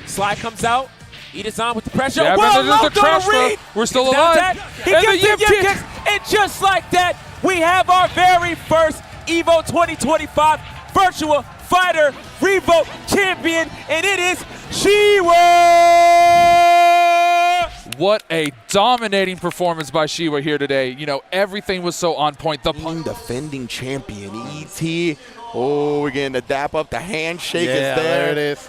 Slide comes out. Itazan with the pressure. Yeah, Whoa, there's the transfer. We're still alive. He gets the Yip kicks, and just like that, we have our very first EVO 2025 Virtual Fighter Revo Champion, and it is Shiwa! What a dominating performance by Shiwa here today. You know, everything was so on point. The defending champion, ET. Oh, we're getting the dap up. The handshake is there. There it is.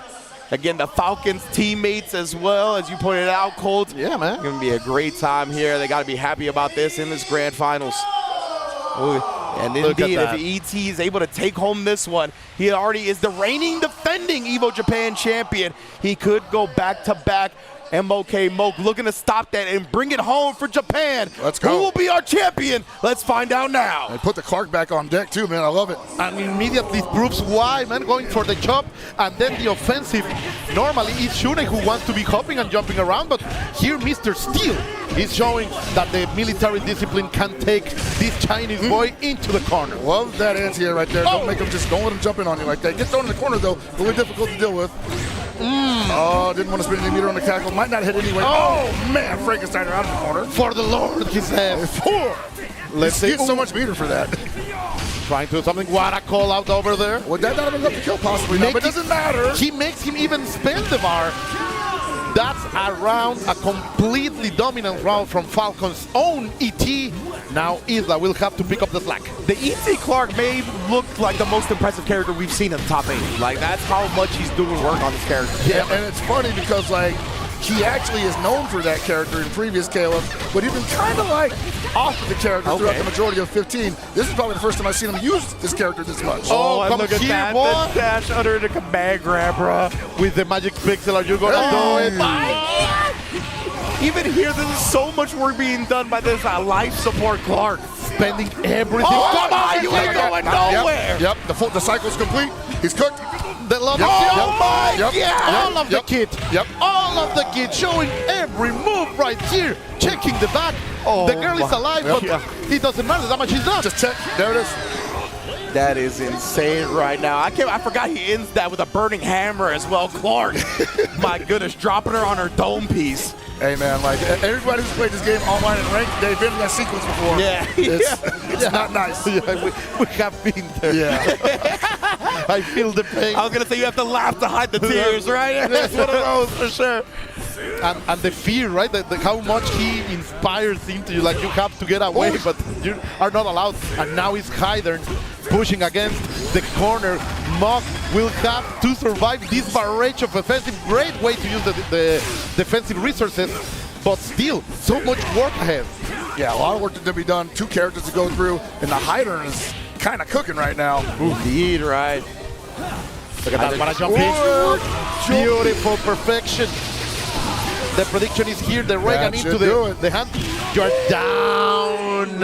Again, the Falcons teammates as well, as you pointed out, Colt. Yeah, man. It's going to be a great time here. They got to be happy about this in this grand finals. Ooh. And indeed, if ET is able to take home this one, he already is the reigning defending EVO Japan champion. He could go back-to-back. MOK Moke looking to stop that and bring it home for Japan. Let's go. Who will be our champion? Let's find out now. And put the Clark back on deck too, man. I love it. And immediately proves why, man, going for the chop and then the offensive. Normally, it's Shune who wants to be hopping and jumping around, but here Mr. Steel is showing that the military discipline can take this Chinese boy into the corner. Love that anti-air right there. Don't make him don't let him jump in on you like that. Get thrown in the corner, though. Really difficult to deal with. Oh, didn't want to spin any meter on the cackle. Might not hit anyway. Oh, man, Frankensteiner out of the corner. For the Lord, he said. Let's see. So much meter for that. Trying to do something. What a call out over there. Well, that not enough to kill possibly, but it doesn't matter. He makes him even spin the bar. That's around a completely dominant round from Falcon's own ET. Now Isla will have to pick up the slack. The ET Clark may look like the most impressive character we've seen in the top 8. Like, that's how much he's doing work on this character. Yeah, and it's funny because, like, he actually is known for that character in previous KLF, but he's been kind of like off of the character throughout the majority of 15. This is probably the first time I've seen him use this character this much. Oh, and look at that. The dash under the command grab, bro. With the magic pixel, are you going to do it? Even here, there's so much work being done by this life support Clark. spending everything. Come on, you ain't going nowhere. Yep, the cycle's complete. He's cooked. The love my God! All of the kit. Yep. All of the kit showing every move right here. Checking the back. The girl is alive, but it doesn't matter. How much he's done. Just check. There it is. That is insane right now. I forgot he ends that with a burning hammer as well. Clark, my goodness, dropping her on her dome piece. Hey man, like everybody who's played this game online and ranked, they've been in that sequence before. Yeah, it's not nice. Yeah, we have been there. Yeah, I feel the pain. I was gonna say you have to laugh to hide the tears, right? That's one of those for sure. And the fear, right? How much he inspires into you. Like you have to get away, but you are not allowed. And now it's Hydern pushing against the corner. Mog will have to survive this barrage of offensive. Great way to use the defensive resources, but still so much work ahead. Yeah, a lot of work to be done. 2 characters to go through, and the Hydern is kind of cooking right now. Indeed, right. Look at that, what a jump in. Beautiful perfection. The prediction is here. The Reagan into the hand. You're down.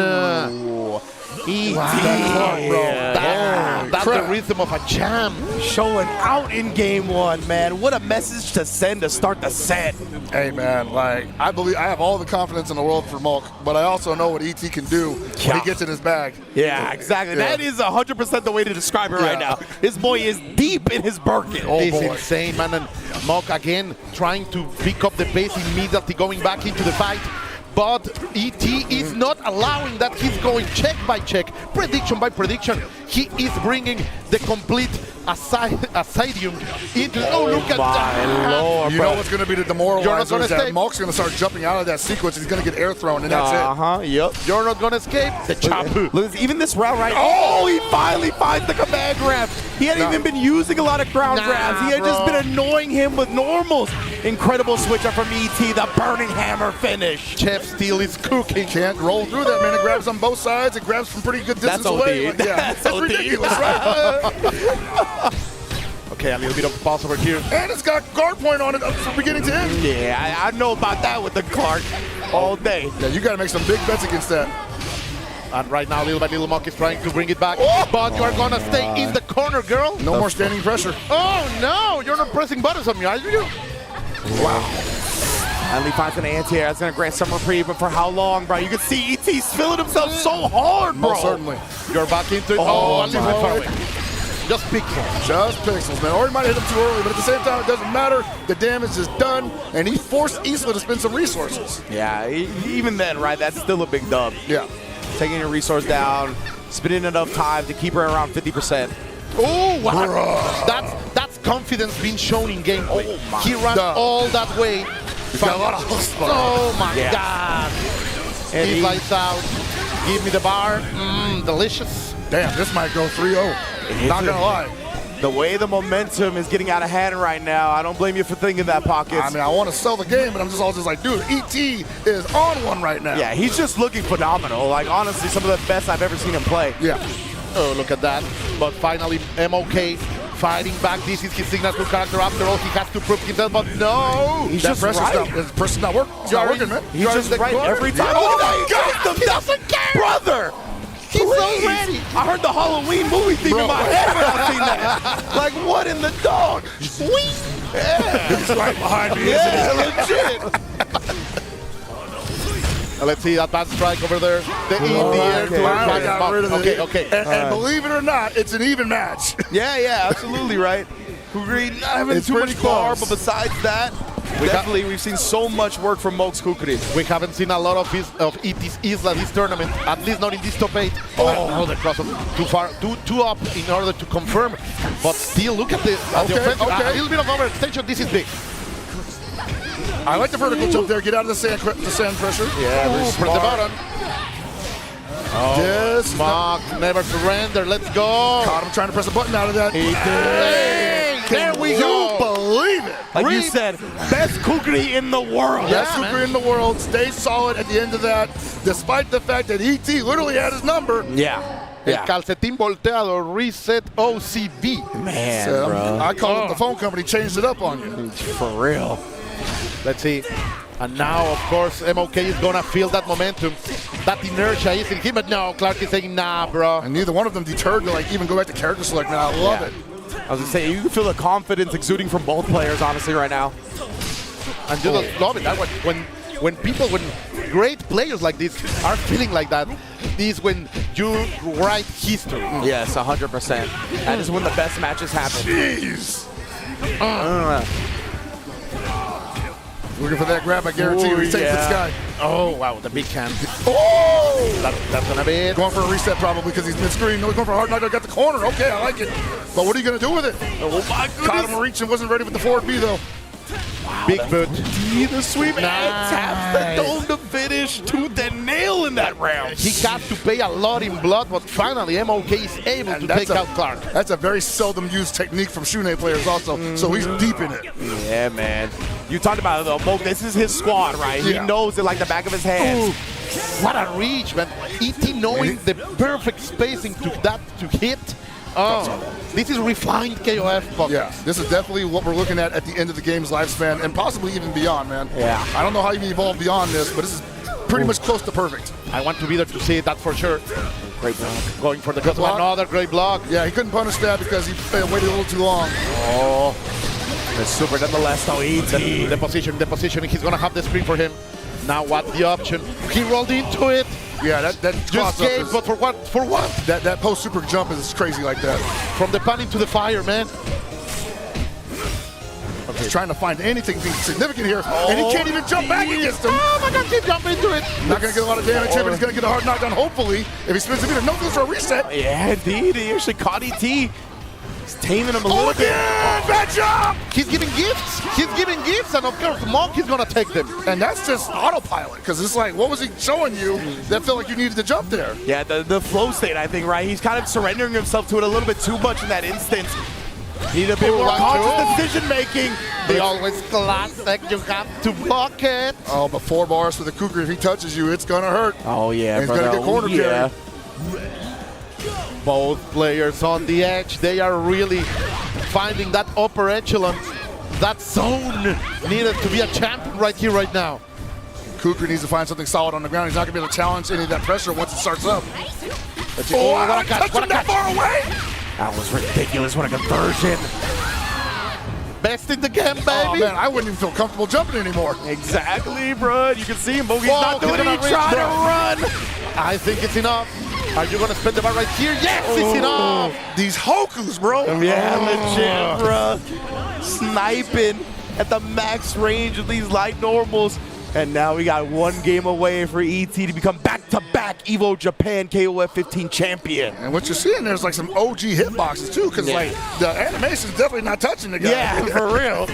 That's the rhythm of a jam. Showing out in game 1, man. What a message to send to start the set. Hey, man, like, I have all the confidence in the world for Mulk, but I also know what ET can do when he gets in his bag. Yeah, exactly. Yeah. That is 100% the way to describe it right now. This boy is deep in his Birkin. It's insane, man. And Mulk again trying to pick up the pace immediately, going back into the fight. But ET is not allowing that. He's going check by check, prediction by prediction. He is bringing the complete Ascidium into. Oh, look at that! Lord, you know what's going to be the demoralizer is that stay. Mulk's going to start jumping out of that sequence. He's going to get air thrown, and that's it. Yep. You're not going to escape. The chop. Look, even this round, right? Oh, he finally finds the command grab. He hadn't even been using a lot of ground grabs. He had just been annoying him with normals. Incredible switch up from ET, the burning hammer finish. Chef Steel is cooking. Can't roll through that, man. It grabs on both sides. It grabs from pretty good distance away. Like, yeah, that's ridiculous, right? Okay, a little bit of pause over here. And it's got guard point on it from beginning to end. Yeah, I know about that with the Clark all day. Yeah, you got to make some big bets against that. And right now, little by little, Mog is trying to bring it back. But you are going to stay in the corner, girl. No more standing pressure. Oh, no. You're not pressing buttons on me, are you? Wow. Only finds an anti-air. That's going to grant some reprieve, but for how long, bro? You can see ET's feeling himself so hard, bro. Most certainly. You're back into it. Oh, at least it's far away. Just pixels. Just pixels, man. Or he might hit him too early, but at the same time, it doesn't matter. The damage is done, and he forced Isla to spend some resources. Yeah, even then, right, that's still a big dub. Yeah. Taking your resource down, spending enough time to keep her around 50%. Oh, wow. That's confidence being shown in gameplay. He ran all that way. Oh, my God. And he lights out. Give me the bar. Delicious. Damn, this might go 3-0. Not gonna lie. The way the momentum is getting out of hand right now, I don't blame you for thinking that, Pockets. I mean, I want to sell the game, but I'm just like, dude, ET is on one right now. Yeah, he's just looking phenomenal. Like, honestly, some of the best I've ever seen him play. Yeah. Oh, look at that. But finally, MOK fighting back. This is his signature character. After all, he has to prove himself, but no. He's just right. His pressure's not working. It's not working, man. He's just right every time. Oh, my God. He doesn't care. Brother. He's so ready. I heard the Halloween movie theme in my head when I seen that. Like, what in the dog? Sweet. Yeah. He's right behind me, legit. Let's see that bad strike over there. The in the air. Finally got rid of it. Okay. And believe it or not, it's an even match. Yeah, absolutely right. Kukri not having too much bar, but besides that, we've seen so much work from Mox Kukri. We haven't seen a lot of ET's Isla this tournament, at least not in this top 8. Oh, the cross too far, too up in order to confirm. But still, look at the offensive. A little bit of overextension. This is big. I like the vertical jump there. Get out of the sand pressure. Yeah, press the button. Yes, Mog never surrender. Let's go. Caught him trying to press a button out of that. He did. Hey, there we go. Believe it. Like you said, best Kukri in the world. Best Kukri in the world. Stay solid at the end of that, despite the fact that ET literally had his number. Yeah. El calcetín volteado, reset OCB. Man, so, bro. I call it the phone company changed it up on you. For real. Let's see. And now, of course, MOK is gonna feel that momentum. That inertia is in him, but no, Clark is saying, nah, bro. And neither one of them deterred to like even go back to character select, man. I love it. I was gonna say, you can feel the confidence exuding from both players, honestly, right now. And you just love it. That when great players like this are feeling like that, is when you write history. Yes, 100%. That is when the best matches happen. Jeez. Looking for that grab, I guarantee you. He takes this guy. Oh, wow, the big can. Oh! That's going to be it. Going for a reset probably because he's mid-screen. No, he's going for a hard knock. Got the corner. Okay, I like it. But what are you going to do with it? Oh, my goodness. Caught him reaching. Wasn't ready with the forward B, though. Wow, big boot. The sweep taps the dome to finish. Tooth and nail in that round. He got to pay a lot in blood, but finally MOK is able to take out Clark. That's a very seldom used technique from Shunei players also, so he's deep in it. Yeah, man. You talked about it, though, Mo. This is his squad, right? Yeah. He knows it like the back of his hand. What a reach, man. E.T. knowing the perfect spacing to hit. Oh, this is refined KOF. Yeah, this is definitely what we're looking at the end of the game's lifespan, and possibly even beyond, man. Yeah. I don't know how you can evolve beyond this, but this is pretty much close to perfect. I want to be there to see that for sure. Great block. Going for the good block. Another great block. Yeah, he couldn't punish that because he waited a little too long. Oh, it's super nonetheless, though. E.T. The position. He's going to have the screen for him. Now what the option? He rolled into it. Yeah, that just gave, but for what? For what? That post super jump is crazy like that. From the pan into the fire, man. Okay. He's trying to find anything significant here, and he can't even jump back against him. Oh my God, keep jumping into it. Not gonna get a lot of damage here, but he's gonna get a hard knockdown. Hopefully, if he spins the meter, no goes for a reset. Yeah, indeed. He actually caught ET. He's taming him a little bit. Bad job! He's giving gifts. He's giving gifts, and of course, Monk is gonna take them. And that's just autopilot, because it's like, what was he showing you that felt like you needed to jump there? Yeah, the flow state, I think, right? He's kind of surrendering himself to it a little bit too much in that instance. Need a bit more conscious decision-making. They always classic. You have to block it. Oh, but 4 bars for the Cougar. If he touches you, it's gonna hurt. Oh, yeah, and he's gonna get corner carry. Both players on the edge. They are really finding that upper echelon, that zone needed to be a champion right here, right now. Cougar needs to find something solid on the ground. He's not gonna be able to challenge any of that pressure once it starts up. Oh, what a catch! What a catch! Far away! That was ridiculous. What a conversion. Best in the game, baby. Oh, man, I wouldn't even feel comfortable jumping anymore. Exactly, bro. You can see him, but he's not doing it. He's trying to run. I think it's enough. Are you going to spend the bar right here? Yes, it's enough. These Hokus, bro. Yeah, legit, bro. Sniping at the max range of these light normals. And now we got one game away for ET to become back-to-back Evo Japan KOF 15 champion. And what you're seeing there is like some OG hitboxes too, because like the animation's definitely not touching the guy. Yeah, for real.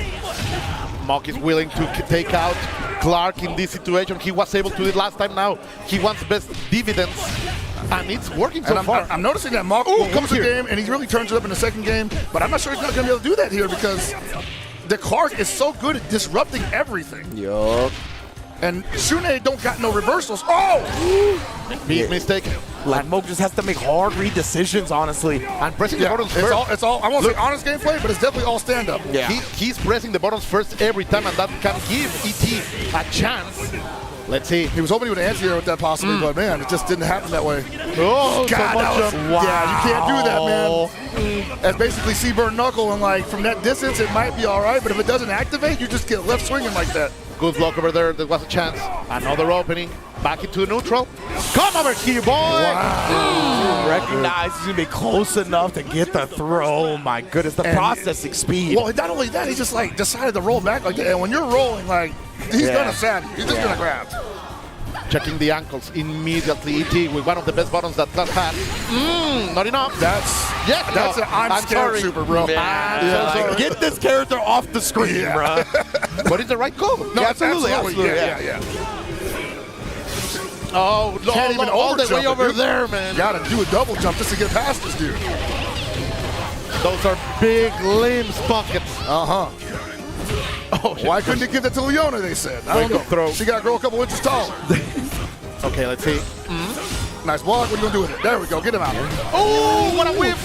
Mock is willing to take out Clark in this situation. He was able to do it last time. Now he wants best dividends. And it's working so far. I'm noticing that Mock comes to the game and he really turns it up in the second game, but I'm not sure he's not going to be able to do that here because the Clark is so good at disrupting everything. Yup. And Shunei don't got no reversals. Oh! Big mistake. Like, Moke just has to make hard read decisions, honestly. And pressing the buttons first. It's all, I won't say honest gameplay, but it's definitely all stand-up. Yeah. He's pressing the buttons first every time, and that can give ET a chance. Let's see. He was hoping he would answer here with that possibly, but man, it just didn't happen that way. Oh, God, wow. Yeah, you can't do that, man. That's basically Seaburn Knuckle, and like from that distance, it might be all right, but if it doesn't activate, you just get left swinging like that. Good block over there. There was a chance. Another opening. Back into neutral. Come over here, boy! Wow. Recognize he's going to be close enough to get the throw. Oh, my goodness. The processing speed. Well, not only that, he just like decided to roll back like that. And when you're rolling, like, he's going to sand. He's just going to grab. Checking the ankles immediately. ET with one of the best buttons that Clark had. Not enough. That's an I'm scared super, bro. Yeah. Get this character off the screen, bro. But it's the right call. No, absolutely. Yeah. Oh, can't even all the way over there, man. Gotta do a double jump just to get past this dude. Those are big limbs buckets. Oh, why couldn't he give that to Leona, they said? I don't know. Throw. She got to grow a couple inches taller. Okay, let's see. Nice block. What are you going to do with it? There we go. Get him out. Oh, what a whip.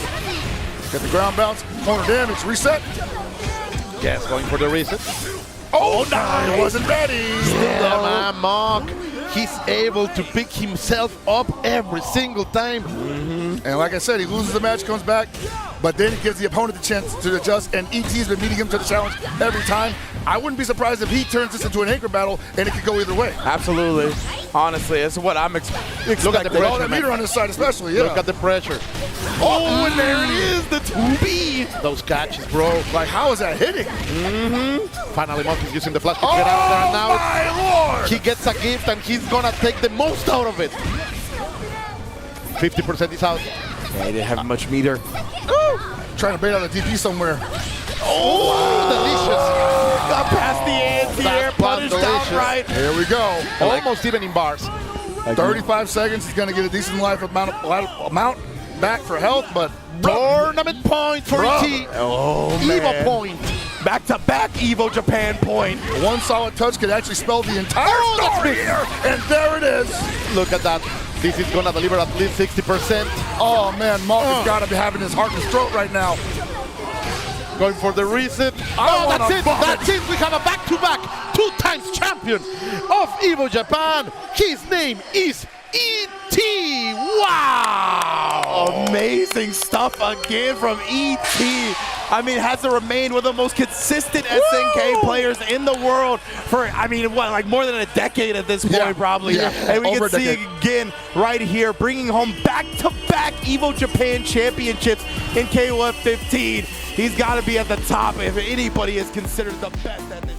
Get the ground bounce. Corner damage. Reset. Yes, going for the reset. Oh, no, he wasn't ready. Still, man, Monk. He's able to pick himself up every single time. And like I said, he loses the match, comes back, but then he gives the opponent the chance to adjust, and ET's been meeting him to the challenge every time. I wouldn't be surprised if he turns this into an anchor battle, and it could go either way. Absolutely. Honestly, it's what I'm expecting. Look at the pressure, all that meter on his side especially, yeah. Look at the pressure. Oh, and there it is, the 2B. Those catches, bro. Like, how is that hitting? Finally, Monk is using the flash to get out there now. My Lord! He gets a gift, and he's gonna take the most out of it. 50% is out. Yeah, he didn't have much meter. Trying to bait out a DP somewhere. Oh, delicious. Got past the anti-air, punished outright. Here we go. Almost even in bars. 35 seconds. He's going to get a decent amount back for health, but tournament point for ET. Oh, Evo man. point. Back-to-back Evo Japan point. One solid touch could actually spell the entire story here. And there it is. Look at that. This is going to deliver at least 60%. Oh, man. Monk has got to be having his heart in his throat right now. Going for the reset. Oh, that's it. That's it. We have a back-to-back 2-time champion of Evo Japan. His name is E.T. Wow! Amazing stuff again from E.T. I mean, has to remain one of the most consistent SNK players in the world for, I mean, what, like more than a decade at this point, probably. Yeah. And we Over can a see decade. again right here, bringing home back-to-back Evo Japan championships in KOF 15. He's got to be at the top if anybody is considered the best at this.